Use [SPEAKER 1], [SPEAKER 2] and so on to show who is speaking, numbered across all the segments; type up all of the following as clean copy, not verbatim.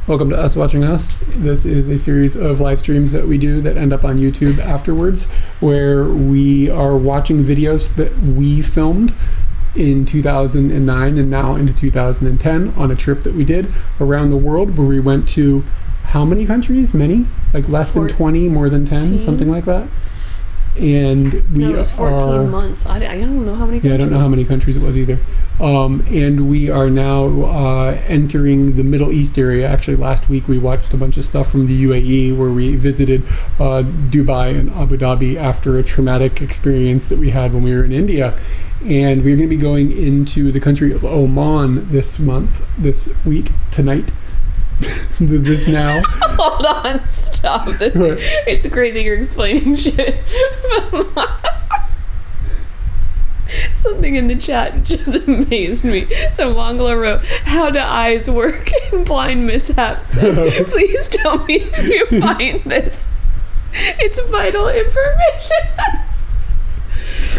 [SPEAKER 1] Welcome to Us Watching Us. This is a series of live streams that we do that end up on YouTube afterwards, where we are watching videos that we filmed in 2009 and now into 2010 on a trip that we did around the world, where we went to how many countries? Many? Like less than 20, more than 10, something like that. And we
[SPEAKER 2] it was 14 months. I don't know how many countries.
[SPEAKER 1] Yeah, I don't know how many countries it was either. And we are now entering the Middle East area. Actually, last week we watched a bunch of stuff from the UAE, where we visited Dubai and Abu Dhabi after a traumatic experience that we had when we were in India. And we're going to be going into the country of Oman this week, tonight. This now.
[SPEAKER 2] Hold on, stop. It's great that you're explaining shit. Something in the chat just amazed me. So Mongla wrote, "How do eyes work in blind mishaps? Please tell me if you find this. It's vital information."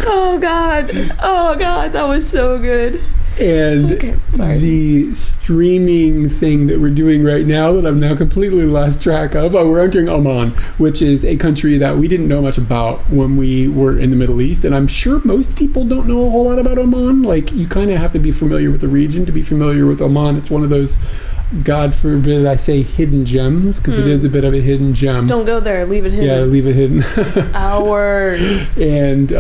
[SPEAKER 2] Oh God, that was so good.
[SPEAKER 1] And the streaming thing that we're doing right now that I've now completely lost track of, we're entering Oman, which is a country that we didn't know much about when we were in the Middle East. And I'm sure most people don't know a whole lot about Oman. Like, you kind of have to be familiar with the region to be familiar with Oman. It's one of those, God forbid I say, hidden gems, because it is a bit of a hidden gem.
[SPEAKER 2] Don't go there. Leave it hidden.
[SPEAKER 1] Yeah, leave it hidden.
[SPEAKER 2] Hours.
[SPEAKER 1] And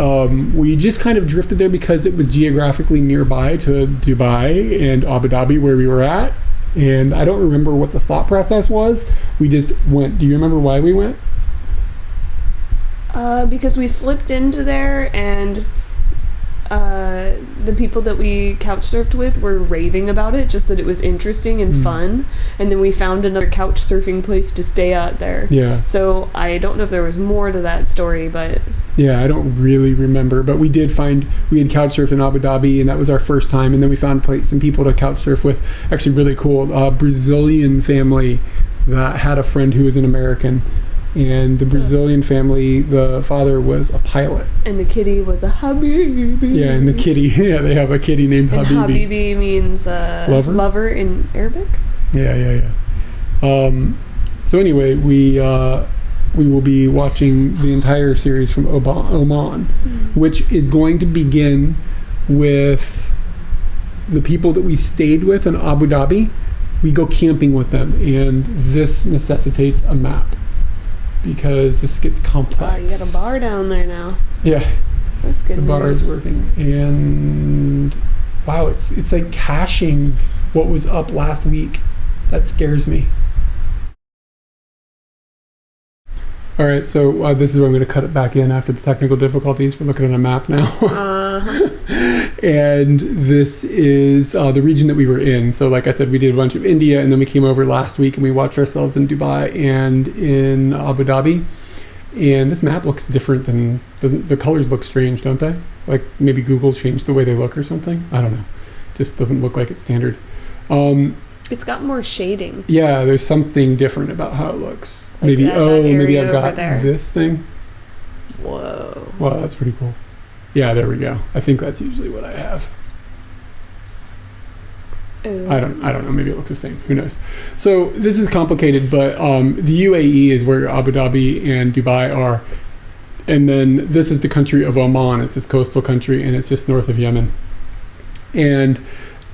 [SPEAKER 1] we just kind of drifted there because it was geographically nearby to Dubai and Abu Dhabi, where we were at. And I don't remember what the thought process was. We just went. Do you remember why we went?
[SPEAKER 2] Because we slipped into there, and the people that we couch surfed with were raving about it, just that it was interesting and fun. And then we found another couch surfing place to stay at there. Yeah. So I don't know if there was more to that story, but
[SPEAKER 1] yeah, I don't really remember. But we had couch surfed in Abu Dhabi, and that was our first time. And then we found some people to couch surf with. Actually, really cool Brazilian family that had a friend who was an American. And the Brazilian family, the father was a pilot.
[SPEAKER 2] And the kitty was a Habibi.
[SPEAKER 1] Yeah, and the kitty, they have a kitty named Habibi.
[SPEAKER 2] And Habibi means lover in Arabic?
[SPEAKER 1] Yeah. So anyway, we will be watching the entire series from Oman, which is going to begin with the people that we stayed with in Abu Dhabi. We go camping with them, and this necessitates a map, because this gets complex.
[SPEAKER 2] Wow, you got a bar down there now.
[SPEAKER 1] Yeah.
[SPEAKER 2] That's good.
[SPEAKER 1] The bar is working. And wow, it's like caching what was up last week. That scares me. All right, so this is where I'm going to cut it back in after the technical difficulties. We're looking at a map now. And this is the region that we were in. So like I said, we did a bunch of India, and then we came over last week and we watched ourselves in Dubai and in Abu Dhabi. And this map looks different than, the colors look strange, don't they? Like maybe Google changed the way they look or something. I don't know. Just doesn't look like it's standard.
[SPEAKER 2] It's got more shading.
[SPEAKER 1] Yeah, there's something different about how it looks. Like maybe I've got this thing.
[SPEAKER 2] Whoa.
[SPEAKER 1] Wow, that's pretty cool. Yeah, there we go. I think that's usually what I have.
[SPEAKER 2] Ooh.
[SPEAKER 1] I don't know. Maybe it looks the same. Who knows? So this is complicated, but the UAE is where Abu Dhabi and Dubai are. And then this is the country of Oman. It's this coastal country, and it's just north of Yemen. And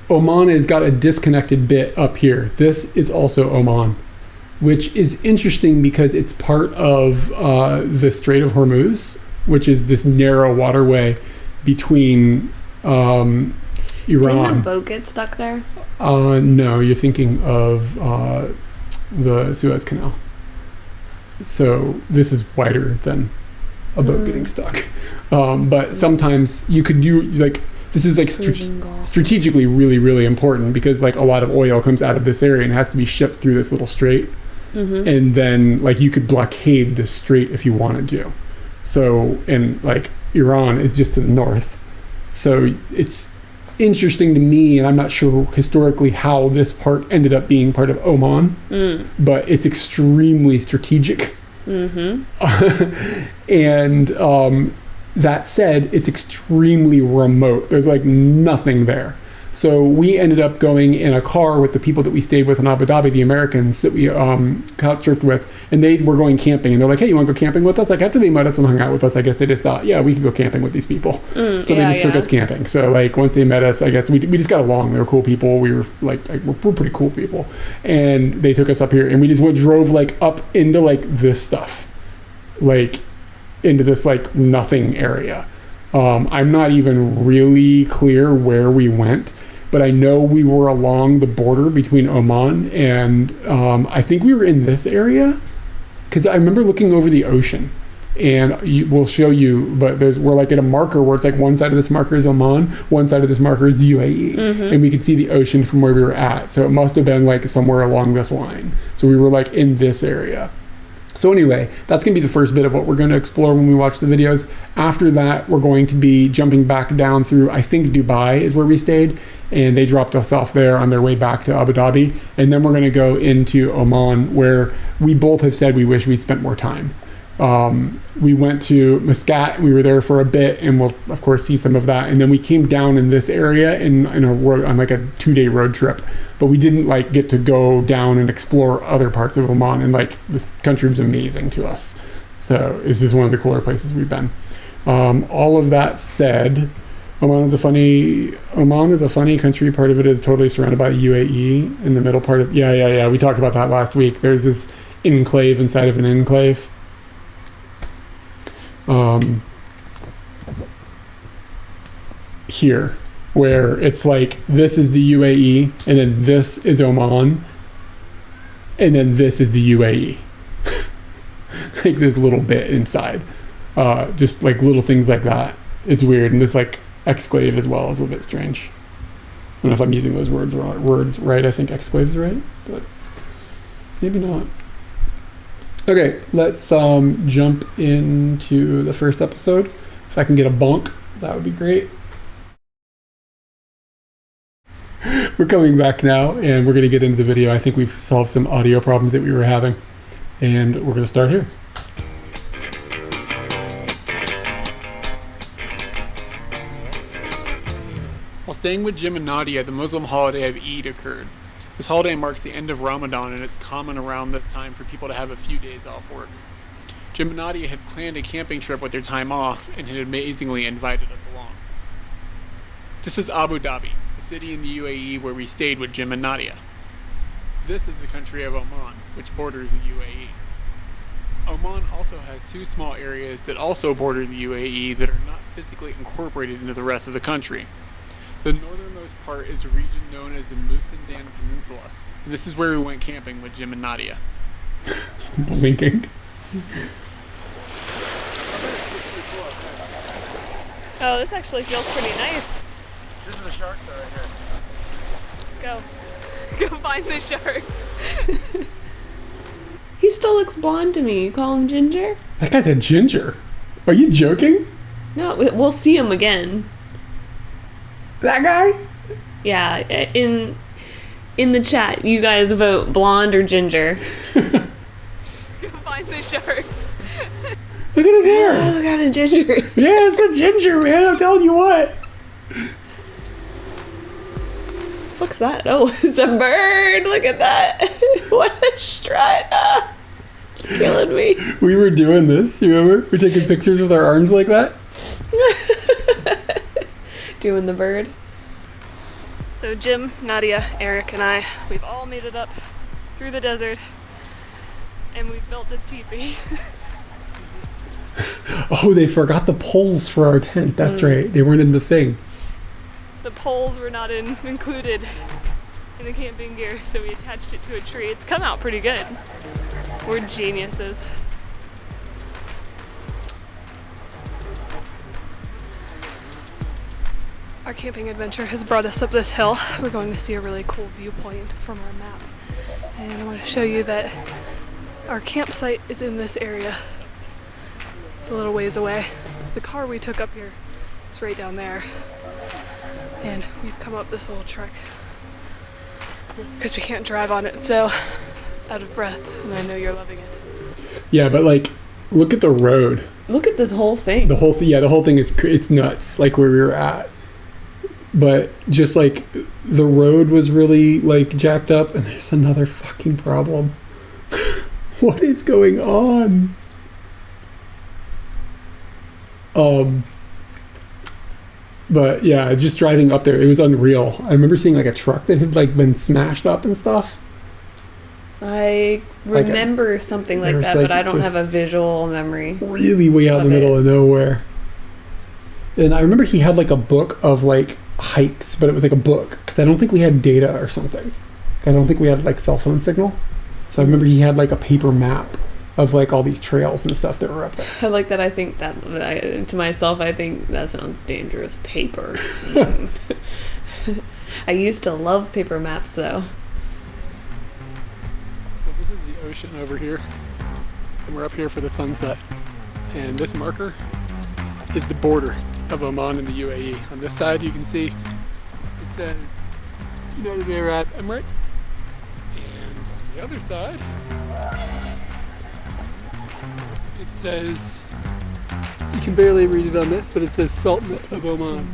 [SPEAKER 1] Oman has got a disconnected bit up here. This is also Oman, which is interesting because it's part of the Strait of Hormuz, which is this narrow waterway between Iran.
[SPEAKER 2] Didn't a boat get stuck there?
[SPEAKER 1] No, you're thinking of the Suez Canal. So this is wider than a boat getting stuck. But sometimes you could do, like, this is like strategically really, really important, because like a lot of oil comes out of this area and has to be shipped through this little strait. And then like you could blockade this strait if you wanted to. So, and like Iran is just to the north. So it's interesting to me, and I'm not sure historically how this part ended up being part of Oman, but it's extremely strategic. And that said, it's extremely remote. There's like nothing there. So we ended up going in a car with the people that we stayed with in Abu Dhabi, the Americans that we couch surfed with, and they were going camping. And they're like, hey, you want to go camping with us? Like, after they met us and hung out with us, I guess they just thought, yeah, we could go camping with these people. So they just took us camping. So, like, once they met us, I guess we just got along. They were cool people. We were, like we're pretty cool people. And they took us up here, and we just drove, like, up into, like, this stuff. Like, into this, like, nothing area. I'm not even really clear where we went, but I know we were along the border between Oman and I think we were in this area, because I remember looking over the ocean, and we'll show you, but we're like at a marker where it's like one side of this marker is Oman, one side of this marker is UAE, and we could see the ocean from where we were at. So it must have been like somewhere along this line. So we were like in this area. So anyway, that's going to be the first bit of what we're going to explore when we watch the videos. After that, we're going to be jumping back down through, I think Dubai is where we stayed, and they dropped us off there on their way back to Abu Dhabi. And then we're going to go into Oman, where we both have said we wish we'd spent more time. We went to Muscat, we were there for a bit, and we'll of course see some of that. And then we came down in this area in a road, on like a 2-day road trip, but we didn't like get to go down and explore other parts of Oman. And like, this country was amazing to us. So this is one of the cooler places we've been. All of that said, Oman is a funny country. Part of it is totally surrounded by the UAE in the middle part of, yeah. We talked about that last week. There's this enclave inside of an enclave. Here, where it's like, this is the UAE, and then this is Oman, and then this is the UAE. Like this little bit inside. Just like little things like that. It's weird. And this like exclave as well is a little bit strange. I don't know if I'm using those words right. I think exclave is right, but maybe not. Okay, let's jump into the first episode. If I can get a bonk, that would be great. We're coming back now, and we're going to get into the video. I think we've solved some audio problems that we were having, and we're going to start here. While staying with Jim and Nadia, the Muslim holiday of Eid occurred. This holiday marks the end of Ramadan, and it's common around this time for people to have a few days off work. Jim and Nadia had planned a camping trip with their time off and had amazingly invited us along. This is Abu Dhabi, the city in the UAE where we stayed with Jim and Nadia. This is the country of Oman, which borders the UAE. Oman also has 2 small areas that also border the UAE that are not physically incorporated into the rest of the country. The northernmost part is a region known as the Muscat Peninsula, and this is where we went camping with Jim and Nadia. Blinking.
[SPEAKER 2] Oh, this actually feels pretty nice.
[SPEAKER 3] This is the sharks that are right
[SPEAKER 2] here. Go find the sharks. He still looks blonde to me. You call him Ginger?
[SPEAKER 1] That guy's a ginger. Are you joking?
[SPEAKER 2] No, we'll see him again.
[SPEAKER 1] That guy?
[SPEAKER 2] Yeah, in the chat, you guys vote blonde or ginger. Go find the sharks.
[SPEAKER 1] Look at it there.
[SPEAKER 2] Oh, look at a ginger.
[SPEAKER 1] Yeah, it's a ginger, man. I'm telling you what.
[SPEAKER 2] What's that? Oh, it's a bird. Look at that. What a strut. Ah, it's killing me.
[SPEAKER 1] We were doing this, you remember? We're taking pictures with our arms like that.
[SPEAKER 2] Doing the bird. So Jim, Nadia, Eric, and I, we've all made it up through the desert, and we've built a teepee.
[SPEAKER 1] Oh, they forgot the poles for our tent. That's right. They weren't in the thing.
[SPEAKER 2] The poles were not included in the camping gear, so we attached it to a tree. It's come out pretty good. We're geniuses. Our camping adventure has brought us up this hill. We're going to see a really cool viewpoint from our map. And I want to show you that our campsite is in this area. It's a little ways away. The car we took up here is right down there. And we've come up this little trek because we can't drive on it, so out of breath, and I know you're loving it.
[SPEAKER 1] Yeah, but like, look at the road.
[SPEAKER 2] Look at this whole thing.
[SPEAKER 1] The whole thing is, it's nuts, like where we were at. But just like the road was really like jacked up, and there's another fucking problem. What is going on? But yeah, just driving up there, it was unreal. I remember seeing like a truck that had like been smashed up and stuff.
[SPEAKER 2] I remember something like that, but I don't have a visual memory.
[SPEAKER 1] Really way out in the middle of nowhere. And I remember he had like a book of like hikes, but it was like a book because I don't think we had data or something. I don't think we had like cell phone signal. So I remember he had like a paper map of like all these trails and stuff that were up there.
[SPEAKER 2] I like that. I think that to myself, I think that sounds dangerous. Paper. I used to love paper maps though.
[SPEAKER 1] So this is the ocean over here, and we're up here for the sunset. And this marker is the border of Oman and the UAE. On this side, you can see it says United Arab Emirates, and on the other side, it says, you can barely read it on this, but it says Sultan of Oman.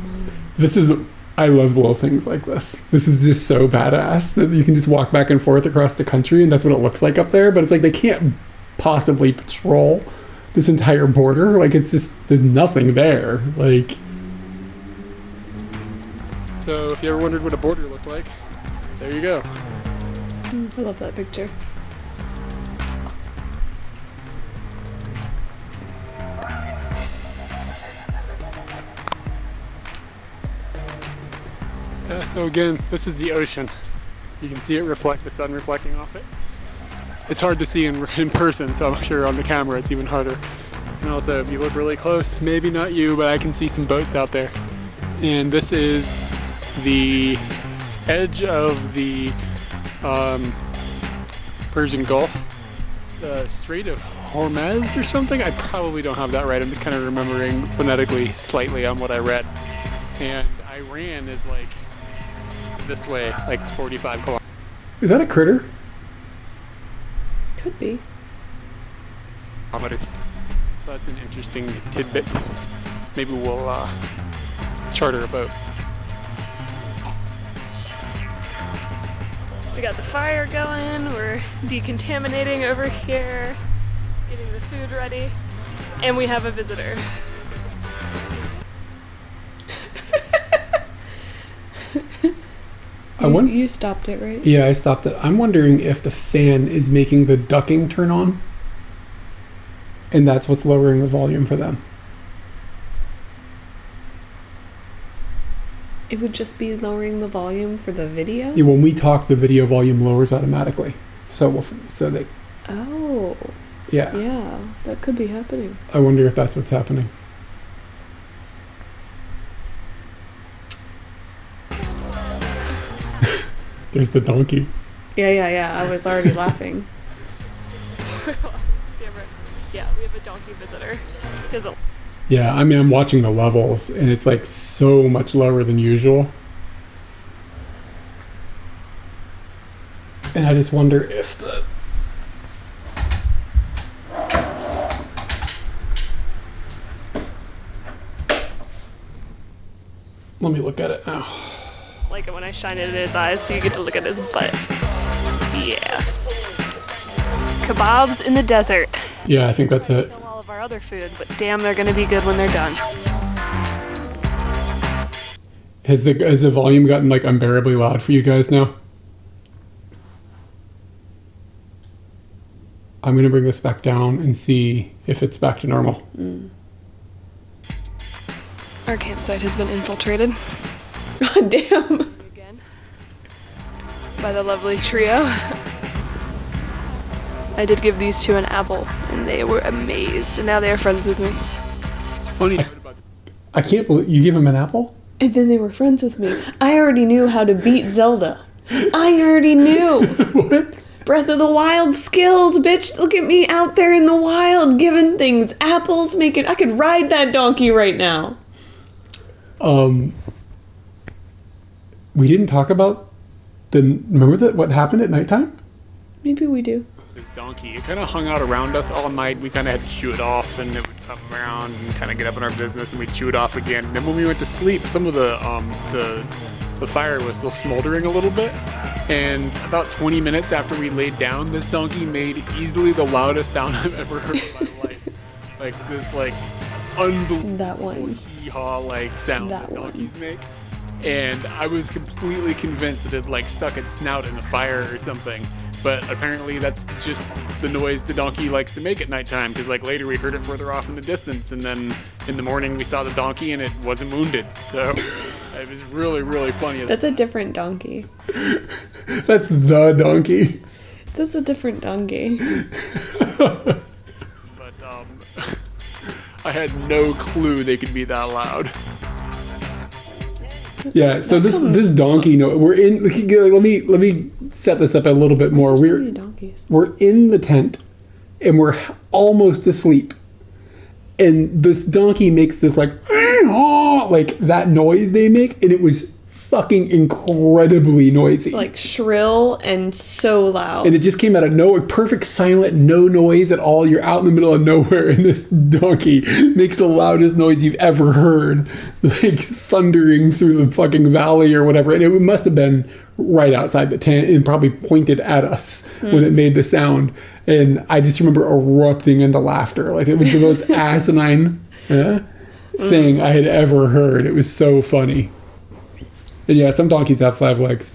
[SPEAKER 1] I love little things like this. This is just so badass that you can just walk back and forth across the country, and that's what it looks like up there. But it's like they can't possibly patrol this entire border. Like, it's just, there's nothing there. Like, so if you ever wondered what a border looked like, there you go.
[SPEAKER 2] I love that picture.
[SPEAKER 1] So again, this is the ocean. You can see it reflect, the sun reflecting off it. It's hard to see in person, so I'm sure on the camera it's even harder. And also, if you look really close, maybe not you, but I can see some boats out there. And this is the edge of the Persian Gulf, the Strait of Hormuz or something. I probably don't have that right. I'm just kind of remembering phonetically slightly on what I read. And Iran is like this way, like 45 kilometers. Is that a critter?
[SPEAKER 2] Could be.
[SPEAKER 1] Kilometers. So that's an interesting tidbit. Maybe we'll charter a boat.
[SPEAKER 2] We got the fire going, we're decontaminating over here, getting the food ready, and we have a visitor. You stopped it, right?
[SPEAKER 1] Yeah, I stopped it. I'm wondering if the fan is making the ducking turn on, and that's what's lowering the volume for them.
[SPEAKER 2] It would just be lowering the volume for the video?
[SPEAKER 1] Yeah, when we talk, the video volume lowers automatically. So they...
[SPEAKER 2] Oh.
[SPEAKER 1] Yeah.
[SPEAKER 2] Yeah, that could be happening.
[SPEAKER 1] I wonder if that's what's happening. There's the donkey.
[SPEAKER 2] Yeah. I was already laughing. Yeah, we have a donkey visitor.
[SPEAKER 1] Yeah, I mean, I'm watching the levels, and it's like so much lower than usual. And I just wonder if the... Let me look at it now.
[SPEAKER 2] Like it when I shine it in his eyes so you get to look at his butt. Yeah. Kebabs in the desert.
[SPEAKER 1] Yeah, I think that's it.
[SPEAKER 2] All of our other food, but damn, they're gonna be good when they're done.
[SPEAKER 1] Has the volume gotten like unbearably loud for you guys now? I'm gonna bring this back down and see if it's back to normal.
[SPEAKER 2] Our campsite has been infiltrated. God damn. Again. By the lovely trio. I did give these two an apple, and they were amazed, and now they are friends with me.
[SPEAKER 1] Funny. I can't believe you gave them an apple?
[SPEAKER 2] And then they were friends with me. I already knew how to beat Zelda. I already knew.
[SPEAKER 1] What?
[SPEAKER 2] Breath of the Wild skills, bitch. Look at me out there in the wild, giving things apples, I could ride that donkey right now.
[SPEAKER 1] We didn't talk about remember what happened at nighttime?
[SPEAKER 2] Maybe we do.
[SPEAKER 1] This donkey, it kind of hung out around us all night. We kind of had to shoo it off, and it would come around and kind of get up in our business, and we chew it off again. And then when we went to sleep, some of the fire was still smoldering a little bit. And about 20 minutes after we laid down, this donkey made easily the loudest sound I've ever heard in my life. Like this, like unbelievable hee-haw like sound that donkeys make. And I was completely convinced that it like stuck its snout in the fire or something. But apparently that's just the noise the donkey likes to make at nighttime, because like later we heard it further off in the distance, and then in the morning we saw the donkey and it wasn't wounded. So it was really, really funny.
[SPEAKER 2] That's a different donkey.
[SPEAKER 1] That's the donkey.
[SPEAKER 2] That's a different donkey.
[SPEAKER 1] But I had no clue they could be that loud. Yeah, so this donkey, we're in. Let me set this up a little bit more. We're in the tent, and we're almost asleep, and this donkey makes this like that noise they make, and it was fucking incredibly noisy,
[SPEAKER 2] like shrill and so loud,
[SPEAKER 1] and it just came out of nowhere, perfect silent, no noise at all. You're out in the middle of nowhere, and this donkey makes the loudest noise you've ever heard, like thundering through the fucking valley or whatever. And it must have been right outside the tent and probably pointed at us when it made the sound. And I just remember erupting into laughter. Like it was the most asinine thing I had ever heard. It was so funny. And yeah, some donkeys have 5 legs.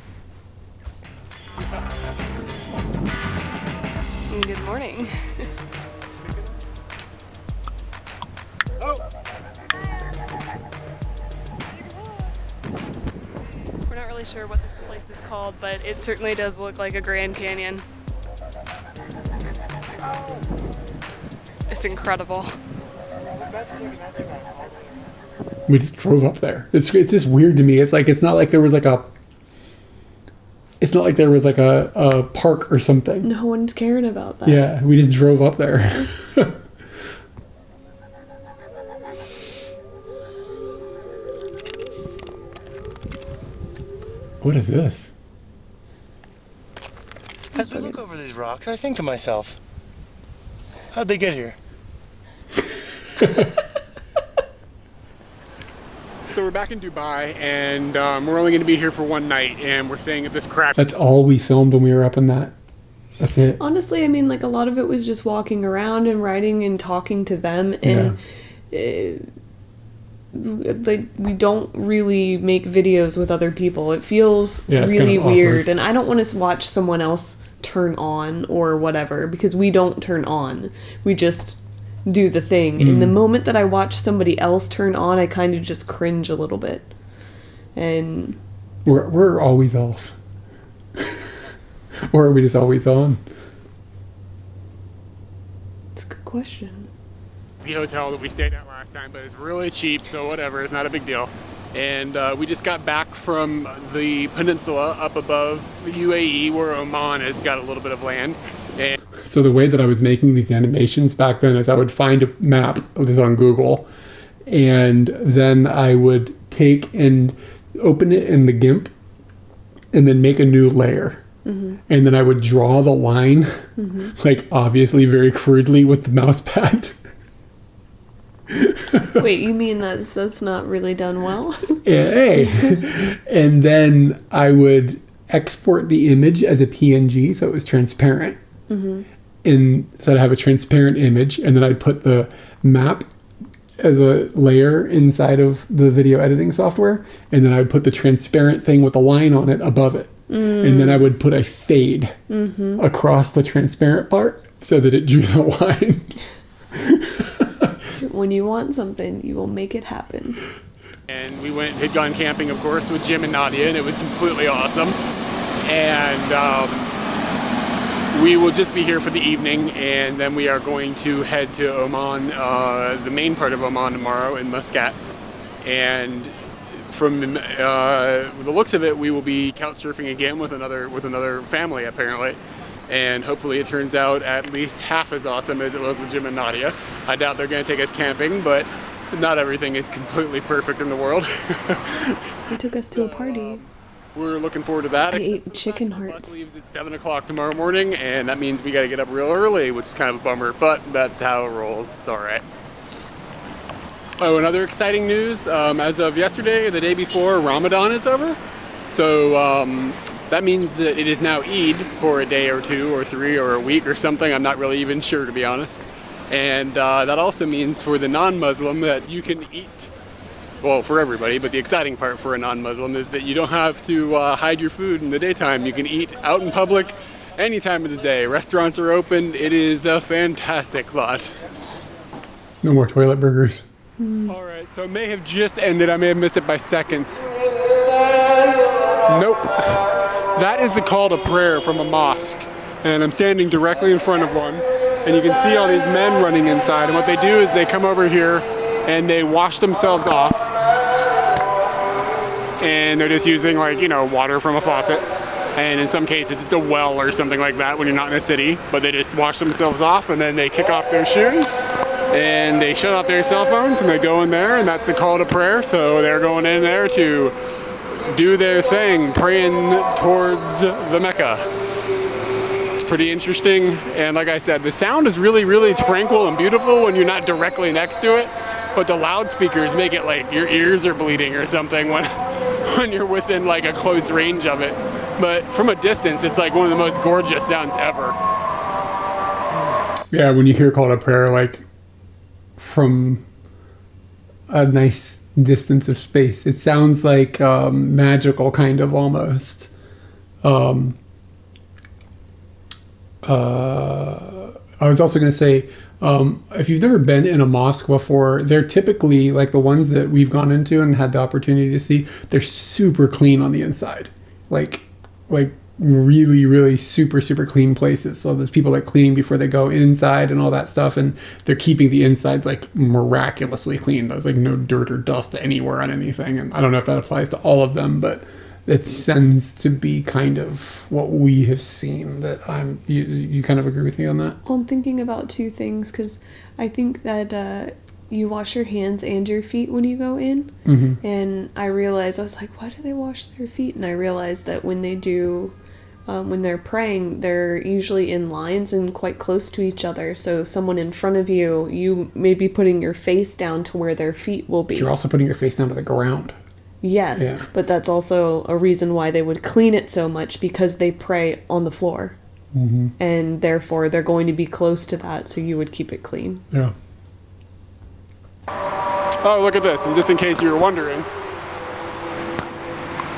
[SPEAKER 2] Good morning. We're not really sure what this place is called, but it certainly does look like a Grand Canyon. It's incredible.
[SPEAKER 1] We just drove up there. It's just weird to me. It's not like there was like a park or something.
[SPEAKER 2] No one's caring about that.
[SPEAKER 1] Yeah, we just drove up there. What is this?
[SPEAKER 3] As we look over these rocks, I think to myself, how'd they get here?
[SPEAKER 1] So we're back in Dubai, and we're only going to be here for one night, and we're staying at this crap. That's all we filmed when we were up in that. That's it.
[SPEAKER 2] Honestly, I mean, like a lot of it was just walking around and writing and talking to them, and like we don't really make videos with other people. It feels really weird, and I don't want to watch someone else turn on or whatever, because we don't turn on. We just do the thing. And the moment that I watch somebody else turn on, I kind of just cringe a little bit. And
[SPEAKER 1] we're always off. Or are we just always on?
[SPEAKER 2] It's a good question.
[SPEAKER 1] The hotel that we stayed at last time, but it's really cheap, so whatever, it's not a big deal. And we just got back from the peninsula up above the UAE, where Oman has got a little bit of land. And so the way that I was making these animations back then is I would find a map of this on Google, and then I would take and open it in the GIMP and then make a new layer. And then I would draw the line, like obviously very crudely with the mouse pad.
[SPEAKER 2] Wait, you mean that's not really done well?
[SPEAKER 1] Hey. And then I would export the image as a PNG so it was transparent. And so I'd have a transparent image, and then I'd put the map as a layer inside of the video editing software, and then I'd put the transparent thing with a line on it above it. And then I would put a fade across the transparent part so that it drew the line.
[SPEAKER 2] When you want something, you will make it happen.
[SPEAKER 1] And we had gone camping, of course, with Jim and Nadia, and it was completely awesome. And we will just be here for the evening, and then we are going to head to Oman, the main part of Oman tomorrow in Muscat. And from the looks of it, we will be couch surfing again with another family, apparently. And hopefully it turns out at least half as awesome as it was with Jim and Nadia. I doubt they're going to take us camping, but not everything is completely perfect in the world.
[SPEAKER 2] They took us to a party.
[SPEAKER 1] We're looking forward to that.
[SPEAKER 2] I ate chicken hearts.
[SPEAKER 1] The bus leaves at 7 o'clock tomorrow morning, and that means we got to get up real early, which is kind of a bummer, but that's how it rolls. It's all right. Oh, another exciting news. As of yesterday, the day before, Ramadan is over. So that means that it is now Eid for a day or two or three or a week or something. I'm not really even sure, to be honest. And that also means for the non-Muslim that you can eat, well, for everybody, but the exciting part for a non-Muslim is that you don't have to hide your food in the daytime. You can eat out in public any time of the day. Restaurants are open. It is a fantastic thought.
[SPEAKER 4] No more toilet burgers.
[SPEAKER 1] All right, so it may have just ended. I may have missed it by seconds. Nope. That is the call to prayer from a mosque. And I'm standing directly in front of one. And you can see all these men running inside. And what they do is they come over here and they wash themselves off. And they're just using, like, you know, water from a faucet. And in some cases it's a well or something like that when you're not in a city. But they just wash themselves off and then they kick off their shoes. And they shut off their cell phones and they go in there, and that's a call to prayer. So they're going in there to do their thing, praying towards the Mecca. It's pretty interesting. And like I said, the sound is really, really tranquil and beautiful when you're not directly next to it. But the loudspeakers make it like your ears are bleeding or something when you're within like a close range of it. But from a distance, it's like one of the most gorgeous sounds ever.
[SPEAKER 4] Yeah, when you hear call to prayer, like from a nice distance of space, it sounds like magical, kind of, almost. I was also going to say, if you've never been in a mosque before, they're typically, like the ones that we've gone into and had the opportunity to see, they're super clean on the inside. Like really, really super, super clean places. So there's people like cleaning before they go inside and all that stuff, and they're keeping the insides like miraculously clean. There's like no dirt or dust anywhere on anything. And I don't know if that applies to all of them, but it tends to be kind of what we have seen. That you kind of agree with me on that?
[SPEAKER 2] Well, I'm thinking about two things, because I think that you wash your hands and your feet when you go in.
[SPEAKER 4] Mm-hmm.
[SPEAKER 2] And I realized, I was like, why do they wash their feet? And I realized that when they do, when they're praying, they're usually in lines and quite close to each other. So someone in front of you, you may be putting your face down to where their feet will be.
[SPEAKER 4] But you're also putting your face down to the ground.
[SPEAKER 2] Yes,
[SPEAKER 4] Yeah.
[SPEAKER 2] But that's also a reason why they would clean it so much, because they pray on the floor.
[SPEAKER 4] Mm-hmm.
[SPEAKER 2] And therefore, they're going to be close to that, so you would keep it clean.
[SPEAKER 4] Yeah.
[SPEAKER 1] Oh, look at this. And just in case you were wondering,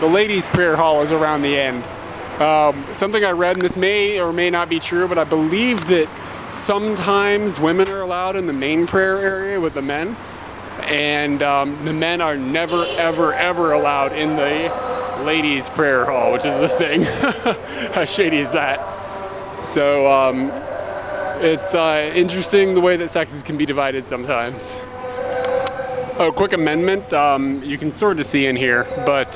[SPEAKER 1] the ladies' prayer hall is around the end. Something I read, and this may or may not be true, but I believe that sometimes women are allowed in the main prayer area with the men. And the men are never, ever, ever allowed in the ladies' prayer hall, which is this thing. How shady is that? So it's interesting the way that sexes can be divided sometimes. Oh, quick amendment. You can sort of see in here, but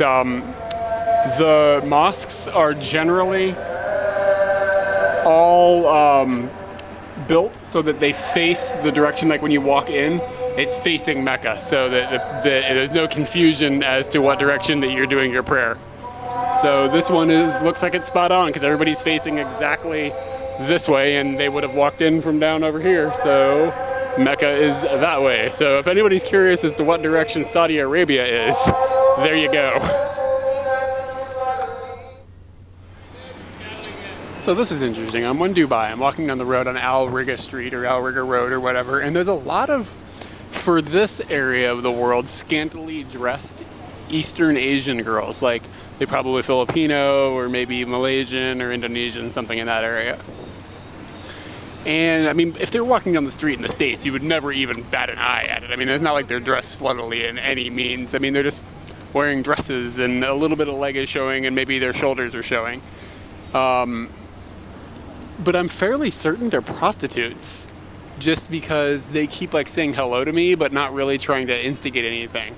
[SPEAKER 1] the mosques are generally all built so that they face the direction, like when you walk in, it's facing Mecca, so that there's no confusion as to what direction that you're doing your prayer. So this one looks like it's spot on, because everybody's facing exactly this way, and they would have walked in from down over here. So Mecca is that way. So if anybody's curious as to what direction Saudi Arabia is, there you go. So this is interesting. I'm in Dubai. I'm walking down the road on Al Riga Street or Al Riga Road or whatever, and there's a lot of, for this area of the world, scantily dressed Eastern Asian girls. Like, they're probably Filipino or maybe Malaysian or Indonesian, something in that area. And I mean, if they're walking down the street in the States, you would never even bat an eye at it. I mean, it's not like they're dressed sluttily in any means. I mean, they're just wearing dresses and a little bit of leg is showing and maybe their shoulders are showing. But I'm fairly certain they're prostitutes, just because they keep like saying hello to me, but not really trying to instigate anything.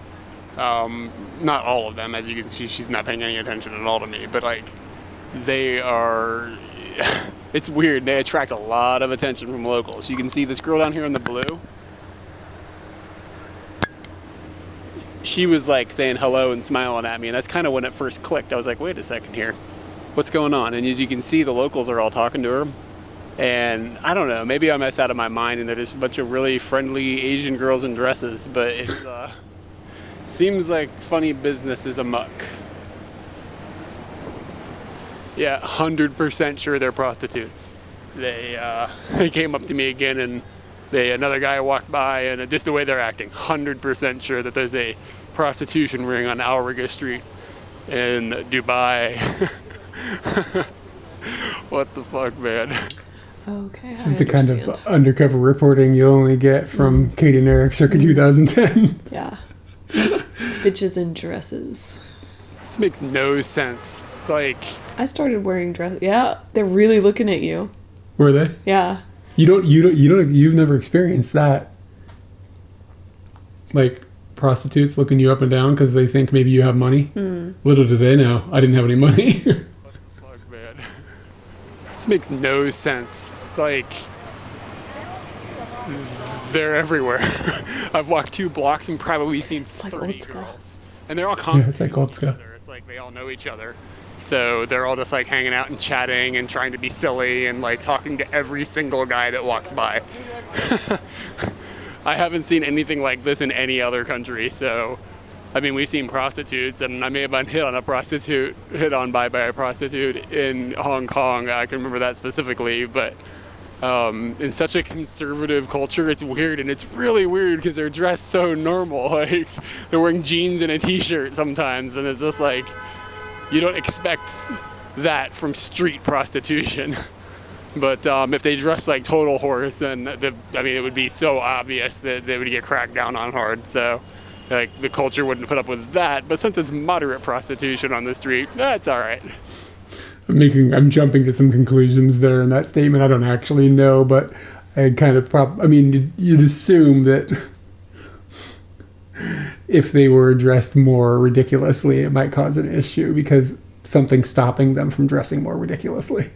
[SPEAKER 1] Not all of them, as you can see, she's not paying any attention at all to me, but like, they are, it's weird. They attract a lot of attention from locals. You can see this girl down here in the blue. She was like saying hello and smiling at me, and that's kind of when it first clicked. I was like, wait a second here. What's going on? And as you can see, the locals are all talking to her.
[SPEAKER 5] And I don't know, maybe I'm out of my mind and they're just a bunch of really friendly Asian girls in dresses, but it seems like funny business is amok. Yeah, 100% sure they're prostitutes. They came up to me again, and another guy walked by, and just the way they're acting, 100% sure that there's a prostitution ring on Al Riga Street in Dubai. What the fuck, man?
[SPEAKER 2] Okay.
[SPEAKER 4] This is the kind of undercover reporting you'll only get from Katie and Eric circa 2010.
[SPEAKER 2] Yeah. Bitches in dresses.
[SPEAKER 5] This makes no sense. It's like...
[SPEAKER 2] I started wearing dresses. Yeah, they're really looking at you.
[SPEAKER 4] Were they?
[SPEAKER 2] Yeah.
[SPEAKER 4] You've never experienced that. Like prostitutes looking you up and down because they think maybe you have money. Little do they know, I didn't have any money.
[SPEAKER 5] What the fuck, man? This makes no sense. It's like... They're everywhere. I've walked 2 blocks and probably seen 30 girls. And they're all
[SPEAKER 4] Yeah, it's like old school.
[SPEAKER 5] It's like they all know each other. So they're all just like hanging out and chatting and trying to be silly and like talking to every single guy that walks by. I haven't seen anything like this in any other country. So, I mean, we've seen prostitutes, and I may have been hit on by a prostitute in Hong Kong. I can remember that specifically, but in such a conservative culture, it's weird, and it's really weird because they're dressed so normal. Like, they're wearing jeans and a t-shirt sometimes, and it's just like, you don't expect that from street prostitution. But if they dress like total whores, then it would be so obvious that they would get cracked down on hard. So, like, the culture wouldn't put up with that. But since it's moderate prostitution on the street, that's all right.
[SPEAKER 4] I'm jumping to some conclusions there in that statement. I don't actually know, but I kind of you'd assume that if they were dressed more ridiculously, it might cause an issue because something's stopping them from dressing more ridiculously.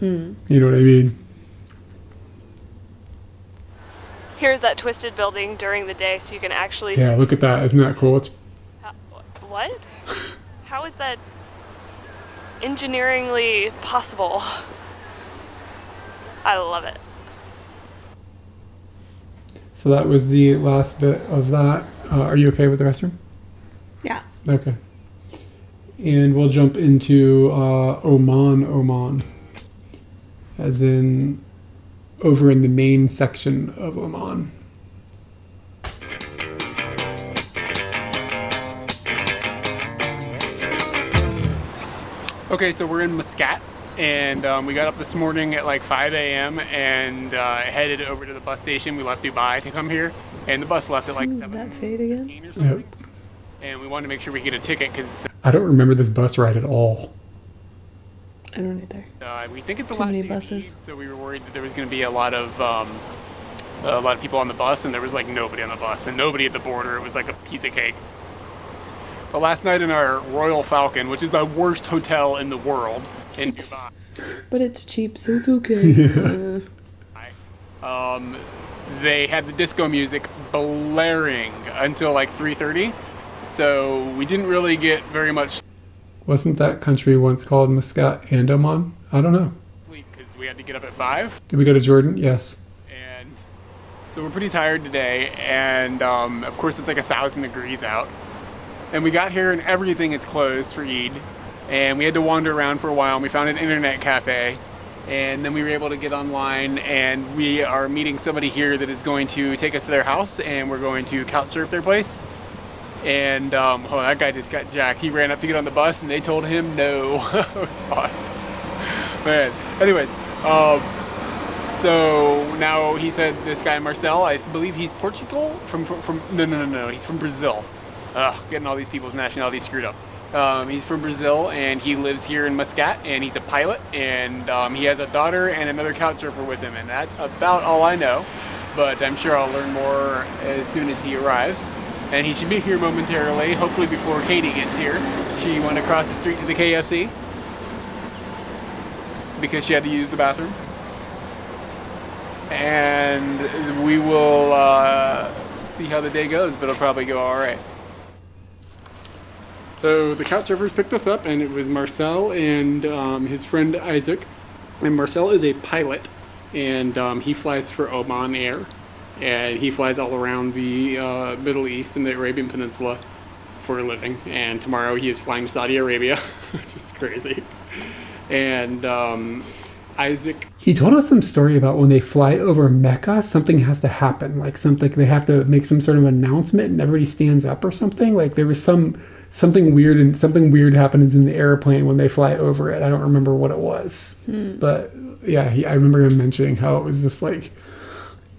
[SPEAKER 4] You know what I mean?
[SPEAKER 2] Here's that twisted building during the day, so you can actually...
[SPEAKER 4] Yeah, look at that. Isn't that cool? It's...
[SPEAKER 2] What? How is that engineeringly possible? I love it.
[SPEAKER 4] So that was the last bit of that. Are you okay with the restroom?
[SPEAKER 2] Yeah.
[SPEAKER 4] Okay. And we'll jump into Oman. As in over in the main section of Oman.
[SPEAKER 5] Okay, so we're in Muscat, and we got up this morning at like 5 a.m. and headed over to the bus station. We left Dubai to come here, and the bus left at like 7
[SPEAKER 2] that fade again?
[SPEAKER 5] or something.
[SPEAKER 4] Yep.
[SPEAKER 5] And we wanted to make sure we get a ticket because
[SPEAKER 4] I don't remember this bus ride at all.
[SPEAKER 2] I don't either.
[SPEAKER 5] we think it's a
[SPEAKER 2] Too
[SPEAKER 5] lot
[SPEAKER 2] many
[SPEAKER 5] of
[SPEAKER 2] buses.
[SPEAKER 5] so we were worried that there was going to be a lot of people on the bus, and there was like nobody on the bus and nobody at the border. It was like a piece of cake. But last night in our Royal Falcon, which is the worst hotel in the world in Dubai.
[SPEAKER 2] But it's cheap, so it's okay.
[SPEAKER 5] They had the disco music blaring until like 3:30, so we didn't really get very much
[SPEAKER 4] Wasn't that country once called Muscat and Oman? I don't know.
[SPEAKER 5] sleep because we had to get up at 5.
[SPEAKER 4] Did we go to Jordan? Yes.
[SPEAKER 5] And so we're pretty tired today, and of course it's like 1,000 degrees out. And we got here and everything is closed for Eid, and we had to wander around for a while, and we found an internet cafe, and then we were able to get online, and we are meeting somebody here that is going to take us to their house, and we're going to couch surf their place. And that guy just got jacked. He ran up to get on the bus, and they told him no. It was awesome. Man, anyways, so now he said this guy Marcel, I believe he's Portugal no, he's from Brazil. Getting all these people's nationalities screwed up. He's from Brazil, and he lives here in Muscat, and he's a pilot, and he has a daughter and another couch surfer with him, and that's about all I know, but I'm sure I'll learn more as soon as he arrives. And he should be here momentarily, hopefully before Katie gets here. She went across the street to the KFC because she had to use the bathroom. And we will see how the day goes, but it'll probably go all right. So the couch surfers picked us up, and it was Marcel and his friend Isaac. And Marcel is a pilot, and he flies for Oman Air, and he flies all around the Middle East and the Arabian Peninsula for a living. And tomorrow he is flying to Saudi Arabia, which is crazy. And Isaac.
[SPEAKER 4] He told us some story about when they fly over Mecca, something has to happen. Like something, they have to make some sort of announcement and everybody stands up or something. Like there was something weird, and something weird happens in the airplane when they fly over it. I don't remember what it was. But yeah, I remember him mentioning how it was just like,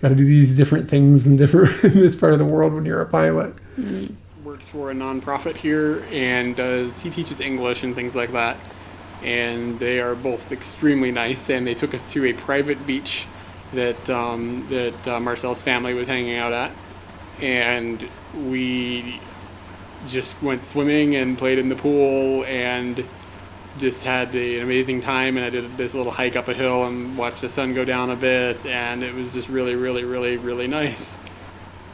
[SPEAKER 4] got to do these different things in this part of the world when you're a pilot.
[SPEAKER 5] Works for a nonprofit here, and he teaches English and things like that. And they are both extremely nice, and they took us to a private beach that Marcel's family was hanging out at, and we just went swimming and played in the pool and just had an amazing time. And I did this little hike up a hill and watched the sun go down a bit, and it was just really, really, really, really nice.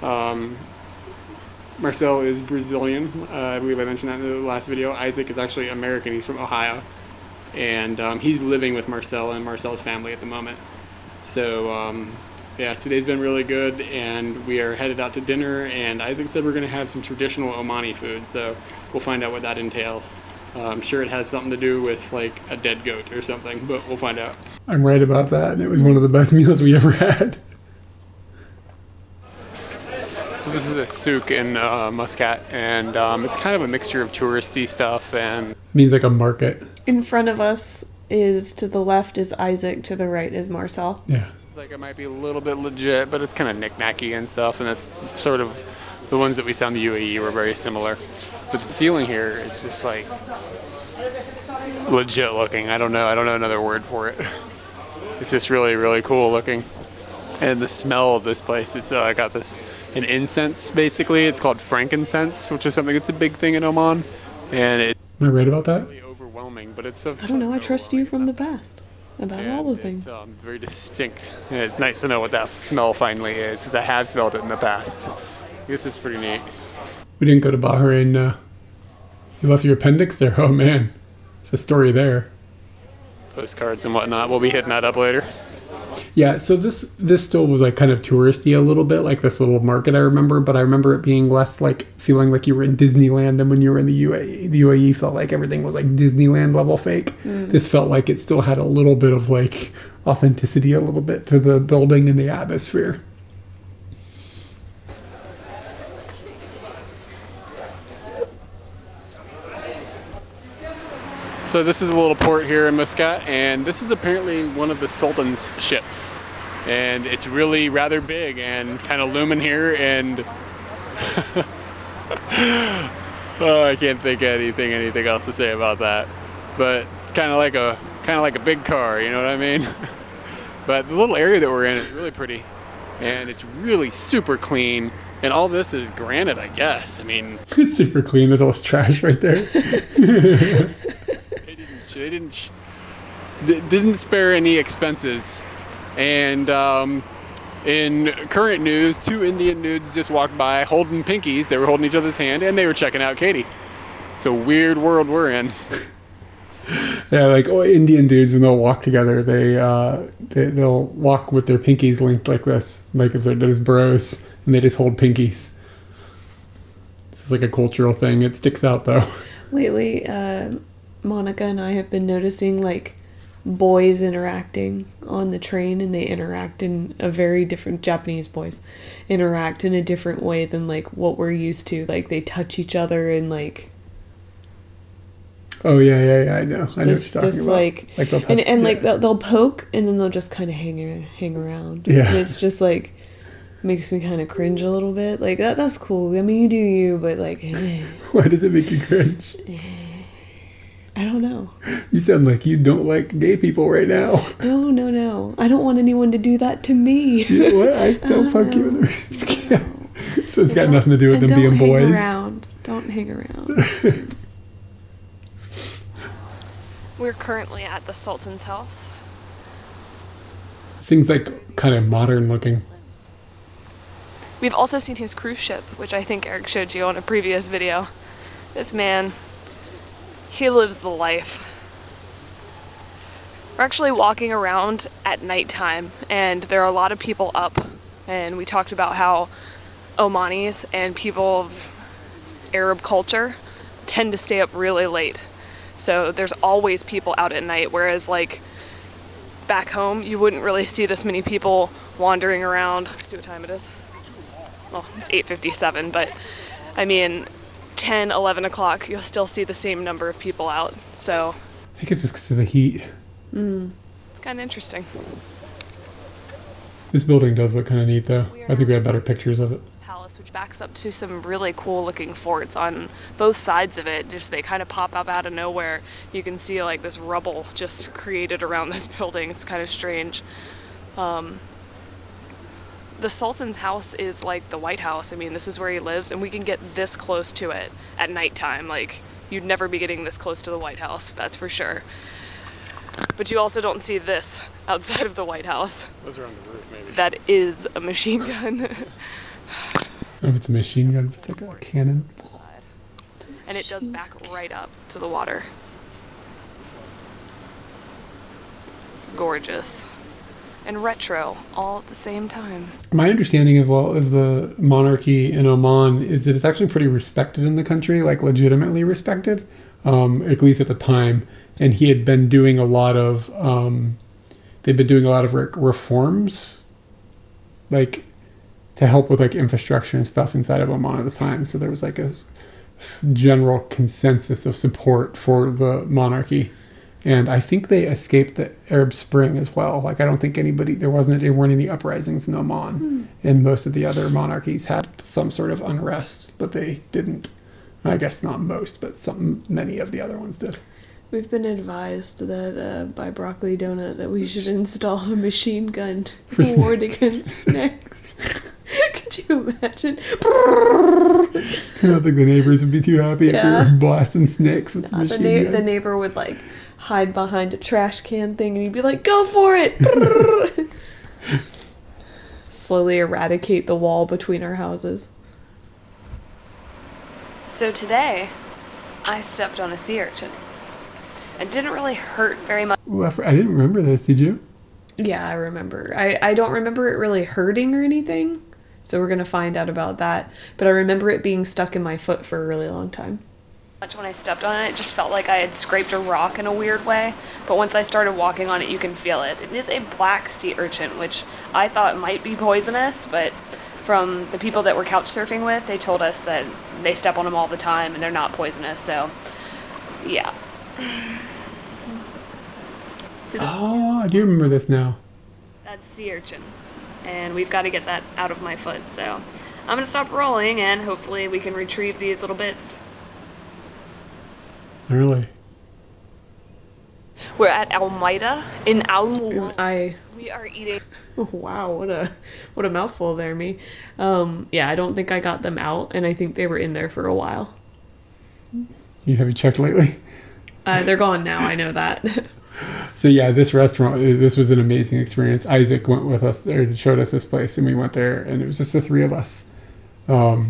[SPEAKER 5] Marcel is Brazilian. I believe I mentioned that in the last video. Isaac is actually American. He's from Ohio. And he's living with Marcel and Marcel's family at the moment. So yeah, today's been really good, and we are headed out to dinner, and Isaac said we're going to have some traditional Omani food, so we'll find out what that entails. I'm sure it has something to do with like a dead goat or something, but we'll find out.
[SPEAKER 4] I'm right about that, and it was one of the best meals we ever had.
[SPEAKER 5] So this is a souk in Muscat, and it's kind of a mixture of touristy stuff and...
[SPEAKER 4] It means like a market.
[SPEAKER 2] In front of us to the left is Isaac, to the right is Marcel.
[SPEAKER 4] Yeah.
[SPEAKER 5] It's like it might be a little bit legit, but it's kind of knick-knacky and stuff, and that's sort of the ones that we saw in the UAE were very similar. But the ceiling here is just like legit looking. I don't know another word for it. It's just really, really cool looking. And the smell of this place, it's got an incense basically. It's called frankincense, which is something that's a big thing in Oman. And it's
[SPEAKER 4] Am I right about that?
[SPEAKER 5] really overwhelming, but it's
[SPEAKER 2] I don't know, I trust you from the past about all the things.
[SPEAKER 5] It's very distinct. And it's nice to know what that smell finally is, because I have smelled it in the past. I guess it's pretty neat.
[SPEAKER 4] We didn't go to Bahrain. You left your appendix there? Oh man, it's a story there.
[SPEAKER 5] Postcards and whatnot. We'll be hitting that up later.
[SPEAKER 4] Yeah, so this still was like kind of touristy a little bit, like this little market I remember, but I remember it being less like feeling like you were in Disneyland than when you were in the UAE. The UAE felt like everything was like Disneyland level fake. This felt like it still had a little bit of like authenticity a little bit to the building and the atmosphere.
[SPEAKER 5] So this is a little port here in Muscat, and this is apparently one of the Sultan's ships. And it's really rather big and kind of looming here, and oh, I can't think of anything else to say about that. But it's kind of like a big car, you know what I mean? But the little area that we're in is really pretty, and it's really super clean. And all this is granite, I guess. I mean,
[SPEAKER 4] It's super clean. There's all this trash right there.
[SPEAKER 5] They didn't spare any expenses. And in current news, 2 Indian dudes just walked by holding pinkies. They were holding each other's hand, and they were checking out Katie. It's a weird world we're in.
[SPEAKER 4] Yeah, like Indian dudes, when they'll walk together, they'll walk with their pinkies linked like this, like if they're those bros, and they just hold pinkies. It's like a cultural thing. It sticks out though.
[SPEAKER 2] Lately, Monica and I have been noticing like boys interacting on the train, and they interact in a very different, Japanese boys interact in a different way than like what we're used to. Like they touch each other and like.
[SPEAKER 4] Oh yeah, I know what you're talking about.
[SPEAKER 2] Like
[SPEAKER 4] they'll touch,
[SPEAKER 2] and like they'll poke, and then they'll just kind of hang around.
[SPEAKER 4] Yeah.
[SPEAKER 2] And it's just like makes me kind of cringe a little bit. Like that's cool. I mean, you do you, but like.
[SPEAKER 4] Why does it make you cringe?
[SPEAKER 2] I don't know.
[SPEAKER 4] You sound like you don't like gay people right now.
[SPEAKER 2] No. I don't want anyone to do that to me.
[SPEAKER 4] You know what? I don't fuck you in the So it's got nothing to do with them being boys.
[SPEAKER 2] Don't hang around.
[SPEAKER 6] We're currently at the Sultan's house.
[SPEAKER 4] This thing's like kind of modern looking.
[SPEAKER 6] We've also seen his cruise ship, which I think Eric showed you on a previous video. This man, he lives the life. We're actually walking around at nighttime, and there are a lot of people up. And we talked about how Omanis and people of Arab culture tend to stay up really late. So there's always people out at night, whereas like back home, you wouldn't really see this many people wandering around. Let's see what time it is. Well, it's 8:57, but I mean, 10, 11 o'clock, you'll still see the same number of people out. So
[SPEAKER 4] I think it's just because of the heat.
[SPEAKER 6] it's kind of interesting.
[SPEAKER 4] This building does look kind of neat, though. I think we have better pictures of it.
[SPEAKER 6] It's a palace which backs up to some really cool looking forts on both sides of it. Just they kind of pop up out of nowhere. You can see like this rubble just created around this building. It's kind of strange. The Sultan's house is like the White House. I mean, this is where he lives, and we can get this close to it at nighttime. Like, you'd never be getting this close to the White House, that's for sure. But you also don't see this outside of the White House.
[SPEAKER 5] Those are on the roof, maybe.
[SPEAKER 6] That is a machine gun.
[SPEAKER 4] I don't know if it's a machine gun, if it's like a cannon.
[SPEAKER 6] And it does back right up to the water. Gorgeous. And retro all at the same time.
[SPEAKER 4] My understanding as well of the monarchy in Oman is that it's actually pretty respected in the country, like legitimately respected, at least at the time. And he had been doing a lot of, they've been doing a lot of reforms, like to help with like infrastructure and stuff inside of Oman at the time. So there was like a general consensus of support for the monarchy. And I think they escaped the Arab Spring as well. Like, I don't think there weren't any uprisings in Oman. And most of the other monarchies had some sort of unrest, but they didn't. I guess not most, but many of the other ones did.
[SPEAKER 2] We've been advised that by Broccoli Donut that we should install a machine gun
[SPEAKER 4] For
[SPEAKER 2] to ward
[SPEAKER 4] snakes.
[SPEAKER 2] against snakes. Could you imagine?
[SPEAKER 4] I don't think the neighbors would be too happy if we
[SPEAKER 2] Yeah.
[SPEAKER 4] were blasting snakes with the machine gun.
[SPEAKER 2] The neighbor would like hide behind a trash can thing and he'd be like, "Go for it!" Slowly eradicate the wall between our houses.
[SPEAKER 6] So today, I stepped on a sea urchin. It didn't really hurt very much.
[SPEAKER 4] Ooh, I didn't remember this. Did you?
[SPEAKER 2] Yeah, I remember. I don't remember it really hurting or anything, so we're gonna find out about that. But I remember it being stuck in my foot for a really long time.
[SPEAKER 6] When I stepped on it, it just felt like I had scraped a rock in a weird way. But once I started walking on it, you can feel it. It is a black sea urchin, which I thought might be poisonous, but from the people that we're couch surfing with, they told us that they step on them all the time and they're not poisonous, so yeah. See
[SPEAKER 4] Oh, I do remember this now.
[SPEAKER 6] that's sea urchin, and we've got to get that out of my foot, so I'm gonna stop rolling and hopefully we can retrieve these little bits.
[SPEAKER 4] Really?
[SPEAKER 6] We're at Almeida in Al. We are eating.
[SPEAKER 2] Wow, what a mouthful there, me. Yeah, I don't think I got them out, and I think they were in there for a while.
[SPEAKER 4] Have you checked lately?
[SPEAKER 2] They're gone now, I know that.
[SPEAKER 4] So yeah, this restaurant, this was an amazing experience. Isaac went with us, or showed us this place, and we went there, and it was just the three of us. Yeah.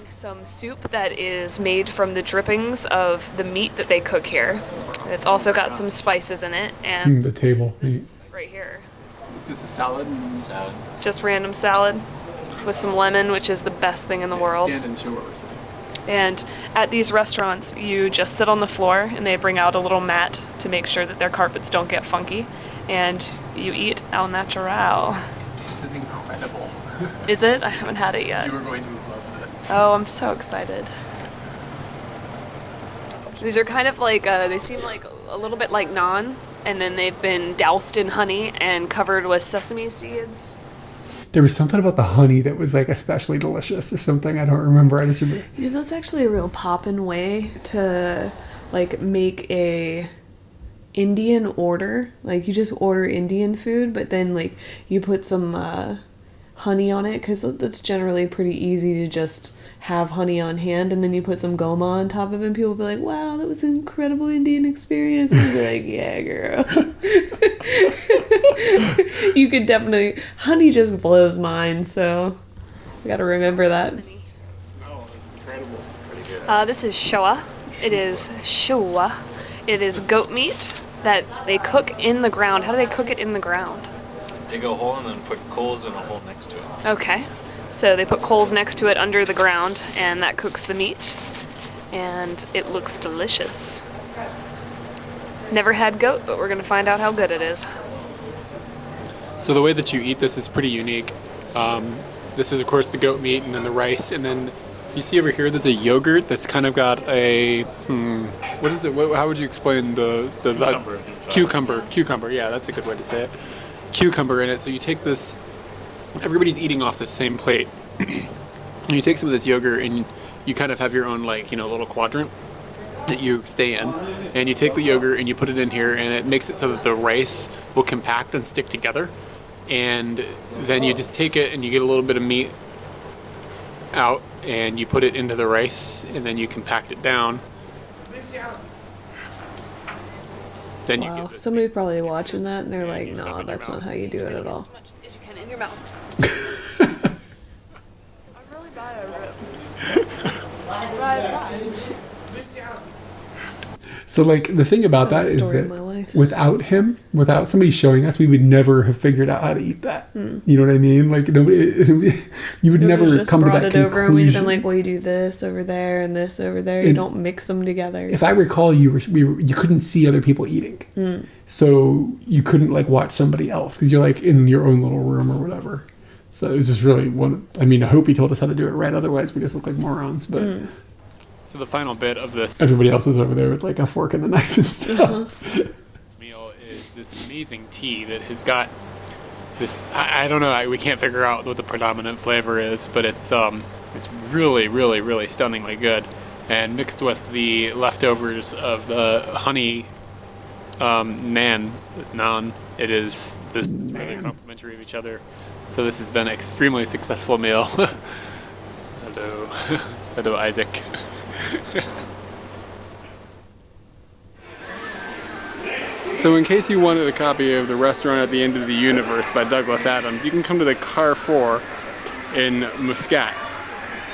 [SPEAKER 6] Some soup that is made from the drippings of the meat that they cook here. It's also got some spices in it, and
[SPEAKER 4] The table.
[SPEAKER 6] right here,
[SPEAKER 5] This is a salad. Salad.
[SPEAKER 6] just random salad with some lemon, which is the best thing in the world.
[SPEAKER 5] Stand and shores.
[SPEAKER 6] And at these restaurants, you just sit on the floor and they bring out a little mat to make sure that their carpets don't get funky. And you eat al natural.
[SPEAKER 5] This is incredible.
[SPEAKER 6] Is it? I haven't had it yet.
[SPEAKER 5] You are going to love this.
[SPEAKER 6] Oh, I'm so excited. These are kind of like, they seem like a little bit like naan, and then they've been doused in honey and covered with sesame seeds.
[SPEAKER 4] There was something about the honey that was like especially delicious or something. I don't remember. I just remember.
[SPEAKER 2] Yeah, that's actually a real poppin' way to like make a Indian order. Like you just order Indian food, but then like you put some honey on it, because that's generally pretty easy to just have honey on hand, and then you put some goma on top of it and people will be like, wow, that was an incredible Indian experience. And you're like, yeah, girl. You could definitely, honey just blows mine, so I gotta remember that.
[SPEAKER 5] Oh, incredible. Pretty good.
[SPEAKER 6] This is shoa. It is shoa It is goat meat that they cook in the ground. How do they cook it in the ground?
[SPEAKER 7] Dig a hole and then put coals in a hole next to it.
[SPEAKER 6] Okay. So they put coals next to it under the ground, and that cooks the meat. And it looks delicious. Never had goat, but we're going to find out how good it is.
[SPEAKER 5] So the way that you eat this is pretty unique. This is, of course, the goat meat and then the rice. And then you see over here, there's a yogurt that's kind of got a, what is it? How would you explain the cucumber. Cucumber, yeah, that's a good way to say it. Cucumber in it. So you take this, everybody's eating off the same plate. And you take some of this yogurt and you kind of have your own, like, little quadrant that you stay in. And you take the yogurt and you put it in here, and it makes it so that the rice will compact and stick together. And then you just take it and you get a little bit of meat out and you put it into the rice, and then you compact it down. Then you give it.
[SPEAKER 2] Somebody's probably watching that and they're like, no, that's not how you do it at all.
[SPEAKER 6] As you can in your mouth. I'm really bad at it.
[SPEAKER 4] So, like, the thing about that is that without somebody showing us, we would never have figured out how to eat that. You know what I mean? Like, nobody, you would never come to that conclusion.
[SPEAKER 2] Over and we'd been like, well, you do this over there and this over there. You don't mix them together.
[SPEAKER 4] If I recall, you couldn't see other people eating. So you couldn't, like, watch somebody else because you're, like, in your own little room or whatever. So it was just really I hope he told us how to do it right. Otherwise, we just look like morons. But...
[SPEAKER 5] So the final bit of this
[SPEAKER 4] everybody else is over there with like a fork and a knife and stuff.
[SPEAKER 5] This meal is this amazing tea that has got this. I don't know. We can't figure out what the predominant flavor is, but it's really, really, really stunningly good. And mixed with the leftovers of the honey naan, it is just really complementary of each other. So this has been an extremely successful meal. Hello, Isaac. So in case you wanted a copy of The Restaurant at the End of the Universe by Douglas Adams, you can come to the Carrefour in Muscat.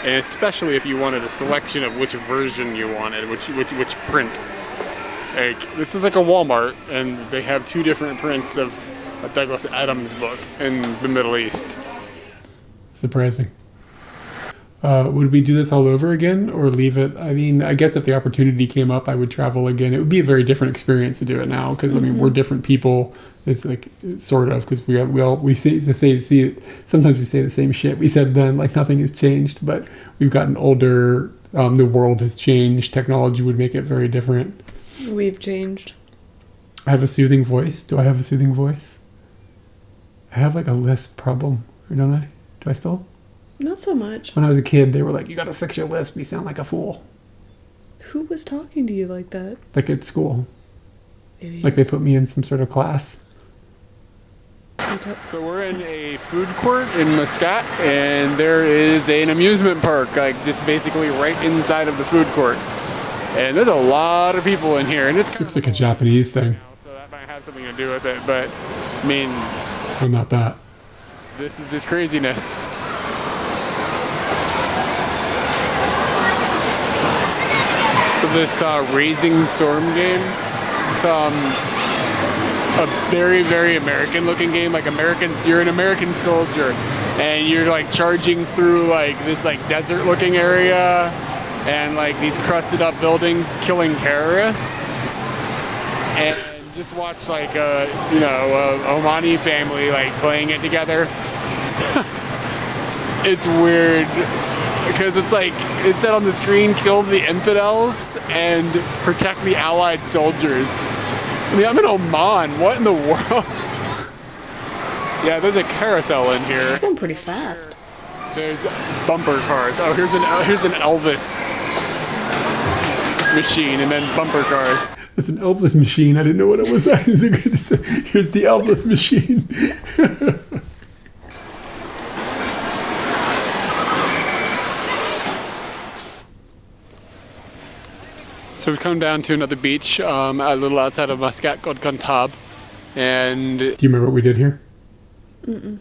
[SPEAKER 5] And especially if you wanted a selection of which version you wanted, which print. Like, this is like a Walmart, and they have two different prints of a Douglas Adams book in the Middle East.
[SPEAKER 4] Surprising. Would we do this all over again or leave it? I mean, I guess if the opportunity came up, I would travel again. It would be a very different experience to do it now because, I mean, we're different people. It's like, sort of, because we say sometimes we say the same shit we said then, like nothing has changed, but we've gotten older. The world has changed. Technology would make it very different.
[SPEAKER 2] We've changed.
[SPEAKER 4] I have a soothing voice. Do I have a soothing voice? I have like a lisp problem, or don't I? Do I still?
[SPEAKER 2] Not so much.
[SPEAKER 4] When I was a kid, they were like, you got to fix your lisp. You sound like a fool.
[SPEAKER 2] Who was talking to you like that?
[SPEAKER 4] Like at school.
[SPEAKER 2] Idiots.
[SPEAKER 4] Like they put me in some sort of class.
[SPEAKER 5] So we're in a food court in Muscat, and there is an amusement park, like just basically right inside of the food court. And there's a lot of people in here, and it
[SPEAKER 4] looks like a Japanese thing.
[SPEAKER 5] So that might have something to do with it, but I mean,
[SPEAKER 4] well, not that.
[SPEAKER 5] This is this craziness. So this Raising Storm game, it's a very, very American looking game. Like you're an American soldier and you're like charging through like this like desert looking area and like these crusted up buildings killing terrorists. And just watch like a Omani family like playing it together. It's weird. Because it's like, it said on the screen, kill the infidels and protect the Allied soldiers. I mean, I'm in Oman. What in the world? Yeah, there's a carousel in here.
[SPEAKER 2] It's going pretty fast.
[SPEAKER 5] There's bumper cars. Oh, here's an Elvis machine and then bumper cars.
[SPEAKER 4] It's an Elvis machine. I didn't know what it was. Here's the Elvis machine.
[SPEAKER 5] So we've come down to another beach a little outside of Muscat called Cantab. And
[SPEAKER 4] do you remember what we did here?
[SPEAKER 2] Mm-mm.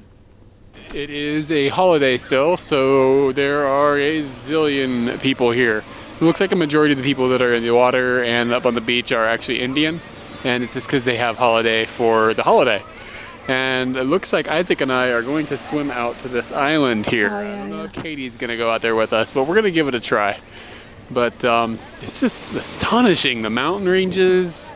[SPEAKER 5] It is a holiday still, so there are a zillion people here. It looks like a majority of the people that are in the water and up on the beach are actually Indian, and it's just because they have holiday for the holiday. And it looks like Isaac and I are going to swim out to this island here.
[SPEAKER 2] Oh, yeah,
[SPEAKER 5] I don't know
[SPEAKER 2] yeah.
[SPEAKER 5] if Katie's going to go out there with us, but we're going to give it a try. But it's just astonishing, the mountain ranges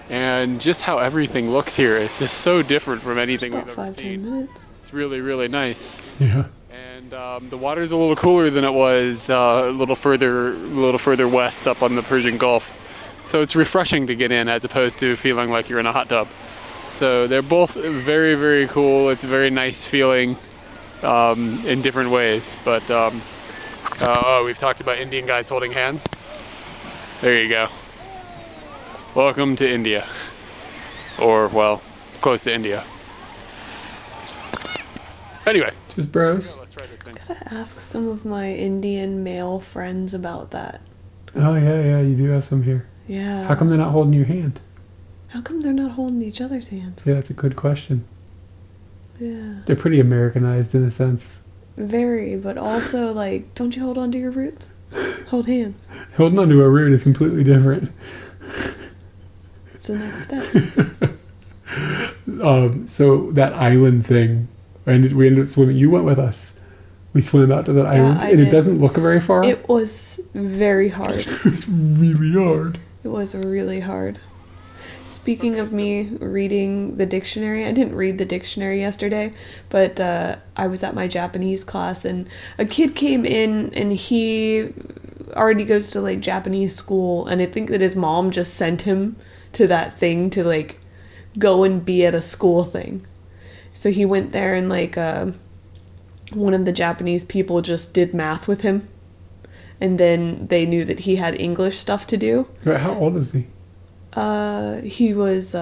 [SPEAKER 5] and just how everything looks here. It's just so different from anything we've
[SPEAKER 2] About
[SPEAKER 5] ever
[SPEAKER 2] 5-10
[SPEAKER 5] seen.
[SPEAKER 2] minutes.
[SPEAKER 5] It's really, really nice.
[SPEAKER 4] Yeah.
[SPEAKER 5] And the water's a little cooler than it was a little further west up on the Persian Gulf. So it's refreshing to get in as opposed to feeling like you're in a hot tub. So they're both very, very cool. It's a very nice feeling in different ways. But we've talked about Indian guys holding hands. There you go. Welcome to India. Or, well, close to India. Anyway.
[SPEAKER 4] Just bros.
[SPEAKER 5] Let's try this thing.
[SPEAKER 2] Gotta ask some of my Indian male friends about that.
[SPEAKER 4] Oh, yeah, you do have some here.
[SPEAKER 2] Yeah.
[SPEAKER 4] How come they're not holding your hand?
[SPEAKER 2] How come they're not holding each other's hands?
[SPEAKER 4] Yeah, that's a good question.
[SPEAKER 2] Yeah.
[SPEAKER 4] They're pretty Americanized in a sense.
[SPEAKER 2] Very, but also, like, don't you hold on to your roots? Hold hands.
[SPEAKER 4] Holding onto a root is completely different.
[SPEAKER 2] It's the next step.
[SPEAKER 4] So that island thing, we ended up swimming. You went with us. We swam out to that island,
[SPEAKER 2] I
[SPEAKER 4] and
[SPEAKER 2] did.
[SPEAKER 4] it doesn't look very far.
[SPEAKER 2] It was very hard.
[SPEAKER 4] It's really hard.
[SPEAKER 2] It was really hard. Speaking of me reading the dictionary, I didn't read the dictionary yesterday, but I was at my Japanese class and a kid came in and he already goes to like Japanese school, and I think that his mom just sent him to that thing to like go and be at a school thing. So he went there and like one of the Japanese people just did math with him, and then they knew that he had English stuff to do.
[SPEAKER 4] Wait, how old is he?
[SPEAKER 2] He was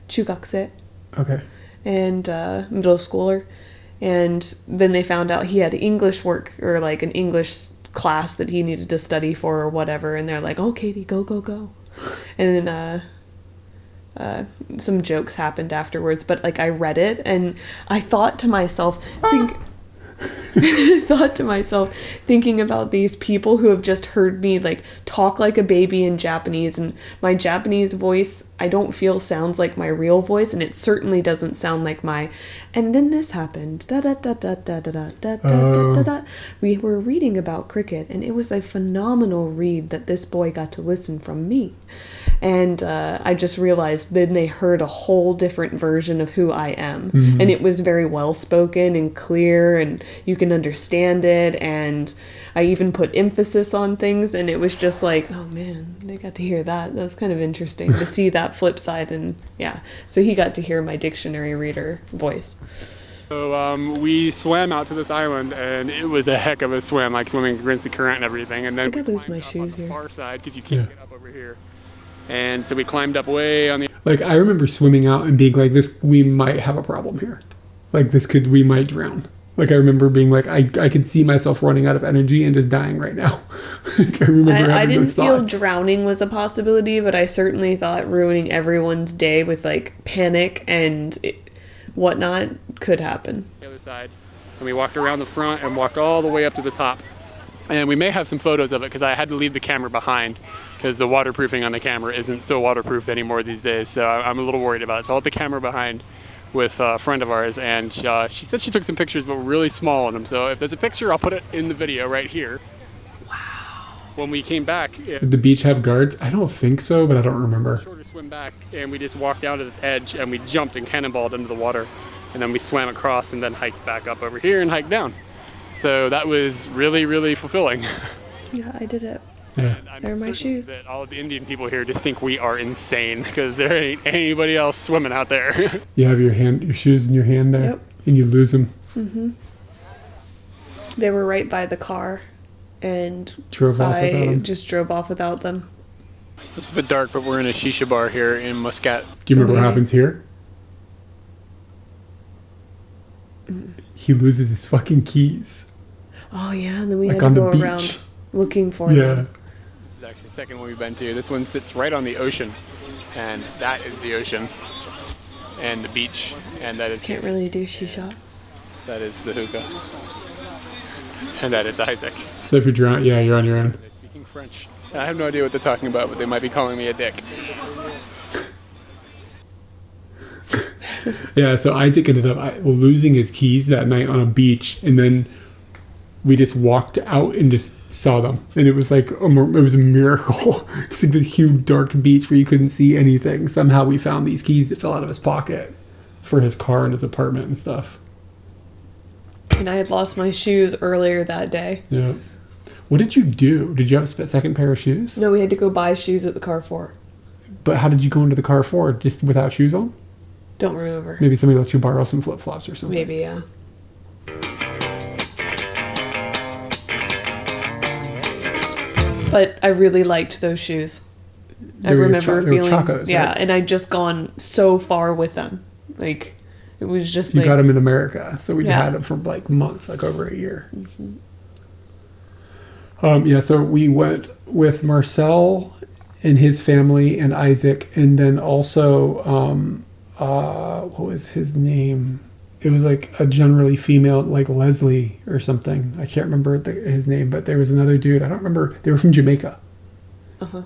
[SPEAKER 2] chugakse
[SPEAKER 4] Okay.
[SPEAKER 2] and middle schooler, and then they found out he had English work or like an English class that he needed to study for or whatever, and they're like, "Oh, Katie, go." And then some jokes happened afterwards, but like I read it and I thought to myself, thinking about these people who have just heard me like talk like a baby in Japanese, and my Japanese voice I don't feel sounds like my real voice, and it certainly doesn't sound like my and then this happened da da da da da da da da da da da. We were reading about cricket, and it was a phenomenal read that this boy got to listen from me. And I just realized then they heard a whole different version of who I am. Mm-hmm. And it was very well spoken and clear, and you can understand it. And I even put emphasis on things, and it was just like, oh man, they got to hear that. That's kind of interesting to see that flip side. And yeah, so he got to hear my dictionary reader voice.
[SPEAKER 5] So we swam out to this island, and it was a heck of a swim, like swimming against the current and everything. And then
[SPEAKER 2] I think I
[SPEAKER 5] we
[SPEAKER 2] lose my
[SPEAKER 5] climbed up
[SPEAKER 2] shoes
[SPEAKER 5] on the
[SPEAKER 2] here.
[SPEAKER 5] far side because you can't get up over here. And so we climbed up way on the...
[SPEAKER 4] Like, I remember swimming out and being like, this, we might have a problem here. Like, we might drown. Like, I remember being like, I could see myself running out of energy and just dying right now. Like, I remember having
[SPEAKER 2] I didn't
[SPEAKER 4] those
[SPEAKER 2] feel
[SPEAKER 4] thoughts.
[SPEAKER 2] drowning was a possibility, but I certainly thought ruining everyone's day with, like, panic and whatnot could happen.
[SPEAKER 5] The other side. And we walked around the front and walked all the way up to the top. And we may have some photos of it because I had to leave the camera behind because the waterproofing on the camera isn't so waterproof anymore these days. So I'm a little worried about it. So I'll have the camera behind with a friend of ours, and she said she took some pictures but were really small on them. So if there's a picture, I'll put it in the video right here. Wow. When we came back...
[SPEAKER 4] Did the beach have guards? I don't think so, but I don't remember.
[SPEAKER 5] Shorter swim back, and we just walked down to this edge, and we jumped and cannonballed into the water. And then we swam across and then hiked back up over here and hiked down. So that was really, really fulfilling.
[SPEAKER 2] Yeah, I did it.
[SPEAKER 4] Yeah.
[SPEAKER 2] They're my shoes.
[SPEAKER 5] That all of the Indian people here just think we are insane because there ain't anybody else swimming out there.
[SPEAKER 4] You have your shoes in your hand there,
[SPEAKER 2] Yep.
[SPEAKER 4] and you lose them.
[SPEAKER 2] Mm-hmm. They were right by the car, and
[SPEAKER 4] Drove off without
[SPEAKER 2] I
[SPEAKER 4] them.
[SPEAKER 2] just drove off without them.
[SPEAKER 5] So it's a bit dark, but we're in a Shisha bar here in Muscat.
[SPEAKER 4] Do you remember what happens here? He loses his fucking keys.
[SPEAKER 2] Oh yeah, and then we
[SPEAKER 4] Like
[SPEAKER 2] had to
[SPEAKER 4] on the
[SPEAKER 2] go
[SPEAKER 4] beach.
[SPEAKER 2] around looking for
[SPEAKER 4] Yeah.
[SPEAKER 2] them.
[SPEAKER 5] This is actually the second one we've been to. This one sits right on the ocean, and that is the ocean, and the beach, and that is
[SPEAKER 2] Can't really do shisha.
[SPEAKER 5] that is the hookah, and that is Isaac.
[SPEAKER 4] So if you're drunk, yeah, you're on your own.
[SPEAKER 5] They're speaking French. I have no idea what they're talking about, but they might be calling me a dick.
[SPEAKER 1] Yeah, so Isaac ended up losing his keys that night on a beach, and then we just walked out and just saw them, and it was like it was a miracle. It's like this huge dark beach where you couldn't see anything. Somehow we found these keys that fell out of his pocket for his car and his apartment and stuff.
[SPEAKER 2] And I had lost my shoes earlier that day.
[SPEAKER 1] Yeah. What did you do? Did you have a second pair of shoes?
[SPEAKER 2] No, we had to go buy shoes at the Carrefour.
[SPEAKER 1] But how did you go into the Carrefour? Just without shoes on?
[SPEAKER 2] Don't remember.
[SPEAKER 1] Maybe somebody let you borrow some flip-flops or something.
[SPEAKER 2] Maybe, yeah. But I really liked those shoes. I remember feeling,
[SPEAKER 1] chacos,
[SPEAKER 2] yeah,
[SPEAKER 1] right?
[SPEAKER 2] and I'd just gone so far with them. Like, it was just
[SPEAKER 1] you
[SPEAKER 2] like...
[SPEAKER 1] got them in America, so we
[SPEAKER 2] Yeah.
[SPEAKER 1] had them for like months, like over a year. Yeah, so we went with Marcel and his family and Isaac, and then also, what was his name? It was like a generally female, like Leslie or something. I can't remember his name, but there was another dude. I don't remember. They were from Jamaica.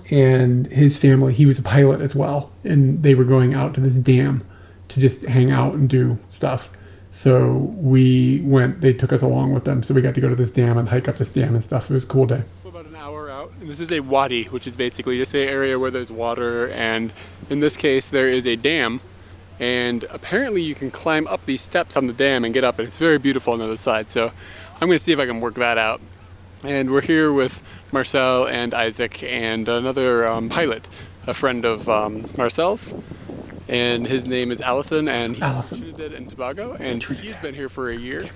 [SPEAKER 1] And his family, he was a pilot as well. And they were going out to this dam to just hang out and do stuff. So we went, they took us along with them. So we got to go to this dam and hike up this dam and stuff. It was a cool day.
[SPEAKER 5] About an hour out. And this is a wadi, which is basically just an area where there's water. And in this case, there is a dam. And apparently you can climb up these steps on the dam and get up, and it's very beautiful on the other side. So I'm going to see if I can work that out. And we're here with Marcel and Isaac and another pilot, a friend of Marcel's. And his name is Allison, and he's from Trinidad and Tobago. And he's been here for a year.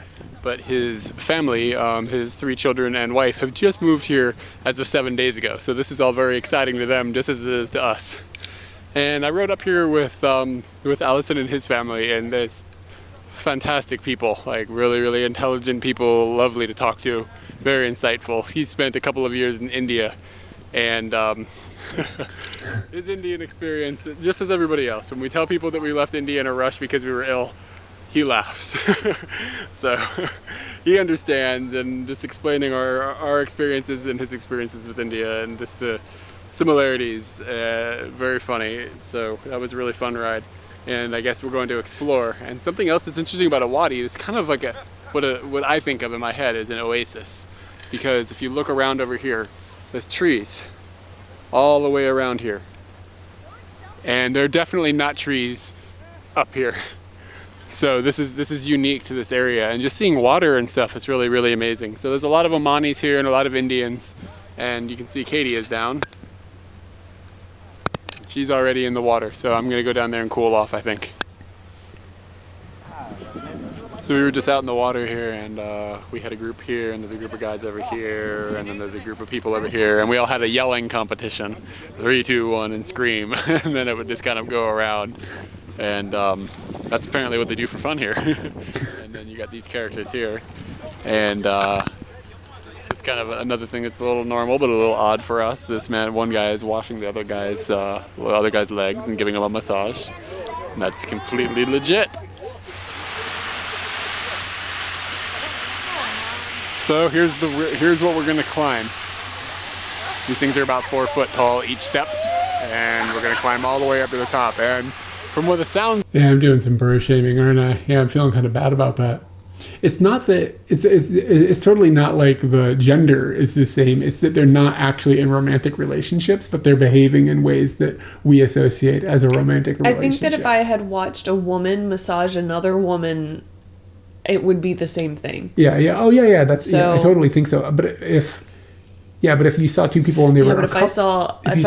[SPEAKER 5] But his family, his 3 children and wife, have just moved here as of 7 days ago. So this is all very exciting to them, just as it is to us. And I rode up here with Allison and his family, and there's fantastic people, like really, really intelligent people, lovely to talk to, very insightful. He spent a couple of years in India, and his Indian experience, just as everybody else, when we tell people that we left India in a rush because we were ill, he laughs. So he understands, and just explaining our experiences and his experiences with India, and just the similarities, very funny. So that was a really fun ride, and I guess we're going to explore. And something else that's interesting about a wadi is kind of like what I think of in my head is an oasis, because if you look around over here, there's trees all the way around here, and they're definitely not trees up here. So this is unique to this area, and just seeing water and stuff is really, really amazing. So there's a lot of Omanis here and a lot of Indians, and you can see Katie is down. She's already in the water, so I'm gonna go down there and cool off, I think. So we were just out in the water here, and we had a group here, and there's a group of guys over here, and then there's a group of people over here, and we all had a yelling competition. 3, 2, 1, and scream. And then it would just kind of go around. And that's apparently what they do for fun here. And then you got these characters here. And it's kind of another thing that's a little normal, but a little odd for us. This man, one guy is washing the other guy's legs and giving him a massage. And that's completely legit. So here's what we're gonna climb. These things are about 4 foot tall each step, and we're gonna climb all the way up to the top. And from what it sounds,
[SPEAKER 1] yeah, I'm doing some bro shaming, aren't I? Yeah, I'm feeling kind of bad about that. It's not that it's totally not like the gender is the same. It's that they're not actually in romantic relationships, but they're behaving in ways that we associate as a romantic relationship.
[SPEAKER 2] I think that if I had watched a woman massage another woman, it would be the same thing.
[SPEAKER 1] Yeah. Oh, yeah. That's I totally think so. But if you saw 2 people and they were
[SPEAKER 2] but if I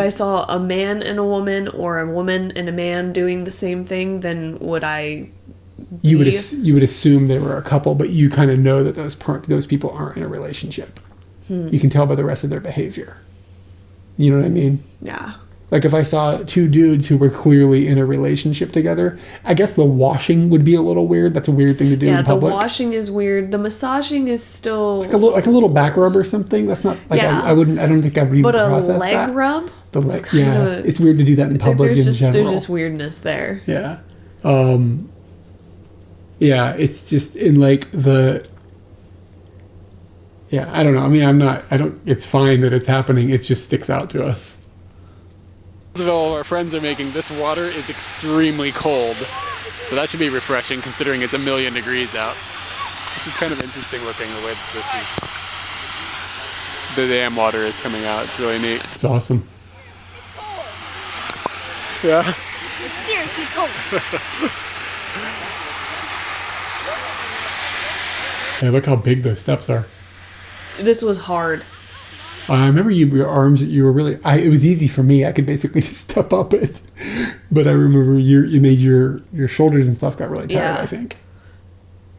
[SPEAKER 2] saw a man and a woman, or a woman and a man doing the same thing, then would I? You would
[SPEAKER 1] assume they were a couple, but you kind of know that those people aren't in a relationship. You can tell by the rest of their behavior. You know what I mean?
[SPEAKER 2] Yeah.
[SPEAKER 1] Like if I saw 2 dudes who were clearly in a relationship together, I guess the washing would be a little weird. That's a weird thing to do in public.
[SPEAKER 2] Yeah, the washing is weird. The massaging is still
[SPEAKER 1] like a little back rub or something. That's not like I don't think I would even process that.
[SPEAKER 2] But a leg rub?
[SPEAKER 1] The leg, it's weird to do that in public in general.
[SPEAKER 2] There's just weirdness there.
[SPEAKER 1] Yeah. Yeah, it's just in like
[SPEAKER 4] Yeah, I don't know. I mean, it's fine that it's happening. It just sticks out to us.
[SPEAKER 5] As all of our friends are making, this water is extremely cold. So that should be refreshing considering it's 1,000,000 degrees out. This is kind of interesting looking the way that the dam water is coming out. It's really neat.
[SPEAKER 4] It's awesome.
[SPEAKER 5] Yeah.
[SPEAKER 8] It's seriously cold.
[SPEAKER 4] Hey, look how big those steps are.
[SPEAKER 2] This was hard.
[SPEAKER 4] I remember your arms. You were really. It was easy for me. I could basically just step up it. But I remember you made your shoulders and stuff got really tired.
[SPEAKER 2] Yeah.
[SPEAKER 4] I think.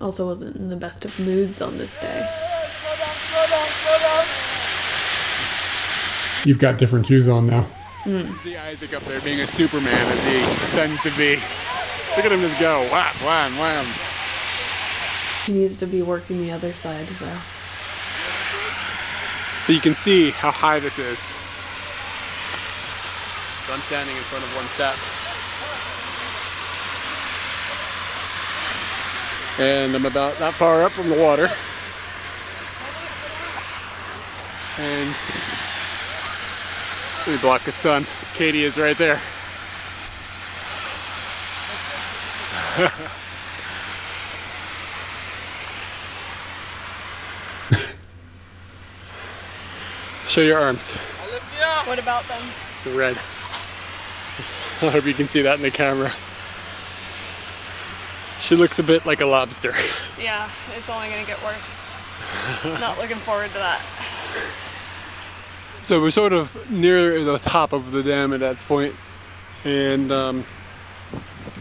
[SPEAKER 2] Also wasn't in the best of moods on this day.
[SPEAKER 4] You've got different shoes on now.
[SPEAKER 5] See Isaac up there being a Superman as he tends to be. Look at him just go. Wham, wham, wham.
[SPEAKER 2] He needs to be working the other side though.
[SPEAKER 5] So you can see how high this is. So I'm standing in front of one step. And I'm about that far up from the water. And let me block the sun. Katie is right there. Show your arms.
[SPEAKER 6] What about them?
[SPEAKER 5] The red. I hope you can see that in the camera. She looks a bit like a lobster.
[SPEAKER 6] Yeah, it's only gonna get worse. Not looking forward to that.
[SPEAKER 5] So we're sort of near the top of the dam at that point, and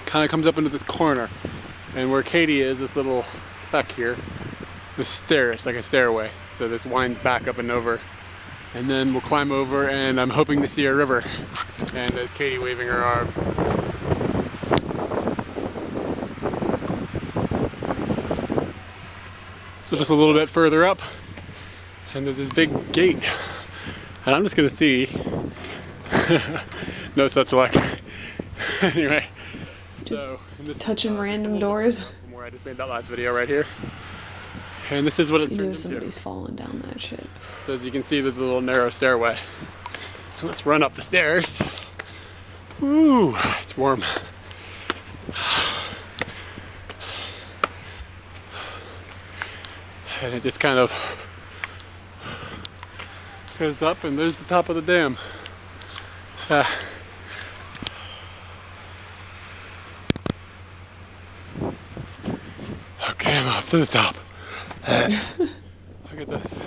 [SPEAKER 5] kind of comes up into this corner. And where Katie is, this little speck here, the stairs, like a stairway. So this winds back up and over. And then we'll climb over, and I'm hoping to see a river. And there's Katie waving her arms. So just a little bit further up, and there's this big gate. And I'm just gonna see. No such luck. Anyway,
[SPEAKER 2] Just
[SPEAKER 5] so this
[SPEAKER 2] touching
[SPEAKER 5] is,
[SPEAKER 2] random
[SPEAKER 5] this is a little
[SPEAKER 2] doors.
[SPEAKER 5] bit from where I just made that last video right here. And this is what it's
[SPEAKER 2] You know
[SPEAKER 5] turned into.
[SPEAKER 2] somebody's falling down that shit.
[SPEAKER 5] So as you can see, there's a little narrow stairway. And let's run up the stairs. Ooh, it's warm. And it just kind of goes up, and there's the top of the dam. Okay, I'm up to the top. Look at this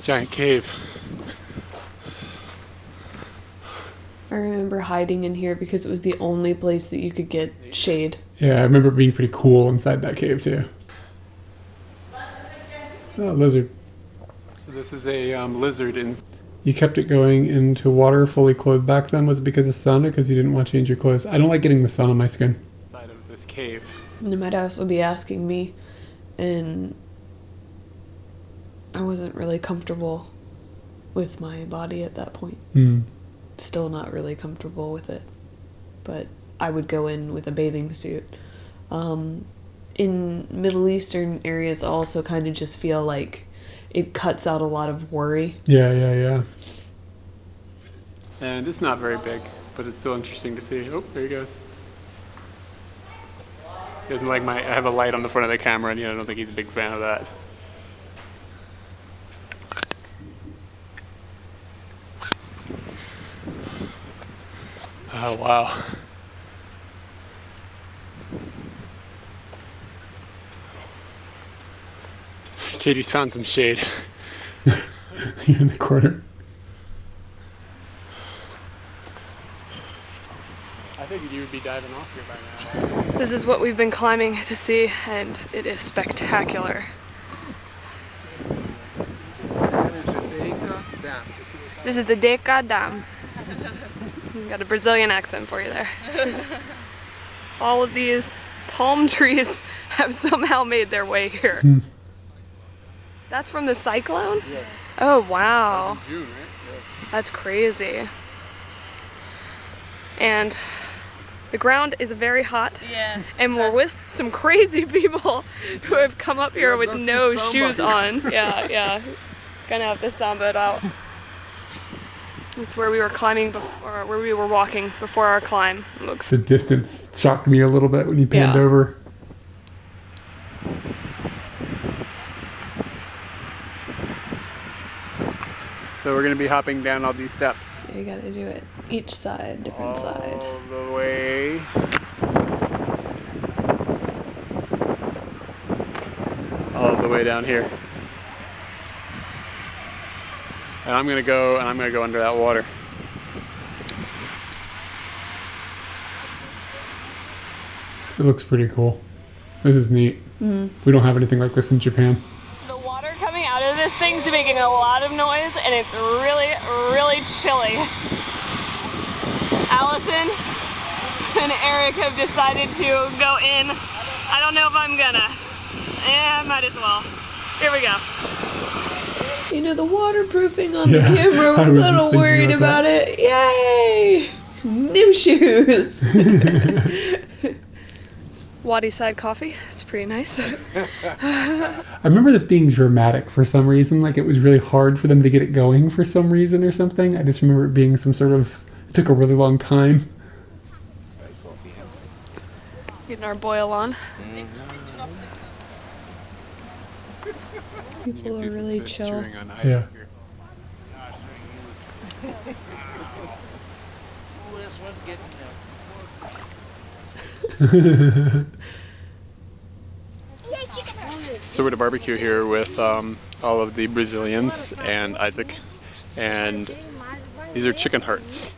[SPEAKER 5] giant cave.
[SPEAKER 2] I remember hiding in here because it was the only place that you could get shade.
[SPEAKER 4] Yeah, I remember being pretty cool inside that cave too. Oh, lizard.
[SPEAKER 5] So this is a lizard in.
[SPEAKER 4] You kept it going into water fully clothed back then. Was it because of sun or because you didn't want to change your clothes? I don't like getting the sun on my skin.
[SPEAKER 5] Inside of this cave.
[SPEAKER 2] And my dad would be asking me, and I wasn't really comfortable with my body at that point. Still not really comfortable with it. But I would go in with a bathing suit. In Middle Eastern areas, I also kind of just feel like it cuts out a lot of worry.
[SPEAKER 4] Yeah.
[SPEAKER 5] And it's not very big, but it's still interesting to see. Oh, there he goes. He doesn't like I have a light on the front of the camera, and I don't think he's a big fan of that. Oh, wow. Katie's found some shade.
[SPEAKER 4] You're in the corner.
[SPEAKER 5] I figured you would be diving off here by now.
[SPEAKER 6] This is what we've been climbing to see, and it is spectacular. This is the Deca Dam. Got a Brazilian accent for you there. All of these palm trees have somehow made their way here. That's from the cyclone?
[SPEAKER 5] Yes.
[SPEAKER 6] Oh, wow.
[SPEAKER 5] That was in June, right? Yes.
[SPEAKER 6] That's crazy. And The ground is very hot.
[SPEAKER 2] Yes.
[SPEAKER 6] And we're with some crazy people who have come up here with no shoes on. Yeah. Gonna have to samba it out. It's where we were climbing before, where we were walking before our climb. It looks.
[SPEAKER 4] The distance shocked me a little bit when you panned over.
[SPEAKER 5] So we're gonna be hopping down all these steps.
[SPEAKER 2] Yeah, you gotta do it. Each side, different side.
[SPEAKER 5] All the way. All the way down here. And I'm gonna go under that water.
[SPEAKER 4] It looks pretty cool. This is neat.
[SPEAKER 2] Mm-hmm.
[SPEAKER 4] We don't have anything like this in Japan.
[SPEAKER 6] The water coming out of this thing's making a lot of noise, and it's really, really chilly. Allison and Eric have decided to go in. I don't know if I'm gonna. I might as well. Here we go.
[SPEAKER 2] You know, the waterproofing on the camera, we're a little worried about it. Yay! New shoes!
[SPEAKER 6] Wadi side coffee. It's pretty nice.
[SPEAKER 4] I remember this being dramatic for some reason. Like it was really hard for them to get it going for some reason or something. I just remember it being some sort of... It took a really long time.
[SPEAKER 6] Getting our boil on.
[SPEAKER 2] People are really chill.
[SPEAKER 4] Yeah.
[SPEAKER 5] So we're at a barbecue here with all of the Brazilians and Isaac, and these are chicken hearts.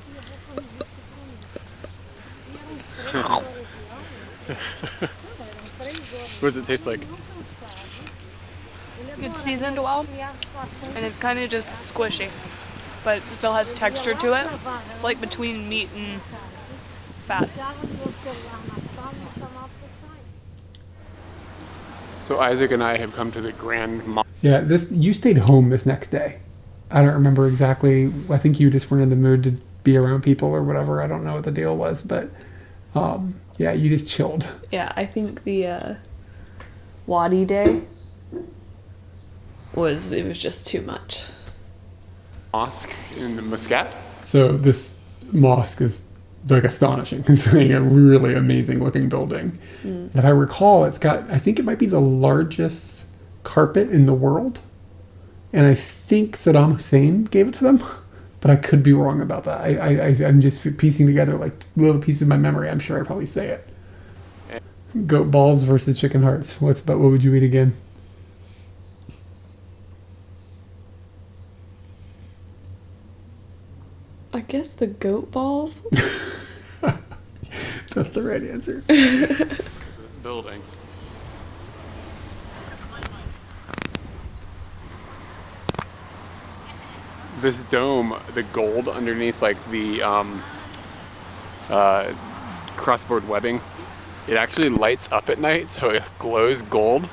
[SPEAKER 5] What does it taste like?
[SPEAKER 6] It's seasoned well, and it's kind of just squishy, but it still has texture to it. It's like between meat and fat.
[SPEAKER 5] So Isaac and I have come to the Grand Mosque.
[SPEAKER 4] Yeah, you stayed home this next day. I don't remember exactly. I think you just weren't in the mood to be around people or whatever. I don't know what the deal was, but yeah, you just chilled.
[SPEAKER 2] Yeah, I think the Wadi day was just too much.
[SPEAKER 5] Mosque in Muscat.
[SPEAKER 4] So this mosque is like astonishing. It's like a really amazing looking building. And if I recall, it's got, I think it might be the largest carpet in the world. And I think Saddam Hussein gave it to them, but I could be wrong about that. I'm just piecing together like little pieces of my memory. I'm sure I probably say it. Goat balls versus chicken hearts. What would you eat again?
[SPEAKER 2] I guess the goat balls.
[SPEAKER 4] That's the right answer.
[SPEAKER 5] This building. This dome, the gold underneath like the crossboard webbing, it actually lights up at night, so it glows gold,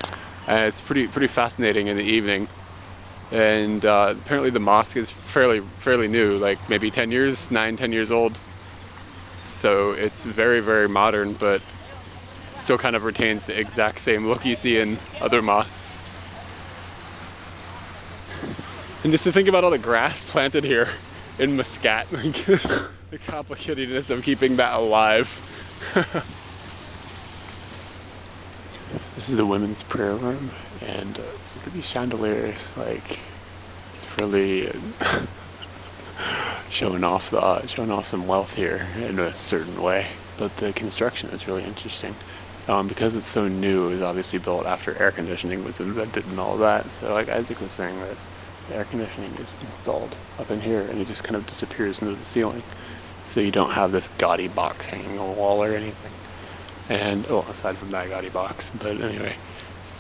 [SPEAKER 5] and it's pretty fascinating in the evening. And apparently the mosque is fairly new, like maybe 10 years old. So it's very, very modern, but still kind of retains the exact same look you see in other mosques. And just to think about all the grass planted here in Muscat, like, the complicatedness of keeping that alive. This is the women's prayer room, and look at these chandeliers. Like, it's really showing off some wealth here in a certain way. But the construction is really interesting. Because it's so new, it was obviously built after air conditioning was invented and all that. So like Isaac was saying, that the air conditioning is installed up in here and it just kind of disappears into the ceiling. So you don't have this gaudy box hanging on the wall or anything. And, aside from that gaudy box, but anyway.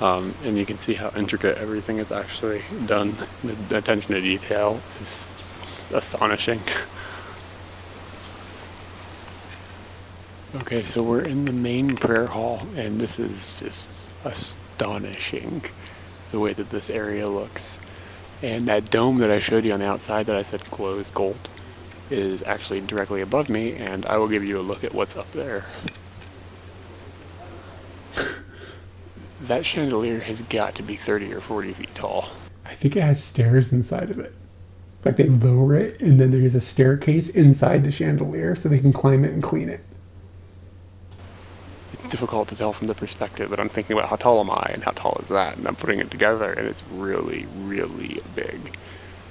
[SPEAKER 5] And you can see how intricate everything is actually done. The attention to detail is astonishing. Okay, so we're in the main prayer hall, and this is just astonishing, the way that this area looks. And that dome that I showed you on the outside that I said glows gold, is actually directly above me, and I will give you a look at what's up there. That chandelier has got to be 30 or 40 feet tall.
[SPEAKER 1] I think it has stairs inside of it. Like they lower it, and then there's a staircase inside the chandelier so they can climb it and clean it.
[SPEAKER 5] It's difficult to tell from the perspective, but I'm thinking about how tall am I and how tall is that, and I'm putting it together, and it's really, really big.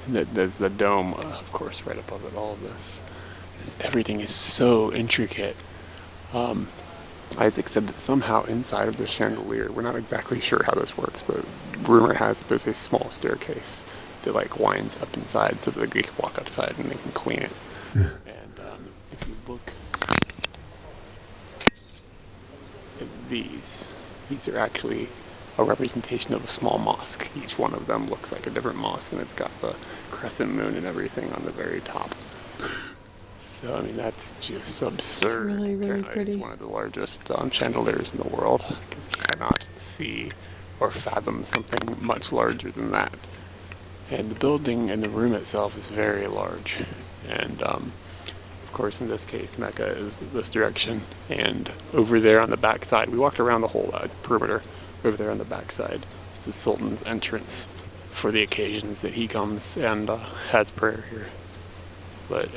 [SPEAKER 5] And there's the dome, of course, right above it. All of this, everything is so intricate. Isaac said that somehow inside of the chandelier, we're not exactly sure how this works, but rumor has that there's a small staircase that like winds up inside so that they can walk outside and they can clean it. And if you look at these are actually a representation of a small mosque. Each one of them looks like a different mosque, and it's got the crescent moon and everything on the very top. So, I mean, that's just absurd.
[SPEAKER 2] It's really, really
[SPEAKER 5] Apparently,
[SPEAKER 2] pretty.
[SPEAKER 5] It's one of the largest chandeliers in the world. You cannot see or fathom something much larger than that. And the building and the room itself is very large. And, of course, in this case, Mecca is this direction. And over there on the backside, we walked around the whole perimeter. Over there on the backside is the Sultan's entrance for the occasions that he comes and has prayer here. But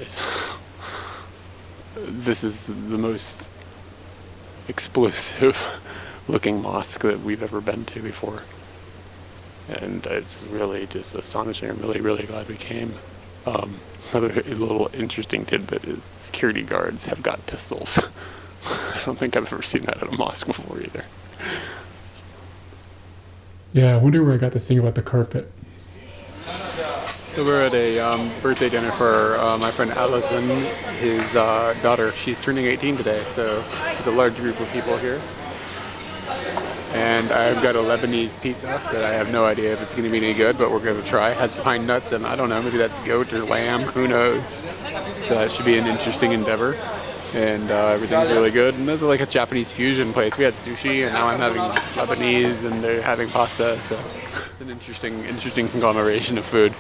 [SPEAKER 5] this is the most explosive looking mosque that we've ever been to before. And it's really just astonishing. I'm really, really glad we came. Another little interesting tidbit is security guards have got pistols. I don't think I've ever seen that at a mosque before either.
[SPEAKER 1] Yeah, I wonder where I got this thing about the carpet.
[SPEAKER 5] So we're at a birthday dinner for my friend Allison, his daughter. She's turning 18 today, so there's a large group of people here. And I've got a Lebanese pizza that I have no idea if it's going to be any good, but we're going to try. It has pine nuts, and I don't know, maybe that's goat or lamb, who knows. So that should be an interesting endeavor. And everything's really good. And this is like a Japanese fusion place. We had sushi, and now I'm having Lebanese, and they're having pasta. So it's an interesting conglomeration of food.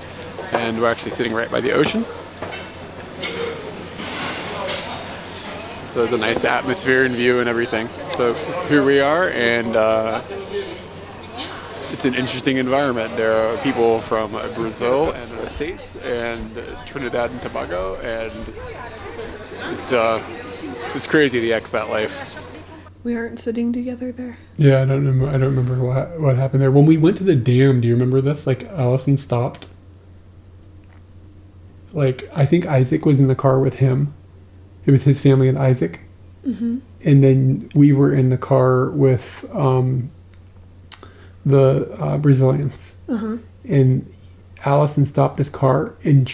[SPEAKER 5] And we're actually sitting right by the ocean. So there's a nice atmosphere and view and everything. So here we are, and it's an interesting environment. There are people from Brazil and the States and Trinidad and Tobago, and it's crazy, the expat life.
[SPEAKER 2] We aren't sitting together there.
[SPEAKER 1] Yeah, I don't remember what happened there. When we went to the dam, do you remember this? Like, Allison stopped. Like, I think Isaac was in the car with him. It was his family and Isaac.
[SPEAKER 2] Mm-hmm.
[SPEAKER 1] And then we were in the car with the Brazilians.
[SPEAKER 2] Uh-huh.
[SPEAKER 1] And Allison stopped his car and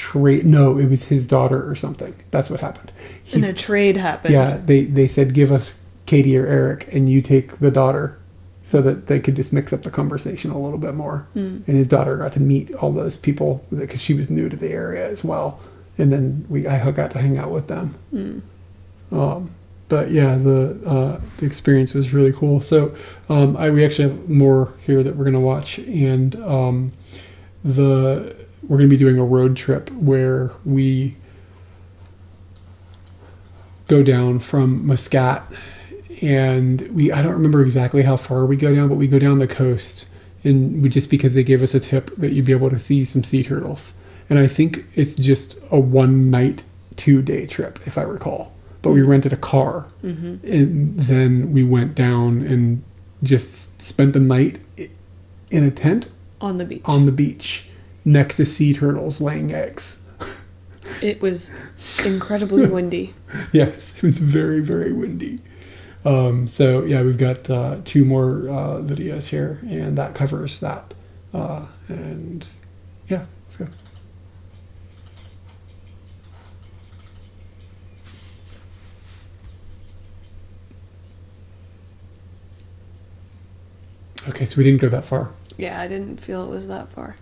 [SPEAKER 1] no, it was his daughter or something. That's what happened.
[SPEAKER 2] And a trade happened.
[SPEAKER 1] Yeah, they said, give us Katie or Eric, and you take the daughter, so that they could just mix up the conversation a little bit more. And his daughter got to meet all those people because she was new to the area as well. And then I got to hang out with them. But yeah, the experience was really cool. So we actually have more here that we're going to watch, and we're going to be doing a road trip where we go down from Muscat, and I don't remember exactly how far we go down, but we go down the coast, and just because they gave us a tip that you'd be able to see some sea turtles. And I think it's just a 1 night, 2 day trip, if I recall. But we rented a car, and then we went down and just spent the night in a tent
[SPEAKER 2] On the beach.
[SPEAKER 1] on the beach next to sea turtles laying eggs.
[SPEAKER 2] It was incredibly windy.
[SPEAKER 1] Yes, it was very, very windy. So yeah, we've got 2 more videos here, and that covers that. And yeah, let's go. Okay, so we didn't go that far.
[SPEAKER 2] Yeah, I didn't feel it was that far.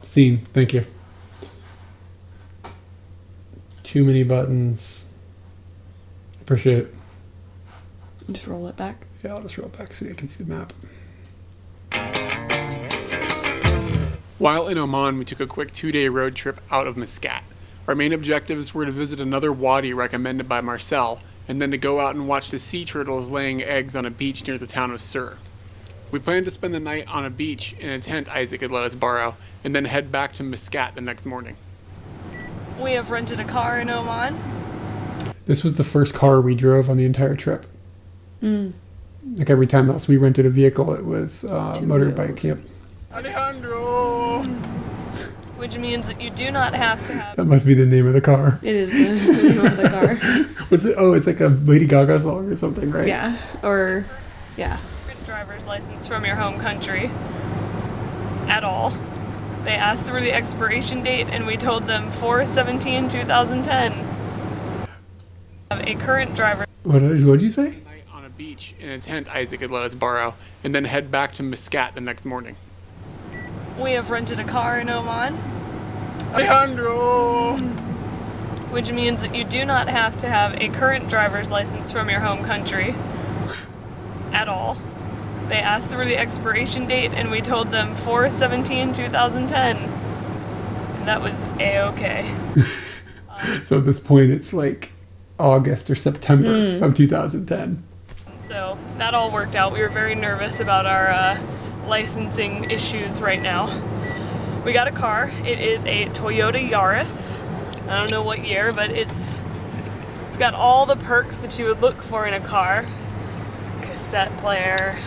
[SPEAKER 1] Scene, thank you. Too many buttons. Appreciate it.
[SPEAKER 2] Just roll it back.
[SPEAKER 1] Yeah, I'll just roll it back so you can see the map.
[SPEAKER 5] While in Oman, we took a quick 2-day road trip out of Muscat. Our main objectives were to visit another wadi recommended by Marcel, and then to go out and watch the sea turtles laying eggs on a beach near the town of Sur. We planned to spend the night on a beach in a tent Isaac had let us borrow, and then head back to Muscat the next morning.
[SPEAKER 6] We have rented a car in Oman.
[SPEAKER 4] This was the first car we drove on the entire trip. Like every time else we rented a vehicle, it was motorbike. Yep.
[SPEAKER 5] Alejandro!
[SPEAKER 6] Which means that you do not have to have
[SPEAKER 4] That must be the name of the car.
[SPEAKER 2] It is the name of the car.
[SPEAKER 4] Was it? Oh, it's like a Lady Gaga song or something, right?
[SPEAKER 2] Yeah. Or, yeah.
[SPEAKER 6] a driver's license from your home country at all. They asked for the expiration date and we told them 4/17/2010. A current driver.
[SPEAKER 4] What did you say?
[SPEAKER 5] Night on a beach in a tent Isaac had let us borrow, and then head back to Muscat the next morning.
[SPEAKER 6] We have rented a car in Oman.
[SPEAKER 5] Alejandro!
[SPEAKER 6] Which means that you do not have to have a current driver's license from your home country at all. They asked for the expiration date and we told them 4/17/2010. And that was A-okay.
[SPEAKER 4] So at this point, it's like August or September of 2010.
[SPEAKER 6] So that all worked out. We were very nervous about our licensing issues right now. We got a car. It is a Toyota Yaris. I don't know what year, but it's got all the perks that you would look for in a car. Cassette player.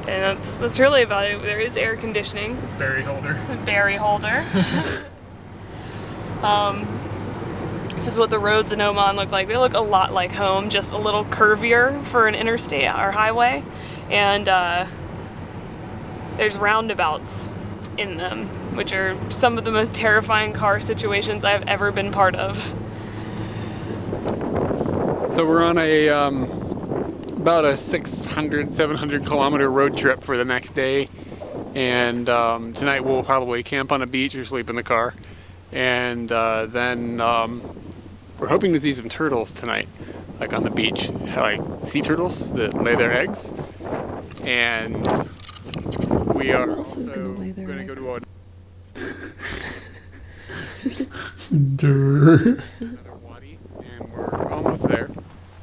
[SPEAKER 6] And that's really about it. There is air conditioning.
[SPEAKER 5] Berry holder.
[SPEAKER 6] Berry holder. This is what the roads in Oman look like. They look a lot like home, just a little curvier for an interstate or highway. And there's roundabouts in them, which are some of the most terrifying car situations I've ever been part of.
[SPEAKER 5] So we're on a about a 600, 700 kilometer road trip for the next day, and tonight we'll probably camp on a beach or sleep in the car, and then we're hoping to see some turtles tonight, like on the beach, like sea turtles that lay their eggs, and we are
[SPEAKER 2] else is
[SPEAKER 5] also
[SPEAKER 2] gonna lay their
[SPEAKER 5] going to go to a
[SPEAKER 4] Durr.
[SPEAKER 5] another wadi, and we're almost there,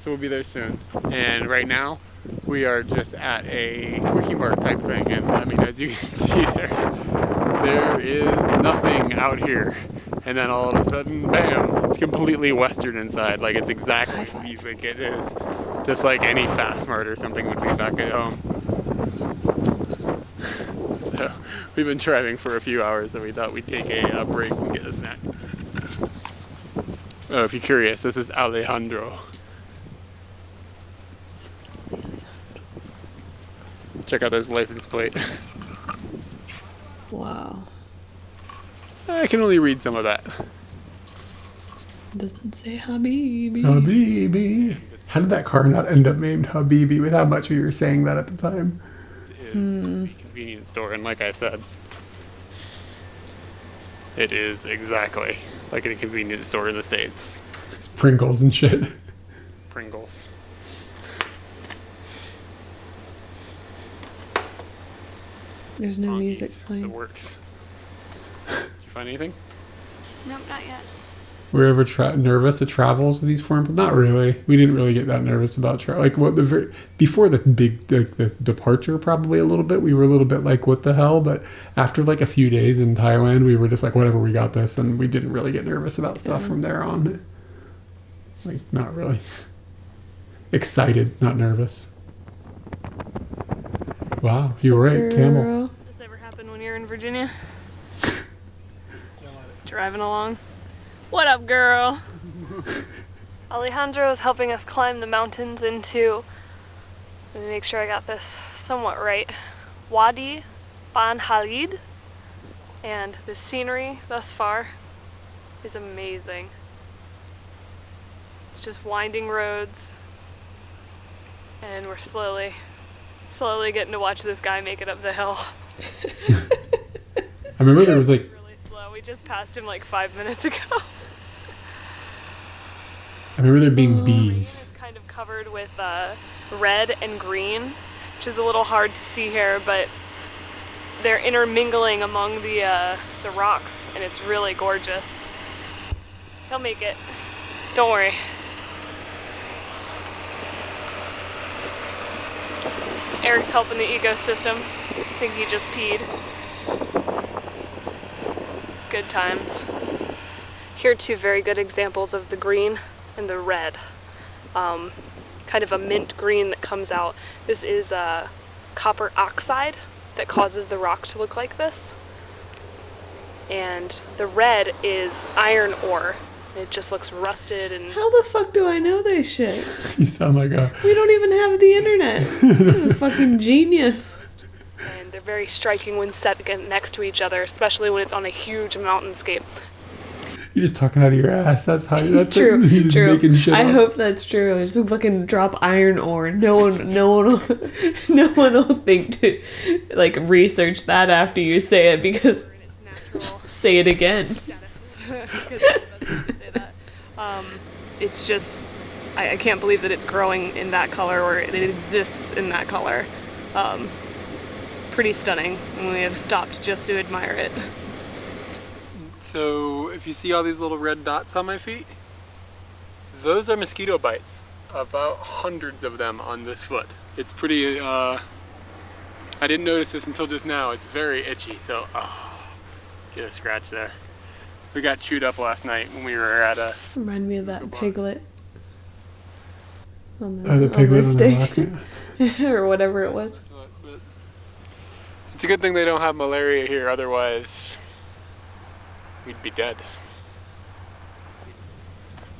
[SPEAKER 5] so we'll be there soon. And right now we are just at a quickie mart type thing, and I mean, as you can see, there is nothing out here, and then all of a sudden, bam, it's completely western inside. Like, it's exactly what you think it is, just like any fast mart or something would be back at home. So we've been driving for a few hours, so we thought we'd take a break and get a snack. Oh, if you're curious, this is Alejandro. Check out his license plate.
[SPEAKER 2] Wow.
[SPEAKER 5] I can only read some of that.
[SPEAKER 2] Doesn't say Habibi.
[SPEAKER 4] Habibi. How did that car not end up named Habibi with how much we were saying that at the time?
[SPEAKER 5] It is a convenience store, and like I said, it is exactly like a convenience store in the States.
[SPEAKER 4] It's Pringles and shit.
[SPEAKER 5] Pringles.
[SPEAKER 2] There's no
[SPEAKER 5] Monkeys,
[SPEAKER 2] music
[SPEAKER 5] the
[SPEAKER 2] playing.
[SPEAKER 5] works. Did you find anything?
[SPEAKER 6] Nope, not yet.
[SPEAKER 4] Were you ever nervous at travels with these foreign people? Not really. We didn't really get that nervous about travel. Like before the big the departure, probably a little bit. We were a little bit like, what the hell? But after like a few days in Thailand, we were just like, whatever, we got this, and we didn't really get nervous about stuff from there on. Like, not really. Excited, not nervous. Wow, you were right, camel.
[SPEAKER 6] Does this ever happen when you're in Virginia? Driving along. What up, girl? Alejandro is helping us climb the mountains into, let me make sure I got this somewhat right, Wadi Ban Khalid. And the scenery thus far is amazing. It's just winding roads. And we're slowly getting to watch this guy make it up the hill.
[SPEAKER 4] I remember there was like
[SPEAKER 6] Really slow. We just passed him like 5 minutes ago.
[SPEAKER 4] I remember there being
[SPEAKER 6] Everything
[SPEAKER 4] bees.
[SPEAKER 6] is kind of covered with red and green, which is a little hard to see here, but they're intermingling among the rocks, and it's really gorgeous. He'll make it. Don't worry. Eric's helping the ecosystem. I think he just peed. Good times. Here are two very good examples of the green and the red. Kind of a mint green that comes out. This is copper oxide that causes the rock to look like this. And the red is iron ore. It just looks rusted and...
[SPEAKER 2] How the fuck do I know this shit?
[SPEAKER 4] You sound like a...
[SPEAKER 2] We don't even have the internet. I'm a fucking genius.
[SPEAKER 6] And they're very striking when set next to each other, especially when it's on a huge mountainscape.
[SPEAKER 4] You're just talking out of your ass. That's how. That's
[SPEAKER 2] True,
[SPEAKER 4] like, you're just
[SPEAKER 2] true.
[SPEAKER 4] making shit
[SPEAKER 2] I
[SPEAKER 4] up.
[SPEAKER 2] hope that's true. Just fucking drop iron ore. No one will think to like research that after you say it because say it again.
[SPEAKER 6] It's just, I can't believe that it's growing in that color or it exists in that color. Pretty stunning, and we have stopped just to admire it.
[SPEAKER 5] So if you see all these little red dots on my feet, those are mosquito bites. About hundreds of them on this foot. It's pretty, I didn't notice this until just now. It's very itchy, so, get a scratch there. We got chewed up last night when we were at a...
[SPEAKER 2] Remind me of that piglet.
[SPEAKER 4] The piglet on the rock.
[SPEAKER 2] Or whatever it was.
[SPEAKER 5] It's a good thing they don't have malaria here, otherwise we'd be dead.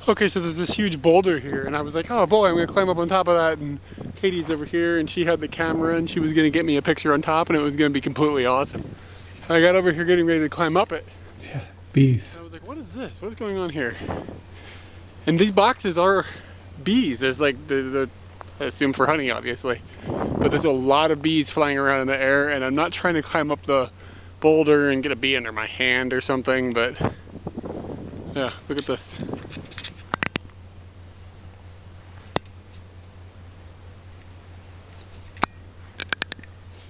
[SPEAKER 5] Okay, so there's this huge boulder here, and I was like, oh boy, I'm gonna climb up on top of that, and Katie's over here, and she had the camera, and she was gonna get me a picture on top, and it was gonna be completely awesome. I got over here getting ready to climb up it.
[SPEAKER 4] Yeah, bees.
[SPEAKER 5] And I was like, what is this? What's going on here? And these boxes are bees. There's like I assume for honey, obviously. But there's a lot of bees flying around in the air, and I'm not trying to climb up the boulder and get a bee under my hand or something, but yeah, look at this.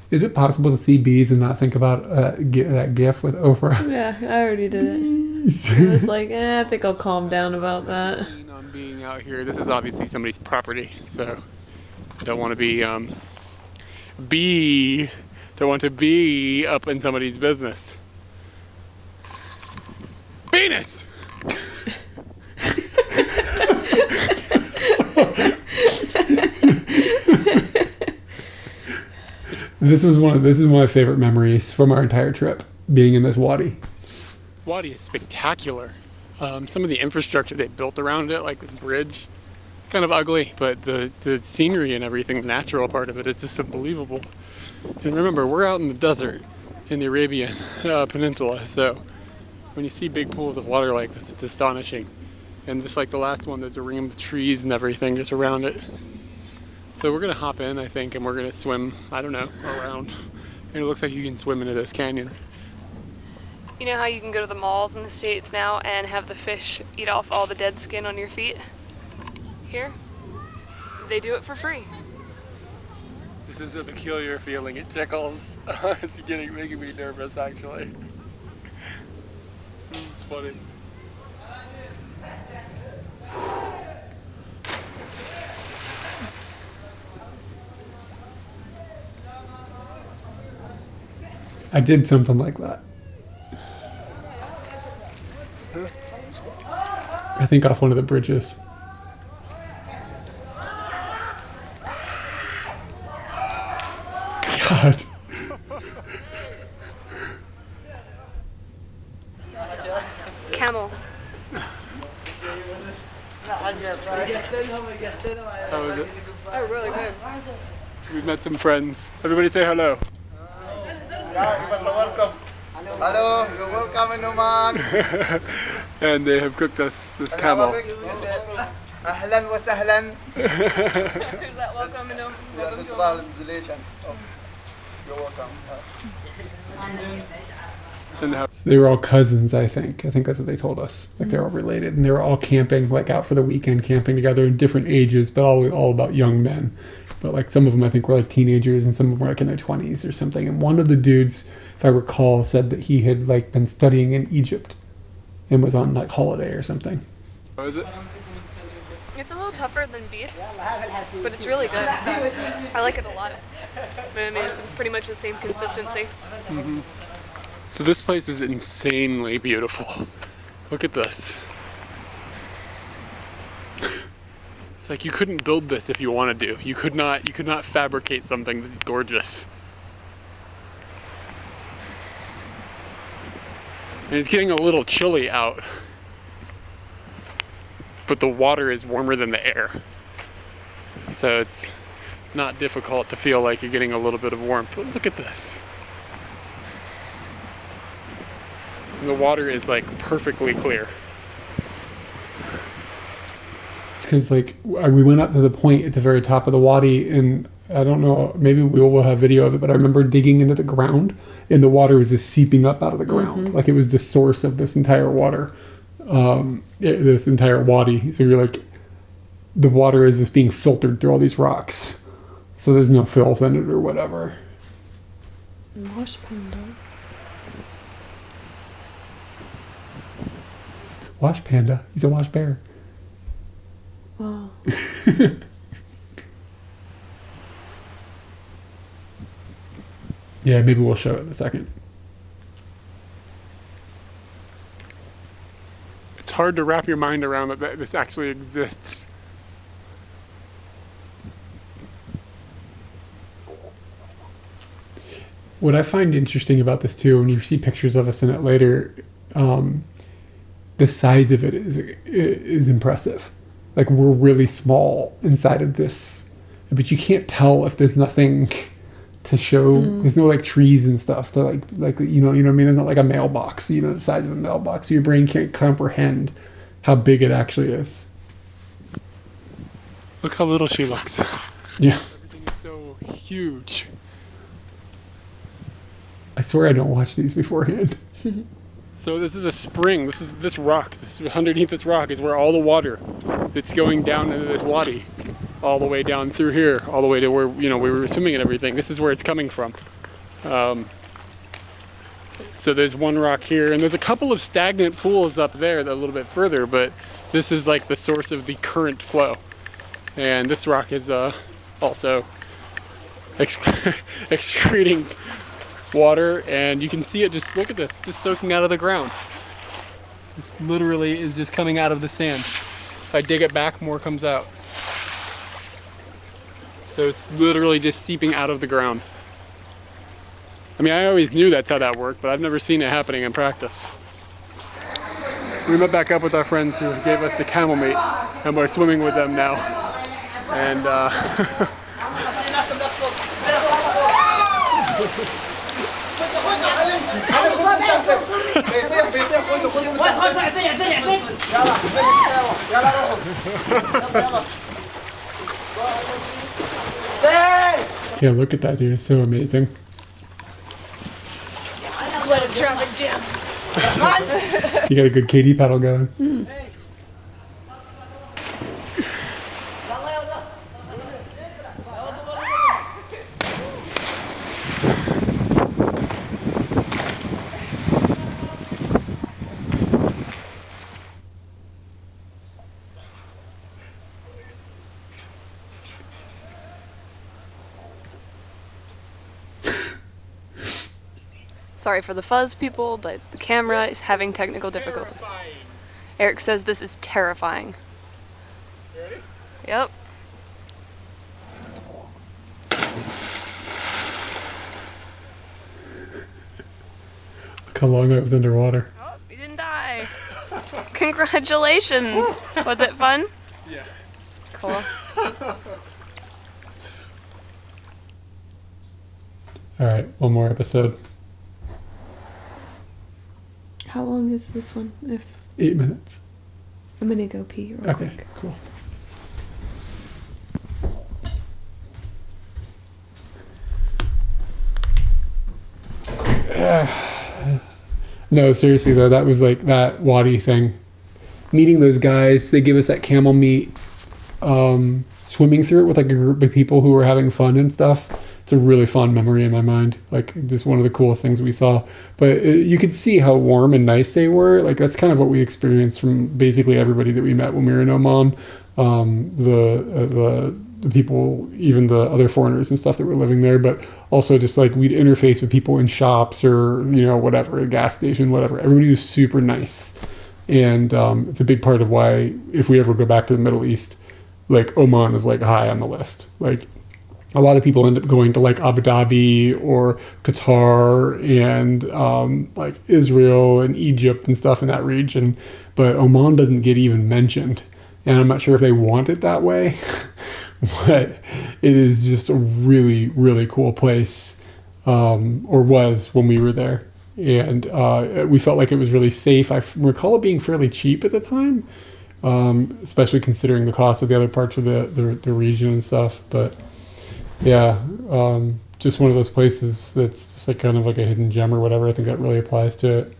[SPEAKER 4] Is it possible to see bees and not think about that GIF with Oprah?
[SPEAKER 2] Yeah, I already did it. I was like, I think I'll calm down about that.
[SPEAKER 5] On being out here, this is obviously somebody's property, so don't want to be don't want to be up in somebody's business. Venus.
[SPEAKER 4] This is one of my favorite memories from our entire trip, being in this Wadi.
[SPEAKER 5] Wadi is spectacular. Some of the infrastructure they built around it, like this bridge, it's kind of ugly, but the scenery and everything, the natural part of it, is just unbelievable. And remember, we're out in the desert in the Arabian Peninsula, so when you see big pools of water like this, it's astonishing. And just like the last one, there's a ring of trees and everything just around it. So we're gonna hop in, I think, and we're gonna swim, I don't know, around. And it looks like you can swim into this canyon.
[SPEAKER 6] You know how you can go to the malls in the States now and have the fish eat off all the dead skin on your feet? Here, they do it for free.
[SPEAKER 5] This is a peculiar feeling. It tickles. It's making me nervous, actually. It's funny.
[SPEAKER 4] I did something like that. I think off one of the bridges. God.
[SPEAKER 6] Camel.
[SPEAKER 5] How was it?
[SPEAKER 6] Oh, really good.
[SPEAKER 5] We've met some friends. Everybody say hello.
[SPEAKER 3] Welcome. Hello, you're welcome in Oman.
[SPEAKER 5] And they have cooked us this camel.
[SPEAKER 3] Ahlan wa sahlan.
[SPEAKER 6] Welcome to
[SPEAKER 3] Welcome to our installation. You're welcome.
[SPEAKER 5] And how
[SPEAKER 1] So they were all cousins, I think. I think that's what they told us. Like, they're all related, and they were all camping, like, out for the weekend, camping together in different ages, but all about young men. But, like, some of them, I think, were, like, teenagers, and some of them were, like, in their 20s or something. And one of the dudes, if I recall, said that he had, like, been studying in Egypt and was on, like, holiday or something.
[SPEAKER 5] oh, is it?
[SPEAKER 6] It's a little tougher than beef, but it's really good. I like it a lot. I mean, it's pretty much the same consistency.
[SPEAKER 5] So this place is insanely beautiful. Look at this. It's like you couldn't build this if you wanted to. You could not fabricate something this gorgeous. And it's getting a little chilly out. But the water is warmer than the air. So it's not difficult to feel like you're getting a little bit of warmth. But look at this. The water is like perfectly clear.
[SPEAKER 1] It's because, like, we went up to the point at the very top of the wadi, and I don't know, maybe we will have video of it, but I remember digging into the ground, and the water was just seeping up out of the ground. Like, it was the source of this entire water, this entire wadi. So you're like, the water is just being filtered through all these rocks. So there's no filth in it or whatever.
[SPEAKER 2] Wash panda.
[SPEAKER 1] Wash panda. He's a wash bear.
[SPEAKER 2] Wow.
[SPEAKER 1] Yeah, maybe we'll show it in a second.
[SPEAKER 5] It's hard to wrap your mind around that this actually exists.
[SPEAKER 1] What I find interesting about this too, when you see pictures of us in it later, the size of it is impressive. Like, we're really small inside of this, but you can't tell if there's nothing to show. There's no, like, trees and stuff to like you know what I mean. There's not like a mailbox, you know, the size of a mailbox. So your brain can't comprehend how big it actually is.
[SPEAKER 5] Look how little she looks.
[SPEAKER 1] Yeah,
[SPEAKER 5] Everything is so huge.
[SPEAKER 1] I swear I don't watch these beforehand.
[SPEAKER 5] So this is a spring. This rock. This underneath this rock is where all the water that's going down into this wadi, all the way down through here, all the way to where we were swimming and everything. This is where it's coming from. So there's one rock here, and there's a couple of stagnant pools up there a little bit further, but this is like the source of the current flow. And this rock is also excreting water, and you can see it. Just look at this. It's just soaking out of the ground. This literally is just coming out of the sand. If I dig it back, more comes out. So it's literally just seeping out of the ground. I mean, I always knew that's how that worked, but I've never seen it happening in practice. We met back up with our friends who gave us the camel mate, and we're swimming with them now. And
[SPEAKER 1] Yeah, look at that, dude. It's so amazing.
[SPEAKER 6] What a drop and jam.
[SPEAKER 1] You got a good KD paddle going.
[SPEAKER 6] Sorry for the fuzz, people, but the camera is having technical difficulties. Eric says this is terrifying.
[SPEAKER 5] ready?
[SPEAKER 6] Yep.
[SPEAKER 1] Look how long I was underwater.
[SPEAKER 6] Oh, you didn't die. Congratulations. Was it fun?
[SPEAKER 5] Yeah.
[SPEAKER 6] Cool.
[SPEAKER 1] All right, one more episode.
[SPEAKER 2] How long is this one? If
[SPEAKER 1] 8 minutes.
[SPEAKER 2] I'm gonna go pee real
[SPEAKER 1] Okay,
[SPEAKER 2] quick.
[SPEAKER 1] cool.
[SPEAKER 4] No, seriously though, that was like that Wadi thing. Meeting those guys, they give us that camel meat. Swimming through it with like a group of people who were having fun and stuff. It's a really fond memory in my mind. Like just one of the coolest things we saw. But you could see how warm and nice they were. Like that's kind of what we experienced from basically everybody that we met when we were in Oman. The people, even the other foreigners and stuff that were living there, but also just like we'd interface with people in shops or whatever, a gas station, whatever. Everybody was super nice, and it's a big part of why if we ever go back to the Middle East, like Oman is like high on the list. Like a lot of people end up going to like Abu Dhabi or Qatar and like Israel and Egypt and stuff in that region, but Oman doesn't get even mentioned, and I'm not sure if they want it that way. But it is just a really, really cool place, or was when we were there. And we felt like it was really safe. I recall it being fairly cheap at the time, especially considering the cost of the other parts of the region and stuff. But yeah, just one of those places that's just like kind of like a hidden gem or whatever. I think that really applies to it.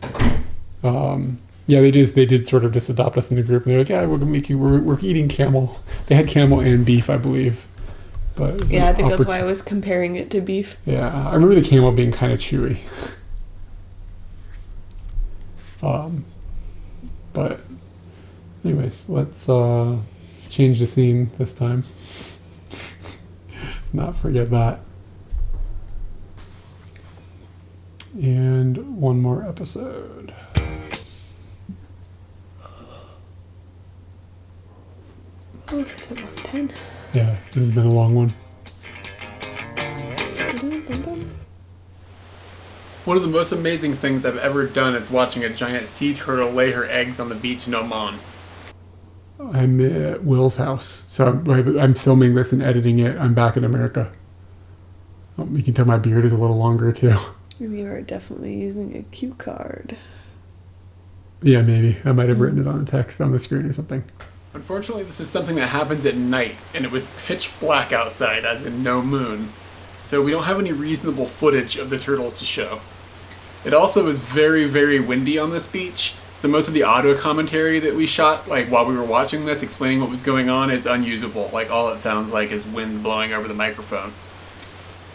[SPEAKER 4] Yeah, they did sort of just adopt us in the group, and they're like, yeah, we're gonna make you. We're eating camel. They had camel and beef, I believe. But
[SPEAKER 2] yeah, I think that's why I was comparing it to beef.
[SPEAKER 4] Yeah, I remember the camel being kind of chewy. But anyways, let's change the scene this time. Not forget that. And one more episode.
[SPEAKER 2] Oh, it's almost 10.
[SPEAKER 4] Yeah, this has been a long one.
[SPEAKER 5] One of the most amazing things I've ever done is watching a giant sea turtle lay her eggs on the beach in Oman.
[SPEAKER 4] I'm at Will's house, so I'm filming this and editing it. I'm back in America. Oh, you can tell my beard is a little longer too.
[SPEAKER 2] You are definitely using a cue card.
[SPEAKER 4] Yeah, maybe. I might have written it on the text on the screen or something.
[SPEAKER 5] Unfortunately, this is something that happens at night, and it was pitch black outside, as in no moon, so we don't have any reasonable footage of the turtles to show. It also was very, very windy on this beach, so most of the audio commentary that we shot, like while we were watching this, explaining what was going on, is unusable. Like all it sounds like is wind blowing over the microphone.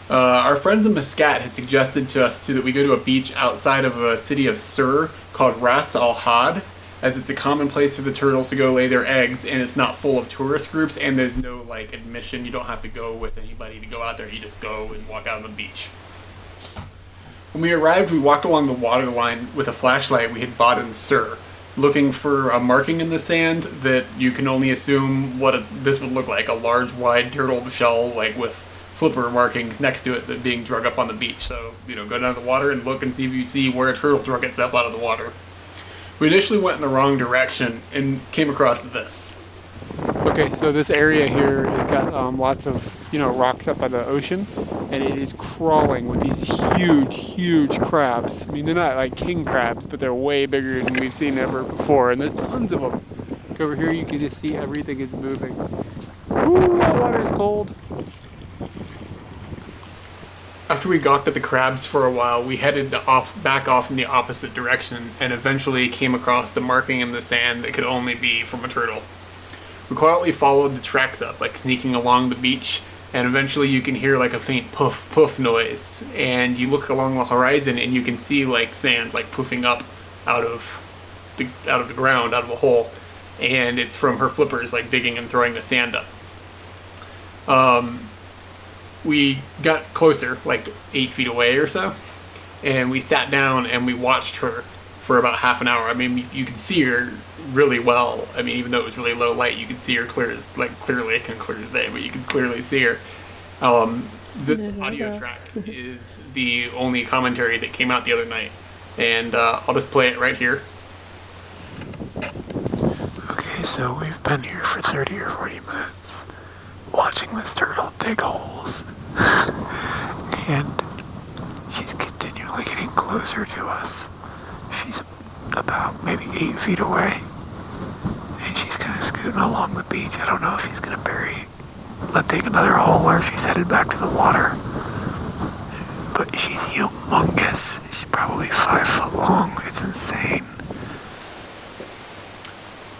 [SPEAKER 5] Our friends in Muscat had suggested to us too that we go to a beach outside of a city of Sur called Ras Al Had, as it's a common place for the turtles to go lay their eggs, and it's not full of tourist groups, and there's no like admission. You don't have to go with anybody to go out there. You just go and walk out on the beach. When we arrived, we walked along the water line with a flashlight we had bought in Sur, looking for a marking in the sand that you can only assume what this would look like, a large wide turtle shell like with flipper markings next to it that being drug up on the beach. So, go down to the water and look and see if you see where a turtle drug itself out of the water. We initially went in the wrong direction and came across this. Okay, so this area here has got lots of, rocks up by the ocean, and it is crawling with these huge, huge crabs. I mean, they're not like king crabs, but they're way bigger than we've seen ever before, and there's tons of them. Over here you can just see everything is moving. Ooh, that water is cold. After we gawked at the crabs for a while, we headed back off in the opposite direction and eventually came across the marking in the sand that could only be from a turtle. We quietly followed the tracks up, like sneaking along the beach, and eventually you can hear like a faint puff puff noise, and you look along the horizon and you can see like sand like poofing up out of the ground, out of a hole, and it's from her flippers like digging and throwing the sand up. We got closer, like 8 feet away or so, and we sat down and we watched her for about half an hour. I mean, you could see her really well. I mean, even though it was really low light, you could see her clearly. I can clear today, but you could clearly see her. This audio track is the only commentary that came out the other night, and I'll just play it right here.
[SPEAKER 8] Okay, so we've been here for 30 or 40 minutes. Watching this turtle dig holes, and she's continually getting closer to us. She's about maybe 8 feet away, and she's kind of scooting along the beach. I don't know if she's gonna dig another hole or if she's headed back to the water, but she's humongous. She's probably 5 foot long. It's insane.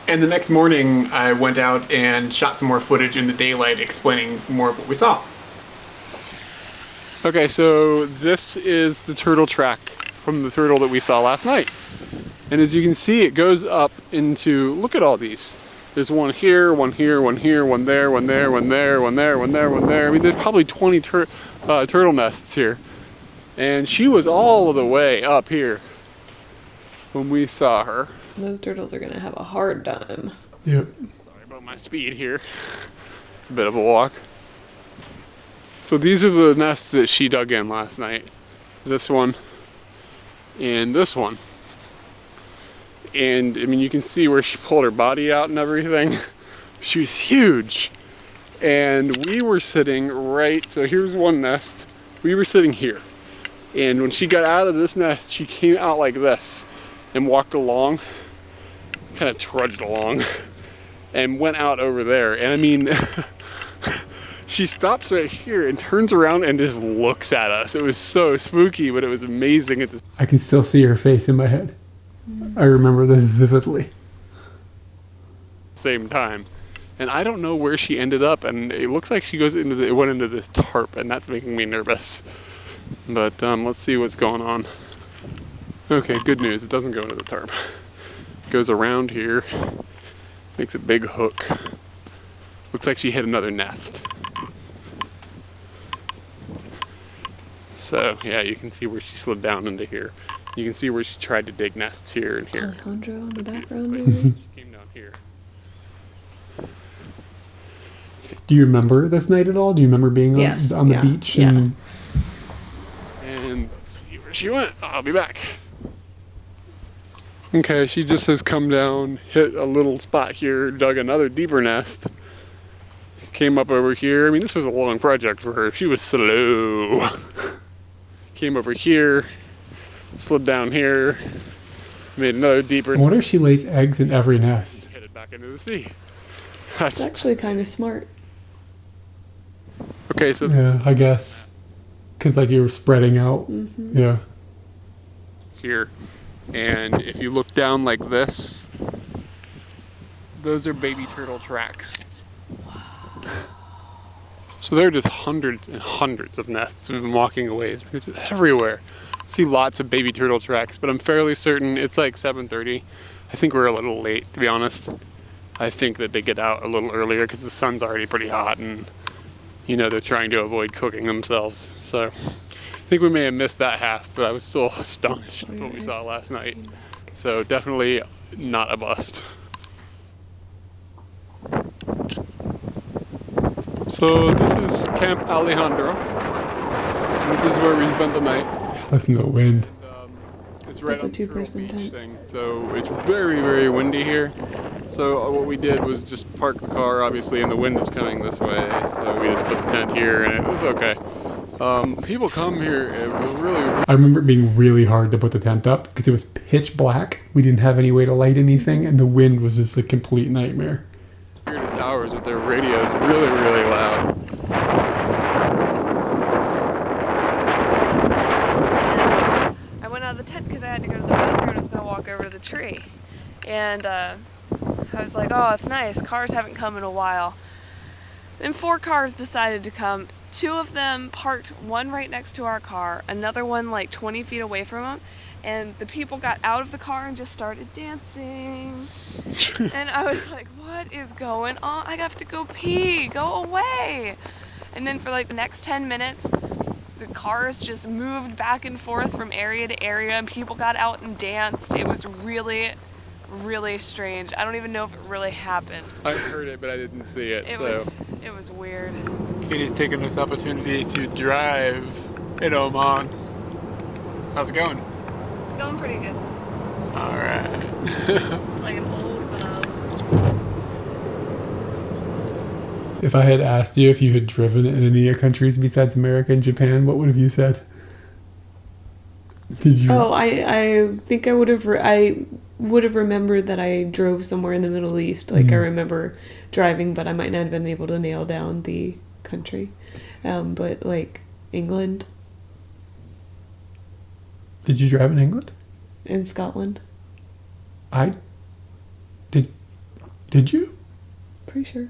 [SPEAKER 4] And the next morning, I went out and shot some more footage in the daylight explaining more of what we saw.
[SPEAKER 5] Okay, so this is the turtle track from the turtle that we saw last night. And as you can see, it goes up into, look at all these. There's one here, one here, one here, one there, one there, one there, one there, one there, one there. I mean, there's probably 20 turtle nests here. And she was all the way up here when we saw her.
[SPEAKER 2] Those turtles are gonna have a hard time.
[SPEAKER 4] Yep.
[SPEAKER 5] Sorry about my speed here. It's a bit of a walk. So these are the nests that she dug in last night. This one and this one. And I mean, you can see where she pulled her body out and everything. She's huge. And we were sitting right, so here's one nest. We were sitting here. And when she got out of this nest, she came out like this and walked along, kind of trudged along, and went out over there. And I mean, she stops right here and turns around and just looks at us. It was so spooky, but it was amazing at the
[SPEAKER 4] I can still see her face in my head. I remember this vividly.
[SPEAKER 5] same time. And I don't know where she ended up, and it looks like she went into this tarp, and that's making me nervous. But let's see what's going on. Okay, good news. It doesn't go into the tarp. It goes around here, makes a big hook. Looks like she hit another nest. So, yeah, you can see where she slid down into here. You can see where she tried to dig nests here and here.
[SPEAKER 2] Alejandro in the background.
[SPEAKER 5] But she came down here.
[SPEAKER 4] Do you remember this night at all? Do you remember being on,
[SPEAKER 2] Yes,
[SPEAKER 4] on the
[SPEAKER 2] yeah,
[SPEAKER 4] beach?
[SPEAKER 2] yeah.
[SPEAKER 5] And let's see where she went. I'll be back. Okay, she just has come down, hit a little spot here, dug another deeper nest. Came up over here. I mean, this was a long project for her. She was slow. Came over here, slid down here, made another deeper.
[SPEAKER 4] I wonder if she lays eggs in every nest.
[SPEAKER 5] Hit it back into the sea.
[SPEAKER 2] It's actually kind of smart.
[SPEAKER 5] Okay, so
[SPEAKER 4] Yeah, I guess. Because like you were spreading out.
[SPEAKER 2] Mm-hmm.
[SPEAKER 4] Yeah.
[SPEAKER 5] here, and if you look down like this, those are baby turtle tracks. So there are just hundreds and hundreds of nests we've been walking away. It's just everywhere. See lots of baby turtle tracks, but I'm fairly certain it's like 7:30. I think we're a little late, to be honest. I think that they get out a little earlier because the sun's already pretty hot, and you know they're trying to avoid cooking themselves. So I think we may have missed that half, but I was still astonished at what we saw last night. So definitely not a bust. So this is Camp Alejandro. This is where we spent the night.
[SPEAKER 4] Listen to the wind.
[SPEAKER 5] It's right
[SPEAKER 2] That's a
[SPEAKER 5] on the Turtle
[SPEAKER 2] two-person
[SPEAKER 5] Beach
[SPEAKER 2] tent.
[SPEAKER 5] thing. So it's very, very windy here. So what we did was just park the car, obviously, and the wind is coming this way. So we just put the tent here, and it was okay. People come here, it was really.
[SPEAKER 4] I remember it being really hard to put the tent up because it was pitch black. We didn't have any way to light anything, and the wind was just a complete nightmare.
[SPEAKER 5] Weirdest hours with their radios really, really loud.
[SPEAKER 6] I went out of the tent because I had to go to the bathroom and I was going to walk over to the tree. And I was like, oh, it's nice. Cars haven't come in a while. Then 4 cars decided to come. 2 of them parked, one right next to our car, another one like 20 feet away from them. And the people got out of the car and just started dancing. And I was like, what is going on? I have to go pee. Go away. And then for like the next 10 minutes, the cars just moved back and forth from area to area, and people got out and danced. It was really, really strange. I don't even know if it really happened.
[SPEAKER 5] I heard it, but I didn't see it.
[SPEAKER 6] It was weird.
[SPEAKER 4] Katie's taking this opportunity to drive in Oman. How's it going?
[SPEAKER 6] It's going pretty good.
[SPEAKER 4] All right.
[SPEAKER 6] It's like an old phenomenon.
[SPEAKER 4] If I had asked you if you had driven in any countries besides America and Japan, what would have you said? Did you?
[SPEAKER 2] Oh, I think I would have remembered that I drove somewhere in the Middle East. Like I remember driving, but I might not have been able to nail down the country. But like England,
[SPEAKER 1] Did you drive in England?
[SPEAKER 2] In Scotland.
[SPEAKER 1] Did you?
[SPEAKER 2] Pretty sure.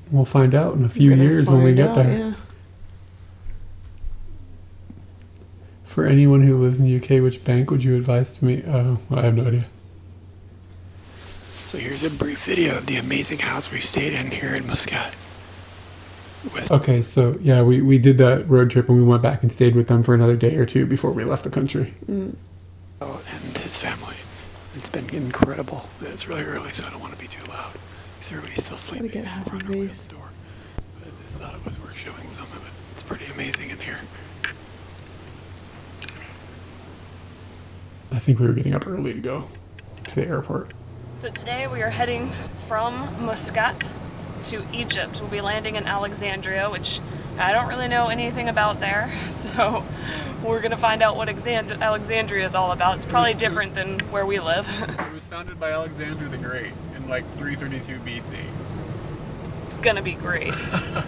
[SPEAKER 1] We'll find out in a few years when we get there.
[SPEAKER 2] Yeah.
[SPEAKER 1] For anyone who lives in the UK, which bank would you advise to me? Well, I have no idea.
[SPEAKER 8] So here's a brief video of the amazing house we stayed in here in Muscat.
[SPEAKER 1] Okay, so yeah, we did that road trip and we went back and stayed with them for another day or two before we left the country.
[SPEAKER 2] Mm.
[SPEAKER 8] And his family. It's been incredible. It's really early, so I don't want to be too loud. Because everybody's still sleeping.
[SPEAKER 2] Get half
[SPEAKER 8] We're on
[SPEAKER 2] a
[SPEAKER 8] our way out
[SPEAKER 2] race.
[SPEAKER 8] the door. But I just thought it was worth showing some of it. It's pretty amazing in here.
[SPEAKER 1] I think we were getting up early to go to the airport.
[SPEAKER 6] So today we are heading from Muscat to Egypt. We'll be landing in Alexandria, which I don't really know anything about there. So we're going to find out what Alexandria is all about. It's probably different than where we live.
[SPEAKER 5] It was founded by Alexander the Great in like 332 BC.
[SPEAKER 6] It's going to be great.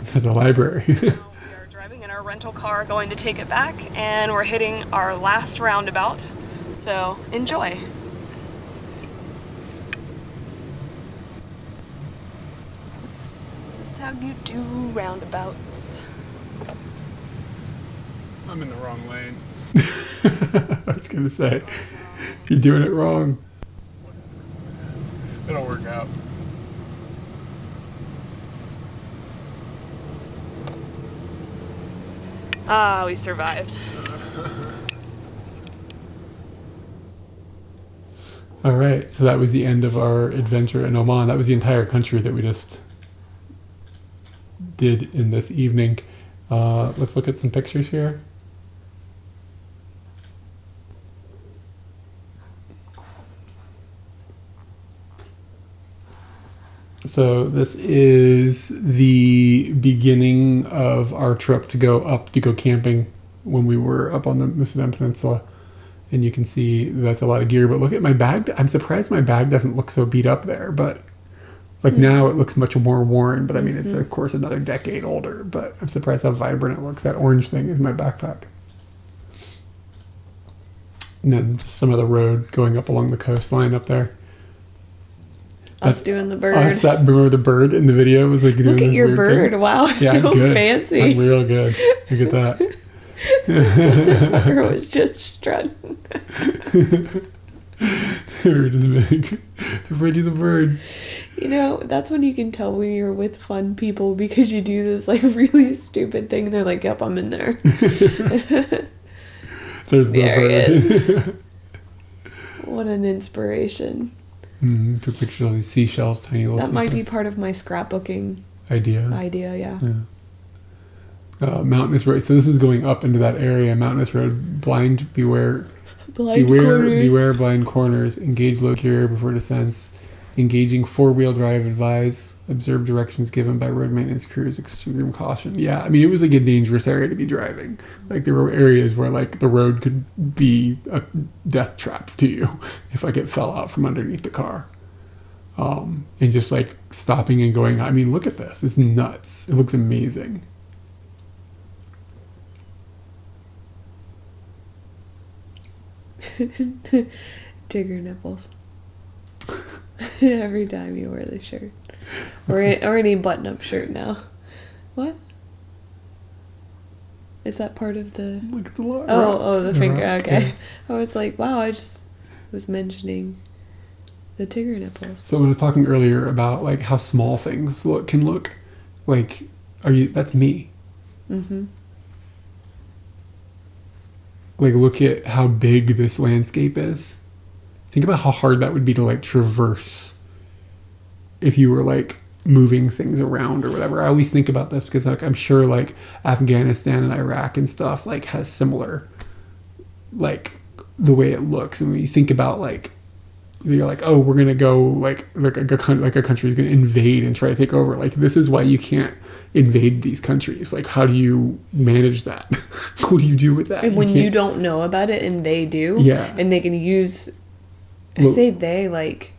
[SPEAKER 1] There's a library.
[SPEAKER 6] We are driving in our rental car, going to take it back, and we're hitting our last roundabout. So enjoy. This is how you do roundabouts.
[SPEAKER 5] I'm in the wrong lane.
[SPEAKER 1] I was going to say, you're doing it wrong.
[SPEAKER 5] It'll work out.
[SPEAKER 6] Ah, we survived.
[SPEAKER 1] All right, so that was the end of our adventure in Oman. That was the entire country that we just did in this evening. Let's look at some pictures here. So this is the beginning of our trip to go camping when we were up on the Muscat Peninsula. And you can see that's a lot of gear. But look at my bag. I'm surprised my bag doesn't look so beat up there. But like now it looks much more worn. But I mean, it's of course another decade older. But I'm surprised how vibrant it looks. That orange thing is my backpack. And then just some of the road going up along the coastline up there.
[SPEAKER 2] Us doing the bird.
[SPEAKER 1] Remember the bird in the video? It was like
[SPEAKER 2] Look at your bird.
[SPEAKER 1] Thing.
[SPEAKER 2] Wow,
[SPEAKER 1] Yeah,
[SPEAKER 2] so
[SPEAKER 1] good.
[SPEAKER 2] fancy.
[SPEAKER 1] I'm real good. Look at that.
[SPEAKER 2] The bird was just strutting.
[SPEAKER 1] Bird is big. Everybody do the bird.
[SPEAKER 2] You know, that's when you can tell when you're with fun people because you do this like really stupid thing. They're like, yep, I'm in there.
[SPEAKER 1] There's the
[SPEAKER 2] there
[SPEAKER 1] bird.
[SPEAKER 2] he is. What an inspiration.
[SPEAKER 1] Took pictures of these seashells, tiny little
[SPEAKER 2] That might be
[SPEAKER 1] seashells.
[SPEAKER 2] part of my scrapbooking
[SPEAKER 1] idea,
[SPEAKER 2] yeah.
[SPEAKER 1] Mountainous road. So this is going up into that area. Mountainous road. Blind, beware.
[SPEAKER 2] Corners.
[SPEAKER 1] Beware blind corners. Engage low gear before descents. Engaging four-wheel drive advise. Observe directions given by road maintenance crews. Extreme caution. Yeah, I mean, it was like a dangerous area to be driving. Like there were areas where like the road could be a death trap to you if like it fell out from underneath the car. And just like stopping and going, I mean, look at this. It's nuts. It looks amazing.
[SPEAKER 2] Tigger nipples. Every time you wear the shirt. Or any button-up shirt now. What? Is that part of the...
[SPEAKER 1] Look at the rock.
[SPEAKER 2] the finger.
[SPEAKER 1] Rock,
[SPEAKER 2] Okay.
[SPEAKER 1] yeah.
[SPEAKER 2] I was like, wow, I just was mentioning the tigger nipples.
[SPEAKER 1] So when I was talking earlier about like how small things can look, like, that's me.
[SPEAKER 2] Mm-hmm.
[SPEAKER 1] Like, look at how big this landscape is. Think about how hard that would be to like traverse if you were like moving things around or whatever. I always think about this because like I'm sure like Afghanistan and Iraq and stuff like has similar like the way it looks. And when you think about like you're like, oh, we're gonna go like a country is gonna invade and try to take over. Like this is why you can't invade these countries. Like how do you manage that? What do you do with that?
[SPEAKER 2] And when you don't know about it and they do,
[SPEAKER 1] yeah,
[SPEAKER 2] and they can use. I say they, like,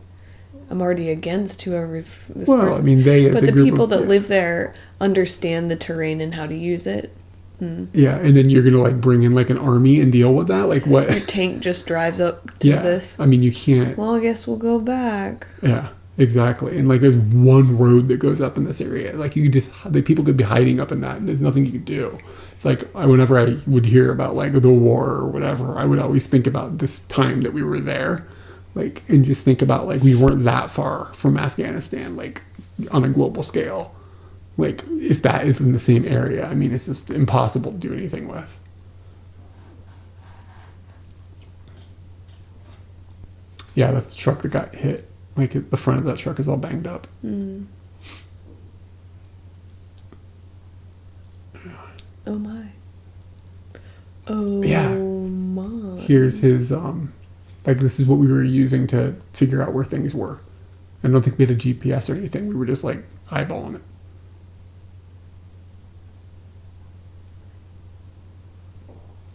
[SPEAKER 2] I'm already against whoever's this person.
[SPEAKER 1] I mean, they as
[SPEAKER 2] but
[SPEAKER 1] a
[SPEAKER 2] the
[SPEAKER 1] group
[SPEAKER 2] people
[SPEAKER 1] of,
[SPEAKER 2] that live there understand the terrain and how to use it.
[SPEAKER 4] Yeah, and then you're gonna like bring in like an army and deal with that. Like what?
[SPEAKER 2] Your tank just drives up to
[SPEAKER 4] Yeah,
[SPEAKER 2] this.
[SPEAKER 4] I mean you can't.
[SPEAKER 2] Well, I guess we'll go back.
[SPEAKER 4] Yeah, exactly. And like there's one road that goes up in this area. Like you could just, the people could be hiding up in that, and there's nothing you could do. It's like whenever I would hear about like the war or whatever, I would always think about this time that we were there, like, and just think about like we weren't that far from Afghanistan, like on a global scale. Like if that is in the same area, I mean it's just impossible to do anything with. Yeah, that's the truck that got hit. Like the front of that truck is all banged up.
[SPEAKER 2] Oh my. Oh
[SPEAKER 4] Yeah.
[SPEAKER 2] my.
[SPEAKER 4] Here's his like this is what we were using to figure out where things were. I don't think we had a GPS or anything. We were just like eyeballing it.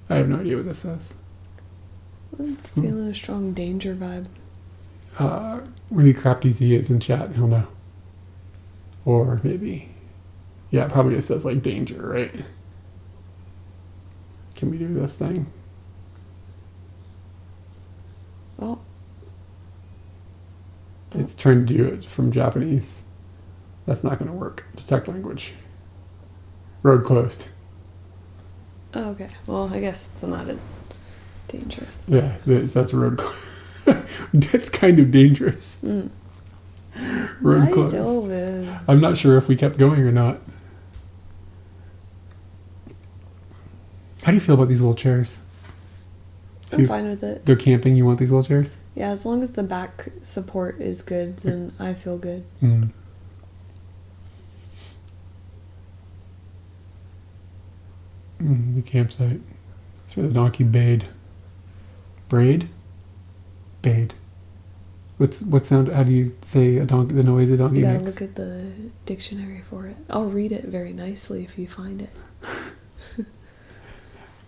[SPEAKER 4] I have no idea what this says.
[SPEAKER 2] I'm feeling a strong danger vibe.
[SPEAKER 4] Maybe Crafty Z is in chat, he'll know. Or maybe, yeah, probably it says like danger, right? Can we do this thing?
[SPEAKER 2] Oh.
[SPEAKER 4] It's trying to do it from Japanese. That's not going to work. Detect language. Road closed.
[SPEAKER 2] Oh, okay. Well, I guess it's not as dangerous.
[SPEAKER 4] Yeah, that's a road closed. That's kind of dangerous. Road closed. I'm not sure if we kept going or not. How do you feel about these little chairs?
[SPEAKER 2] I'm fine with it.
[SPEAKER 4] Go camping, you want these little chairs?
[SPEAKER 2] Yeah, as long as the back support is good, then I feel good.
[SPEAKER 4] The campsite. That's where the donkey bayed. Braid? Bayed. What sound? How do you say a donkey? The noise a donkey
[SPEAKER 2] You gotta
[SPEAKER 4] makes?
[SPEAKER 2] look at the dictionary for it. I'll read it very nicely if you find it.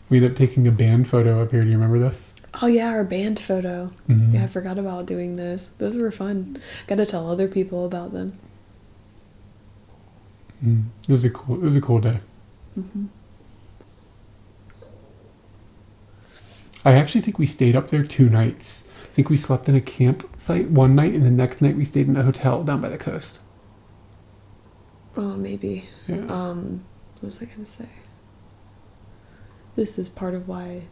[SPEAKER 4] We ended up taking a band photo up here. Do you remember this?
[SPEAKER 2] Oh yeah, our band photo. Yeah, I forgot about doing this. Those were fun. Got to tell other people about them.
[SPEAKER 4] It was a cool day. I actually think we stayed up there 2 nights. I think we slept in a campsite one night, and the next night we stayed in a hotel down by the coast.
[SPEAKER 2] Oh, maybe.
[SPEAKER 4] Yeah.
[SPEAKER 2] What was I gonna say? This is part of why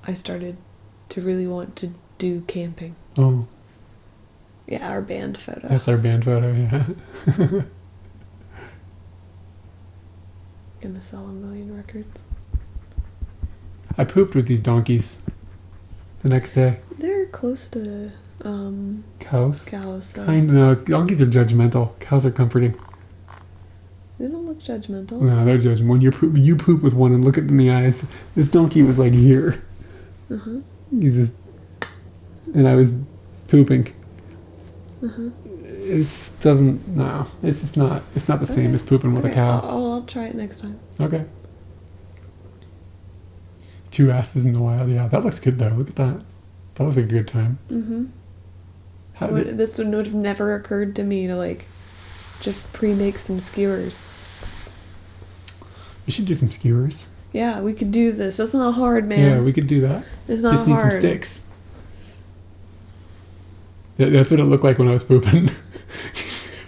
[SPEAKER 2] I started to really want to do camping.
[SPEAKER 4] Oh.
[SPEAKER 2] Yeah, our band photo.
[SPEAKER 4] That's our band photo, yeah.
[SPEAKER 2] Gonna sell 1 million records.
[SPEAKER 4] I pooped with these donkeys the next day.
[SPEAKER 2] They're close to
[SPEAKER 4] Cows?
[SPEAKER 2] cows, so
[SPEAKER 4] Kind of. No, donkeys are judgmental. Cows are comforting.
[SPEAKER 2] they don't look judgmental.
[SPEAKER 4] No, they're judgmental. When you poop with one and look it in the eyes. This donkey was like here. He's just, and I was pooping. It just doesn't. No, it's just not. It's not the same as pooping with a cow.
[SPEAKER 2] I'll try it next time.
[SPEAKER 4] Okay. 2 asses in the wild. Yeah, that looks good though. Look at that. That was a good time. How did
[SPEAKER 2] This would have never occurred to me to like just pre-make some skewers.
[SPEAKER 4] we should do some skewers.
[SPEAKER 2] Yeah, we could do this. That's not hard, man.
[SPEAKER 4] Yeah, we could do that.
[SPEAKER 2] It's not
[SPEAKER 4] Just need
[SPEAKER 2] hard.
[SPEAKER 4] some sticks. That's what it looked like when I was pooping.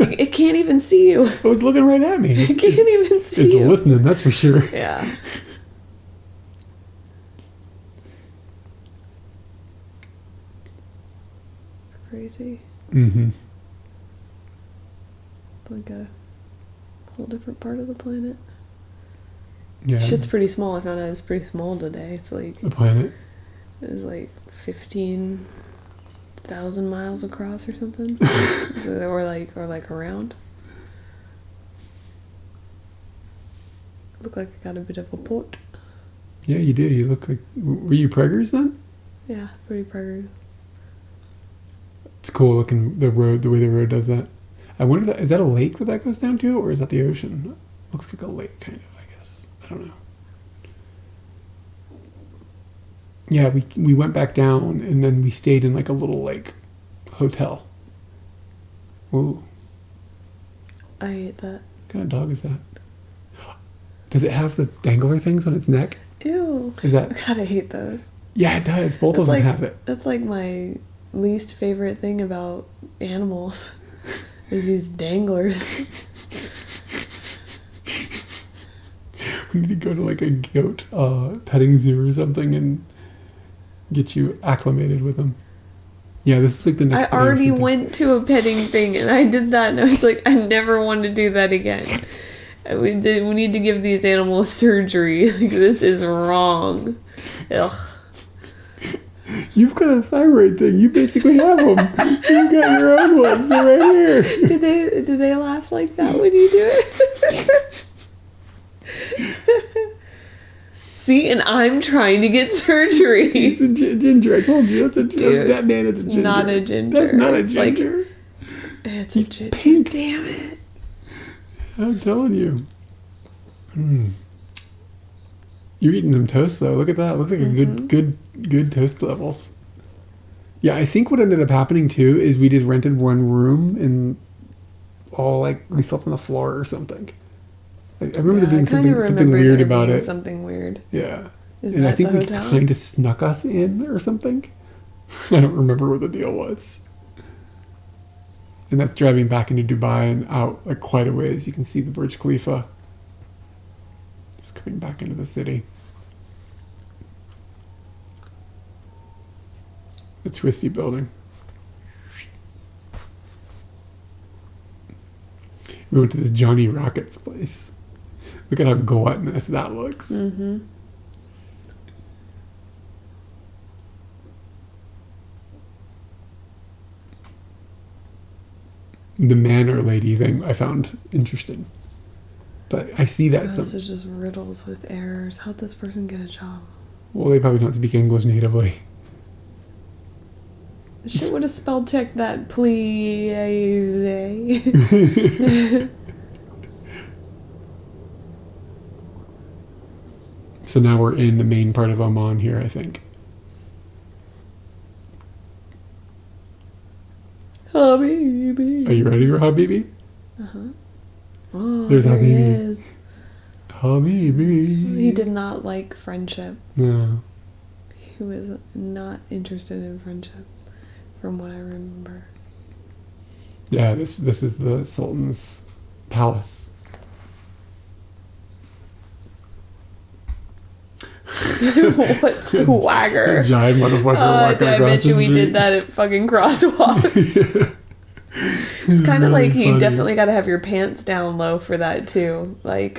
[SPEAKER 2] It can't even see you.
[SPEAKER 4] It was looking right at me.
[SPEAKER 2] It can't even see
[SPEAKER 4] It's
[SPEAKER 2] you.
[SPEAKER 4] listening, that's for sure.
[SPEAKER 2] Yeah. It's crazy. Like a whole different part of the planet.
[SPEAKER 4] Yeah.
[SPEAKER 2] Shit's pretty small. I found out it's pretty small today. It's like
[SPEAKER 4] The planet.
[SPEAKER 2] it was like 15,000 miles across or something, or like around. Looked like I got a bit of a port.
[SPEAKER 4] Yeah, you did. You look like. Were you preggers then?
[SPEAKER 2] Yeah, pretty preggers.
[SPEAKER 4] It's cool looking the road, the way the road does that. I wonder is that a lake that goes down to, or is that the ocean? Looks like a lake, kind of. I guess. I don't know. Yeah, we went back down and then we stayed in like a little like hotel. Ooh,
[SPEAKER 2] I hate that.
[SPEAKER 4] what kind of dog is that? Does it have the dangler things on its neck?
[SPEAKER 2] Ew.
[SPEAKER 4] Is that?
[SPEAKER 2] God, I hate those.
[SPEAKER 4] Yeah, it does. Both of them have it.
[SPEAKER 2] That's like my least favorite thing about animals is these danglers.
[SPEAKER 4] We need to go to like a goat petting zoo or something and get you acclimated with them. Yeah, this is like the next.
[SPEAKER 2] I already went to a petting thing and I did that and I was like, I never want to do that again. We need to give these animals surgery. Like, this is wrong. Ugh.
[SPEAKER 4] You've got a thyroid thing. You basically have them. You've got your own ones. They're right here.
[SPEAKER 2] Do they laugh like that when you do it? See, and I'm trying to get surgery.
[SPEAKER 4] It's a ginger. I told you. That's a ginger. That man is a ginger.
[SPEAKER 2] Not a ginger.
[SPEAKER 4] That's not a ginger.
[SPEAKER 2] It's a ginger.
[SPEAKER 4] Pink.
[SPEAKER 2] Damn it.
[SPEAKER 4] I'm telling you. You're eating some toast though. Look at that. Looks like a good toast levels. Yeah, I think what ended up happening too is we just rented one room and all like we slept on the floor or something. Like, I remember there being something weird about it.
[SPEAKER 2] Something weird.
[SPEAKER 4] Yeah.
[SPEAKER 2] Is
[SPEAKER 4] and
[SPEAKER 2] that
[SPEAKER 4] I think
[SPEAKER 2] the
[SPEAKER 4] we
[SPEAKER 2] hotel?
[SPEAKER 4] kind of snuck us in or something. I don't remember what the deal was. And that's driving back into Dubai and out like quite a ways. You can see the Burj Khalifa. It's coming back into the city. The twisty building. We went to this Johnny Rockets place. Look at how gluttonous that looks.
[SPEAKER 2] Mm-hmm.
[SPEAKER 4] The man or lady thing I found interesting. But I see that
[SPEAKER 2] This is just riddles with errors. How'd this person get a job?
[SPEAKER 4] Well, they probably don't speak English natively.
[SPEAKER 2] Shit would have spell checked that, please.
[SPEAKER 4] So now we're in the main part of Oman here, I think.
[SPEAKER 2] Habibi.
[SPEAKER 4] Are you ready for Habibi?
[SPEAKER 2] Uh-huh. Oh,
[SPEAKER 4] There's
[SPEAKER 2] there he
[SPEAKER 4] Habibi.
[SPEAKER 2] is.
[SPEAKER 4] Habibi.
[SPEAKER 2] He did not like friendship.
[SPEAKER 4] No.
[SPEAKER 2] He was not interested in friendship, from what I remember.
[SPEAKER 4] Yeah, this is the Sultan's palace.
[SPEAKER 2] What swagger.
[SPEAKER 4] Giant motherfucker walking
[SPEAKER 2] I
[SPEAKER 4] across
[SPEAKER 2] bet
[SPEAKER 4] the
[SPEAKER 2] you we
[SPEAKER 4] street.
[SPEAKER 2] did that at fucking crosswalks. It's kind of
[SPEAKER 4] really
[SPEAKER 2] like you
[SPEAKER 4] funny.
[SPEAKER 2] definitely got to have your pants down low for that too. Like,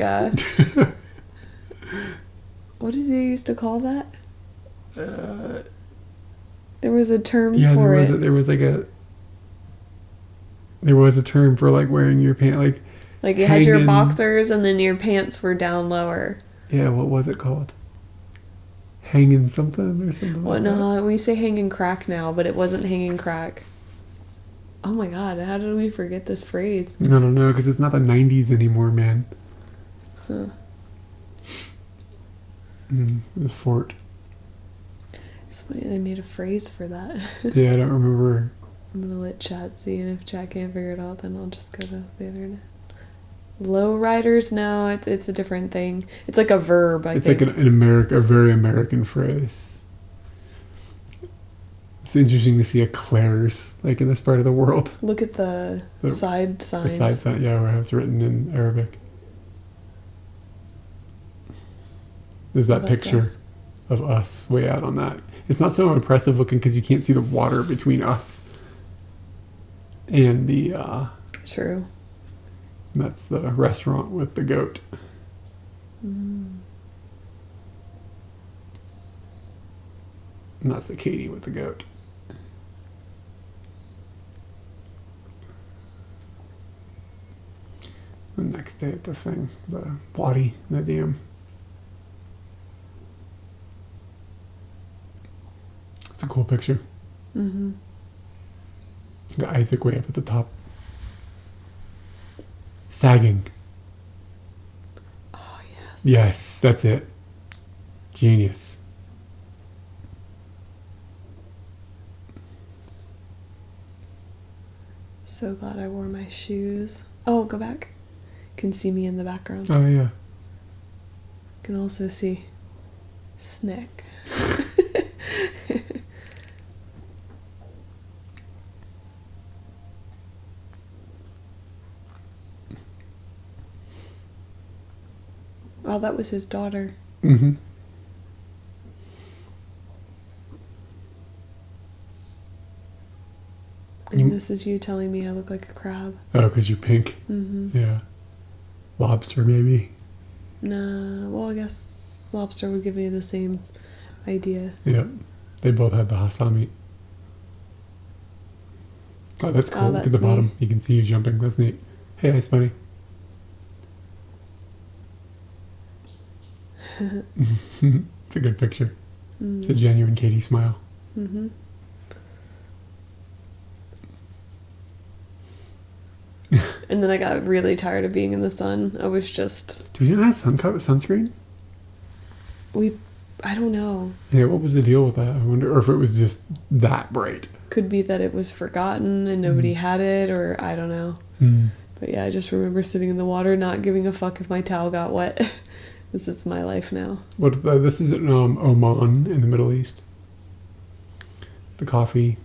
[SPEAKER 2] what did they used to call that? There was a term for it.
[SPEAKER 4] There was a term for like wearing your pants
[SPEAKER 2] Like you had your boxers and then your pants were down lower.
[SPEAKER 4] Yeah, what was it called? Hanging something or something
[SPEAKER 2] Well,
[SPEAKER 4] like that?
[SPEAKER 2] no, we say hanging crack now, but it wasn't hanging crack. Oh my god, how did we forget this phrase?
[SPEAKER 4] I don't know, because it's not the 90s anymore, man.
[SPEAKER 2] Huh.
[SPEAKER 4] The fort.
[SPEAKER 2] It's funny they made a phrase for that.
[SPEAKER 4] Yeah, I don't remember.
[SPEAKER 2] I'm gonna let chat see, and if chat can't figure it out, then I'll just go to the internet. Low riders? No, it's a different thing. It's like a verb, I think.
[SPEAKER 4] It's like a very American phrase. It's interesting to see eclairs, like in this part of the world.
[SPEAKER 2] Look at the side signs.
[SPEAKER 4] The side sign, yeah, where it's written in Arabic. There's that picture
[SPEAKER 2] us.
[SPEAKER 4] of us way out on that. It's not so impressive looking because you can't see the water between us and the...
[SPEAKER 2] True.
[SPEAKER 4] That's the restaurant with the goat.
[SPEAKER 2] Mm.
[SPEAKER 4] And that's the Katie with the goat. The next day at the thing, the Wadi, the dam. It's a cool picture.
[SPEAKER 2] Mm-hmm.
[SPEAKER 4] Got Isaac way up at the top. Sagging.
[SPEAKER 2] Oh, yes.
[SPEAKER 4] Yes, that's it. Genius.
[SPEAKER 2] So glad I wore my shoes. Oh, go back. Can see me in the background.
[SPEAKER 4] Oh, yeah.
[SPEAKER 2] can also see Snick. Oh, that was his daughter.
[SPEAKER 4] Mm-hmm.
[SPEAKER 2] And this is you telling me I look like a crab.
[SPEAKER 4] Oh, because you're pink.
[SPEAKER 2] Mm-hmm.
[SPEAKER 4] Yeah. Lobster, maybe.
[SPEAKER 2] Nah, well, I guess lobster would give me the same idea.
[SPEAKER 4] Yeah. They both had the Hasami. Oh, that's cool.
[SPEAKER 2] Oh,
[SPEAKER 4] Look at
[SPEAKER 2] that's
[SPEAKER 4] the bottom.
[SPEAKER 2] me.
[SPEAKER 4] You can see you jumping. That's neat. Hey, Ice Bunny. It's a good picture. It's a genuine Katie smile.
[SPEAKER 2] Mm-hmm. And then I got really tired of being in the sun. I was just...
[SPEAKER 4] Do we not have sunscreen?
[SPEAKER 2] I don't know.
[SPEAKER 4] Yeah, what was the deal with that? I wonder, or if it was just that bright.
[SPEAKER 2] Could be that it was forgotten and nobody had it, or I don't know. But yeah, I just remember sitting in the water, not giving a fuck if my towel got wet. This is my life now.
[SPEAKER 4] This is in Oman in the Middle East. The coffee.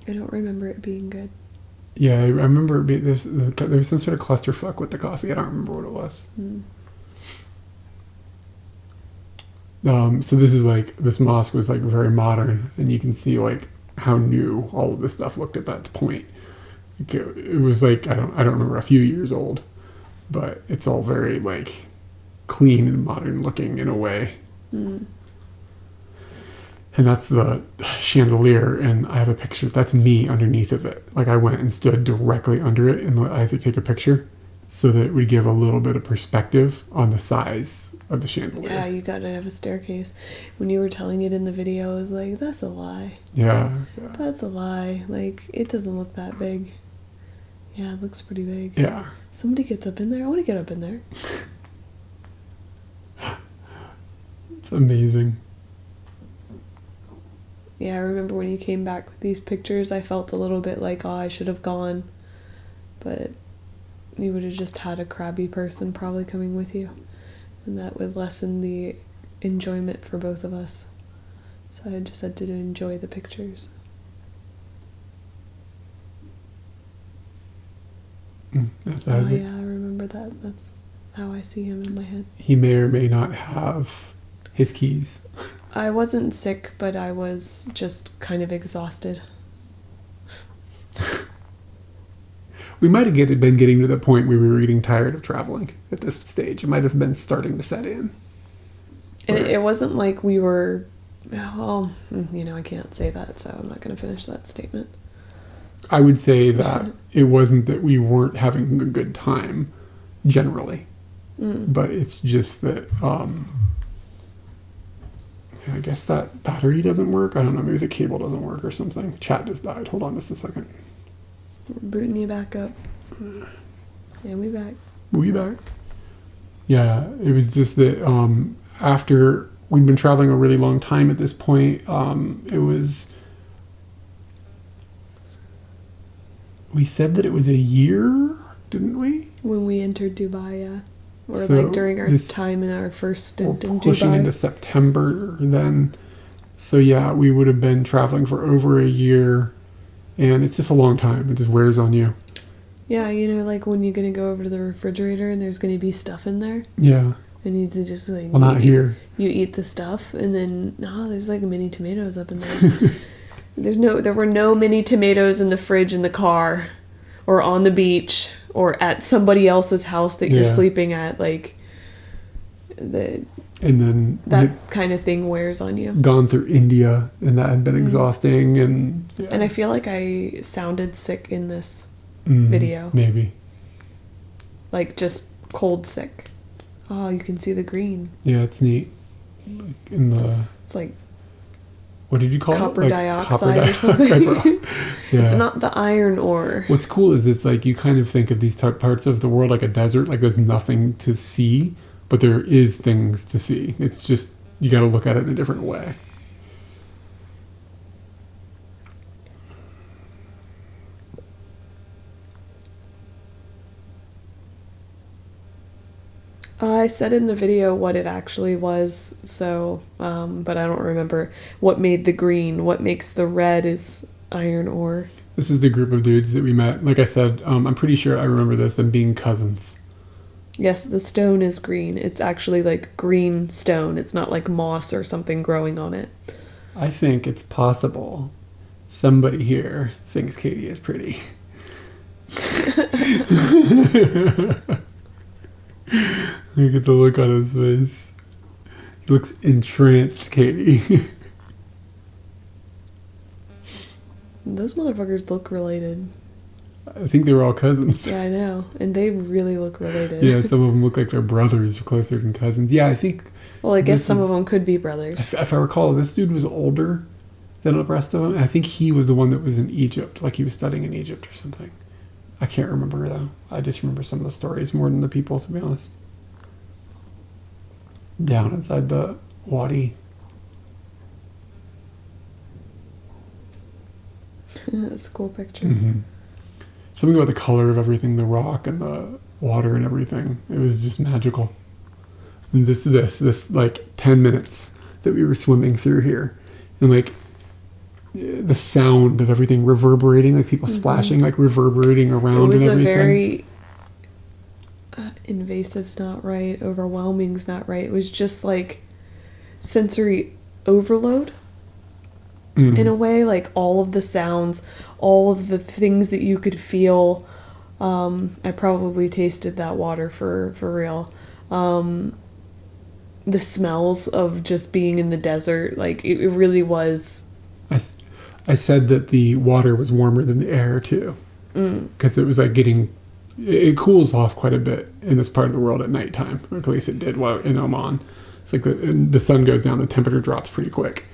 [SPEAKER 2] I don't remember it being good.
[SPEAKER 4] Yeah, I remember there was some sort of clusterfuck with the coffee. I don't remember what it was. So this is like, this mosque was like very modern, and you can see like how new all of this stuff looked at that point. It was like, I don't remember, a few years old, but it's all very like clean and modern looking in a way. And that's the chandelier, and I have a picture. That's me underneath of it. Like, I went and stood directly under it and let Isaac take a picture so that it would give a little bit of perspective on the size of the chandelier.
[SPEAKER 2] Yeah, you gotta have a staircase. When you were telling it in the video, I was like, that's a lie.
[SPEAKER 4] Yeah.
[SPEAKER 2] That's a lie. Like, it doesn't look that big. Yeah, it looks pretty big.
[SPEAKER 4] Yeah.
[SPEAKER 2] Somebody gets up in there. I want to get up in there.
[SPEAKER 4] It's amazing.
[SPEAKER 2] Yeah, I remember when you came back with these pictures, I felt a little bit like, oh, I should have gone. But you would have just had a crabby person probably coming with you. And that would lessen the enjoyment for both of us. So I just had to enjoy the pictures.
[SPEAKER 4] That's
[SPEAKER 2] Oh
[SPEAKER 4] Isaac.
[SPEAKER 2] yeah, I remember that. That's how I see him in my head.
[SPEAKER 4] He may or may not have his keys.
[SPEAKER 2] I wasn't sick, but I was just kind of exhausted.
[SPEAKER 4] We might have been getting to the point where we were getting tired of traveling at this stage. It might have been starting to set in.
[SPEAKER 2] And it wasn't like we were... Well, I can't say that, so I'm not going to finish that statement.
[SPEAKER 4] I would say that it wasn't that we weren't having a good time, generally. But it's just that... I guess that battery doesn't work. I don't know, maybe the cable doesn't work or something. Chat just died. Hold on just a second.
[SPEAKER 2] We're booting you back up. Yeah, we back.
[SPEAKER 4] We back. Yeah, it was just that after we'd been traveling a really long time at this point, we said that it was a year, didn't we?
[SPEAKER 2] When we entered Dubai, yeah. Or
[SPEAKER 4] So
[SPEAKER 2] like during our time in our first stint in Dubai.
[SPEAKER 4] Pushing into September then. So yeah, we would have been traveling for over a year, and it's just a long time. It just wears on you.
[SPEAKER 2] Yeah, like when you're going to go over to the refrigerator and there's going to be stuff in there.
[SPEAKER 4] Yeah.
[SPEAKER 2] And you just like...
[SPEAKER 4] Well, not here.
[SPEAKER 2] You eat the stuff, and then, there's like mini tomatoes up in there. There were no mini tomatoes in the fridge in the car, or on the beach, or at somebody else's house that you're sleeping at. Like, and
[SPEAKER 4] then
[SPEAKER 2] that kind of thing wears on you.
[SPEAKER 4] Gone through India, and that had been exhausting, and
[SPEAKER 2] I feel like I sounded sick in this video.
[SPEAKER 4] Maybe.
[SPEAKER 2] Like, just cold sick. Oh, you can see the green.
[SPEAKER 4] Yeah, it's neat.
[SPEAKER 2] It's like...
[SPEAKER 4] What did you call
[SPEAKER 2] copper
[SPEAKER 4] it?
[SPEAKER 2] dioxide or something.
[SPEAKER 4] Yeah.
[SPEAKER 2] It's not the iron ore.
[SPEAKER 4] What's cool is it's like you kind of think of these parts of the world like a desert, like there's nothing to see, but there is things to see. It's just, you got to look at it in a different way.
[SPEAKER 2] I said in the video what it actually was, so, but I don't remember what made the green. What makes the red is iron ore.
[SPEAKER 1] This is the group of dudes that we met. Like I said, I'm pretty sure I remember this, them being cousins.
[SPEAKER 2] Yes, the stone is green. It's actually like green stone. It's not like moss or something growing on it.
[SPEAKER 1] I think it's possible somebody here thinks Katie is pretty. Look at the look on his face. He looks entranced, Katie.
[SPEAKER 2] Those motherfuckers look related.
[SPEAKER 1] I think they were all cousins.
[SPEAKER 2] Yeah, I know. And they really look related.
[SPEAKER 1] Yeah, some of them look like they're brothers closer than cousins. Yeah, I think...
[SPEAKER 2] Well, I guess some of them could be brothers.
[SPEAKER 1] If I recall, this dude was older than the rest of them. I think he was the one that was in Egypt. Like he was studying in Egypt or something. I can't remember, though. I just remember some of the stories more than the people, to be honest. Down inside the Wadi.
[SPEAKER 2] That's a cool picture.
[SPEAKER 1] Mm-hmm. Something about the color of everything, the rock and the water and everything. It was just magical. And this like 10 minutes that we were swimming through here. And like the sound of everything reverberating, like people splashing, like reverberating around and everything.
[SPEAKER 2] It was a very... invasive's not right. Overwhelming's not right. It was just like sensory overload. In a way, like all of the sounds, all of the things that you could feel. I probably tasted that water for real. The smells of just being in the desert, like it really was.
[SPEAKER 1] I said that the water was warmer than the air too, because it was like it cools off quite a bit in this part of the world at nighttime, or at least it did while in Oman. It's like the sun goes down, the temperature drops pretty quick.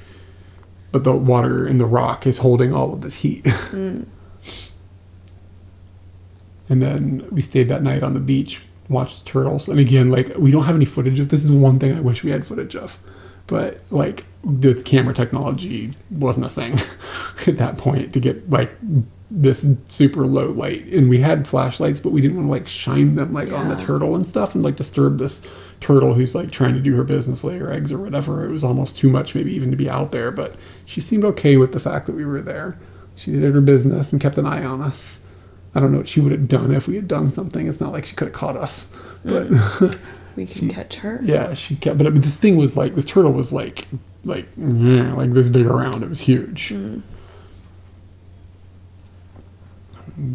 [SPEAKER 1] But the water in the rock is holding all of this heat. And then we stayed that night on the beach, watched the turtles. And again, like, we don't have any footage of this. Is one thing I wish we had footage of. But, like, the camera technology wasn't a thing at that point to get, like, this super low light. And we had flashlights, but we didn't want to, like, shine them, like, on the turtle and stuff and, like, disturb this turtle who's, like, trying to do her business, lay her eggs or whatever. It was almost too much maybe even to be out there, but... She seemed okay with the fact that we were there. She did her business and kept an eye on us. I don't know what she would have done if we had done something. It's not like she could have caught us. But
[SPEAKER 2] we can catch her.
[SPEAKER 1] Yeah, she kept. But this thing was like, this turtle was like this big around. It was huge.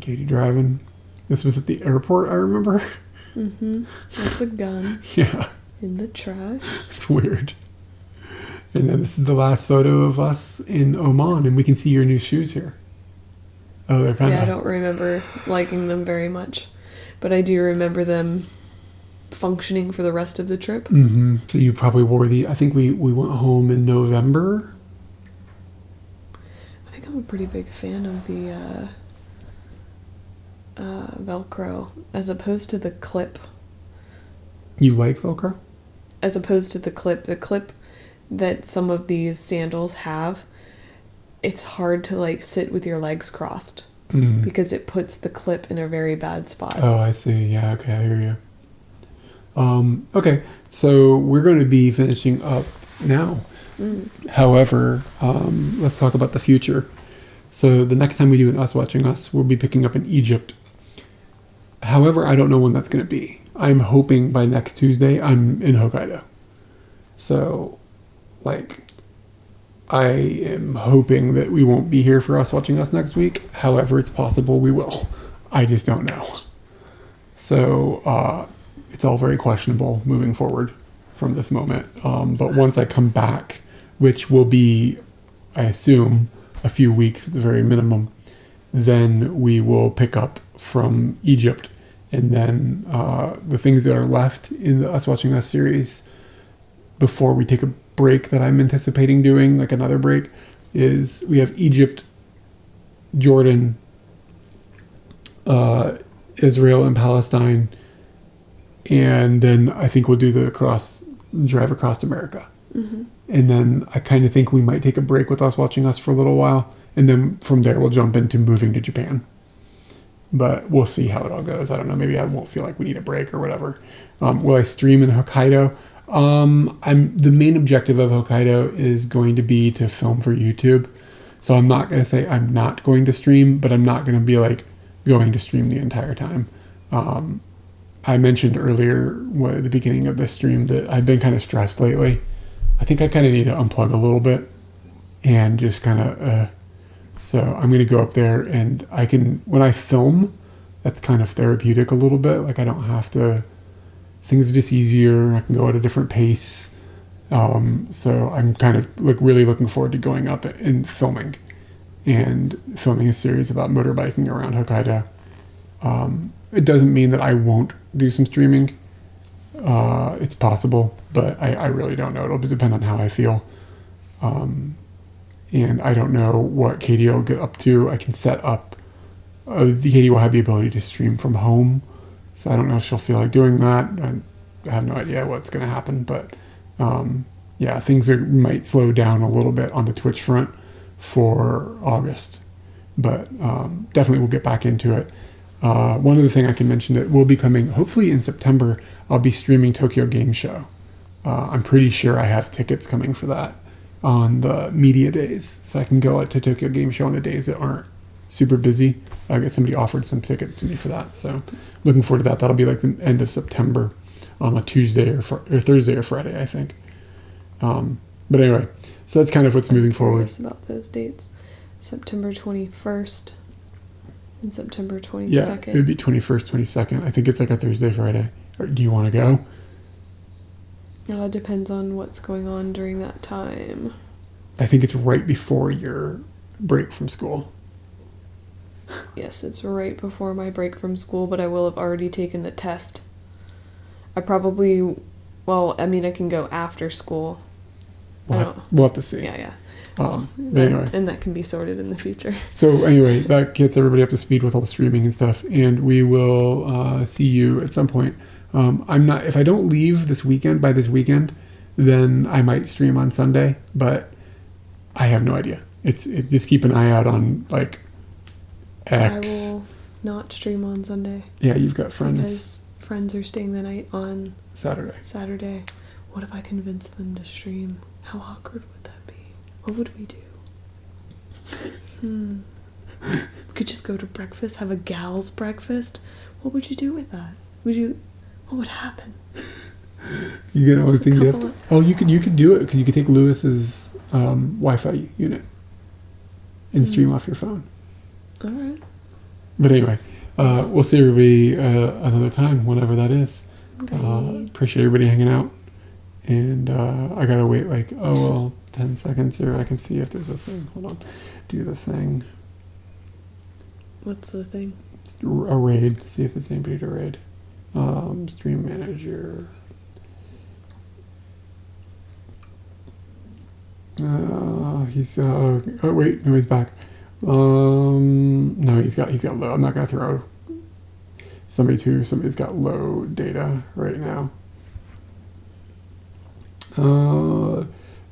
[SPEAKER 1] Katie driving. This was at the airport, I remember.
[SPEAKER 2] That's a gun.
[SPEAKER 1] Yeah.
[SPEAKER 2] In the trash.
[SPEAKER 1] It's weird. And then this is the last photo of us in Oman, and we can see your new shoes here. Oh, they're kind of...
[SPEAKER 2] Yeah, I don't remember liking them very much, but I do remember them functioning for the rest of the trip.
[SPEAKER 1] So you probably wore I think we went home in November.
[SPEAKER 2] I think I'm a pretty big fan of the Velcro, as opposed to the clip.
[SPEAKER 1] You like Velcro?
[SPEAKER 2] As opposed to the clip. The clip that some of these sandals have, it's hard to like sit with your legs crossed because it puts the clip in a very bad spot.
[SPEAKER 1] Oh, I see. Yeah, okay, I hear you. Okay, so we're going to be finishing up now. However, let's talk about the future. So the next time we do an Us Watching Us, we'll be picking up in Egypt. However, I don't know when that's going to be. I'm hoping by next Tuesday I'm in Hokkaido. So... like, I am hoping that we won't be here for Us Watching Us next week. However, it's possible we will. I just don't know. So, it's all very questionable moving forward from this moment. But once I come back, which will be, I assume, a few weeks at the very minimum, then we will pick up from Egypt. And then the things that are left in the Us Watching Us series before we take a break that I'm anticipating doing, like another break, is we have Egypt, Jordan, Israel and Palestine, and then I think we'll do the drive across America. And then I kind of think we might take a break with Us Watching Us for a little while, and then from there we'll jump into moving to Japan.
[SPEAKER 4] but we'll see how it all goes. I don't know. Maybe I won't feel like we need a break or whatever. Will I stream in Hokkaido? The main objective of Hokkaido is going to be to film for YouTube. So I'm not going to say I'm not going to stream, but I'm not going to be like going to stream the entire time. I mentioned earlier at the beginning of this stream that I've been kind of stressed lately. I think I kind of need to unplug a little bit and just kind of, so I'm going to go up there and when I film, that's kind of therapeutic a little bit. Like I don't have to, things are just easier. I can go at a different pace. So I'm kind of really looking forward to going up and filming a series about motorbikeing around Hokkaido. It doesn't mean that I won't do some streaming. It's possible, but I really don't know. It'll depend on how I feel. And I don't know what Katie will get up to. I can set up, Katie will have the ability to stream from home. So I don't know if she'll feel like doing that. I have no idea what's going to happen, but things might slow down a little bit on the Twitch front for August, but definitely we'll get back into it. One other thing I can mention that will be coming, hopefully in September, I'll be streaming Tokyo Game Show. I'm pretty sure I have tickets coming for that on the media days, so I can go out to Tokyo Game Show on the days that aren't super busy. I guess somebody offered some tickets to me for that, so looking forward to that. That'll be like the end of September on a Tuesday or Thursday or Friday, I think. But anyway, so that's kind of what's moving forward.
[SPEAKER 2] About those dates, September 21st and September 22nd.
[SPEAKER 4] Yeah, it would be 21st, 22nd. I think it's like a Thursday, Friday. Or do you want to go?
[SPEAKER 2] It depends on what's going on during that time.
[SPEAKER 4] I think it's right before your break from school.
[SPEAKER 2] Yes, it's right before my break from school, but I will have already taken the test. I probably, I can go after school.
[SPEAKER 4] We'll have to see.
[SPEAKER 2] Yeah.
[SPEAKER 4] Anyway.
[SPEAKER 2] And that can be sorted in the future.
[SPEAKER 4] So anyway, that gets everybody up to speed with all the streaming and stuff, and we will see you at some point. If I don't leave by this weekend, then I might stream on Sunday, but I have no idea. Just keep an eye out on like X.
[SPEAKER 2] I will not stream on Sunday.
[SPEAKER 4] Yeah, you've got friends.
[SPEAKER 2] Because friends are staying the night on
[SPEAKER 4] Saturday.
[SPEAKER 2] What if I convince them to stream? How awkward would that be? What would we do? We could just go to breakfast, have a gal's breakfast. What would you do with that? What would happen?
[SPEAKER 4] You get everything you have to. Oh, you could do it because you could take Lewis's Wi-Fi unit and stream off your phone.
[SPEAKER 2] All right.
[SPEAKER 4] But anyway, we'll see everybody another time, whenever that is.
[SPEAKER 2] Okay.
[SPEAKER 4] Appreciate everybody hanging out. And I gotta wait 10 seconds here. I can see if there's a thing. Hold on. Do the thing.
[SPEAKER 2] What's the thing?
[SPEAKER 4] A raid. See if there's anybody to raid. Stream manager. He's wait, no, he's back. No, he's got low. I'm not gonna throw somebody's got low data right now.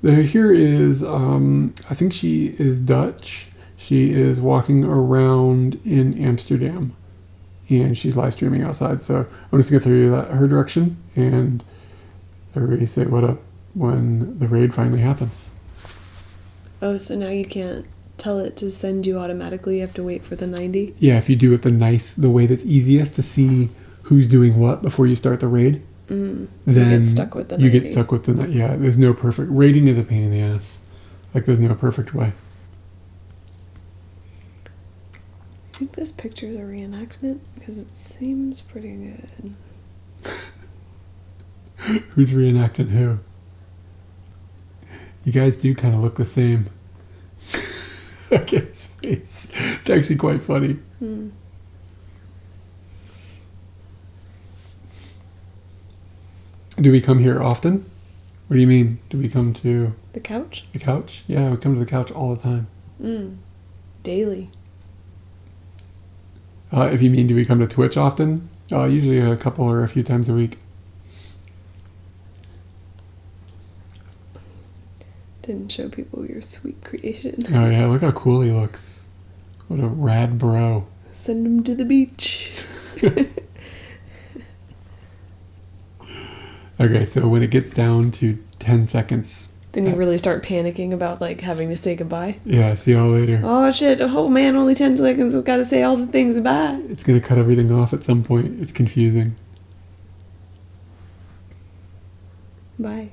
[SPEAKER 4] Here is I think she is Dutch. She is walking around in Amsterdam, and she's live streaming outside. So I'm just gonna throw you her direction, and everybody say what up when the raid finally happens.
[SPEAKER 2] Oh, so now you can't tell it to send you automatically. You have to wait for the 90.
[SPEAKER 4] Yeah, if you do it the way that's easiest to see who's doing what before you start the raid.
[SPEAKER 2] Then
[SPEAKER 4] You
[SPEAKER 2] get stuck with the 90.
[SPEAKER 4] Yeah, there's no perfect. Raiding is a pain in the ass. There's no perfect way.
[SPEAKER 2] I think this picture's a reenactment because it seems pretty good.
[SPEAKER 4] Who's reenacting who? You guys do kind of look the same. Look at his face. It's actually quite funny. Do we come here often? What do you mean? Do we come to...
[SPEAKER 2] The couch?
[SPEAKER 4] The couch? Yeah, we come to the couch all the time.
[SPEAKER 2] Daily.
[SPEAKER 4] If you mean, do we come to Twitch often? Usually a couple or a few times a week.
[SPEAKER 2] Didn't show people your sweet creation.
[SPEAKER 4] Oh yeah, look how cool he looks. What a rad bro.
[SPEAKER 2] Send them to the beach.
[SPEAKER 4] Okay, so when it gets down to 10 seconds,
[SPEAKER 2] Then you really start panicking about like having to say goodbye.
[SPEAKER 4] yeah, see y'all later.
[SPEAKER 2] Oh shit! Oh man, only 10 seconds. We've got to say all the things bye.
[SPEAKER 4] It's gonna cut everything off at some point. It's confusing.
[SPEAKER 2] Bye.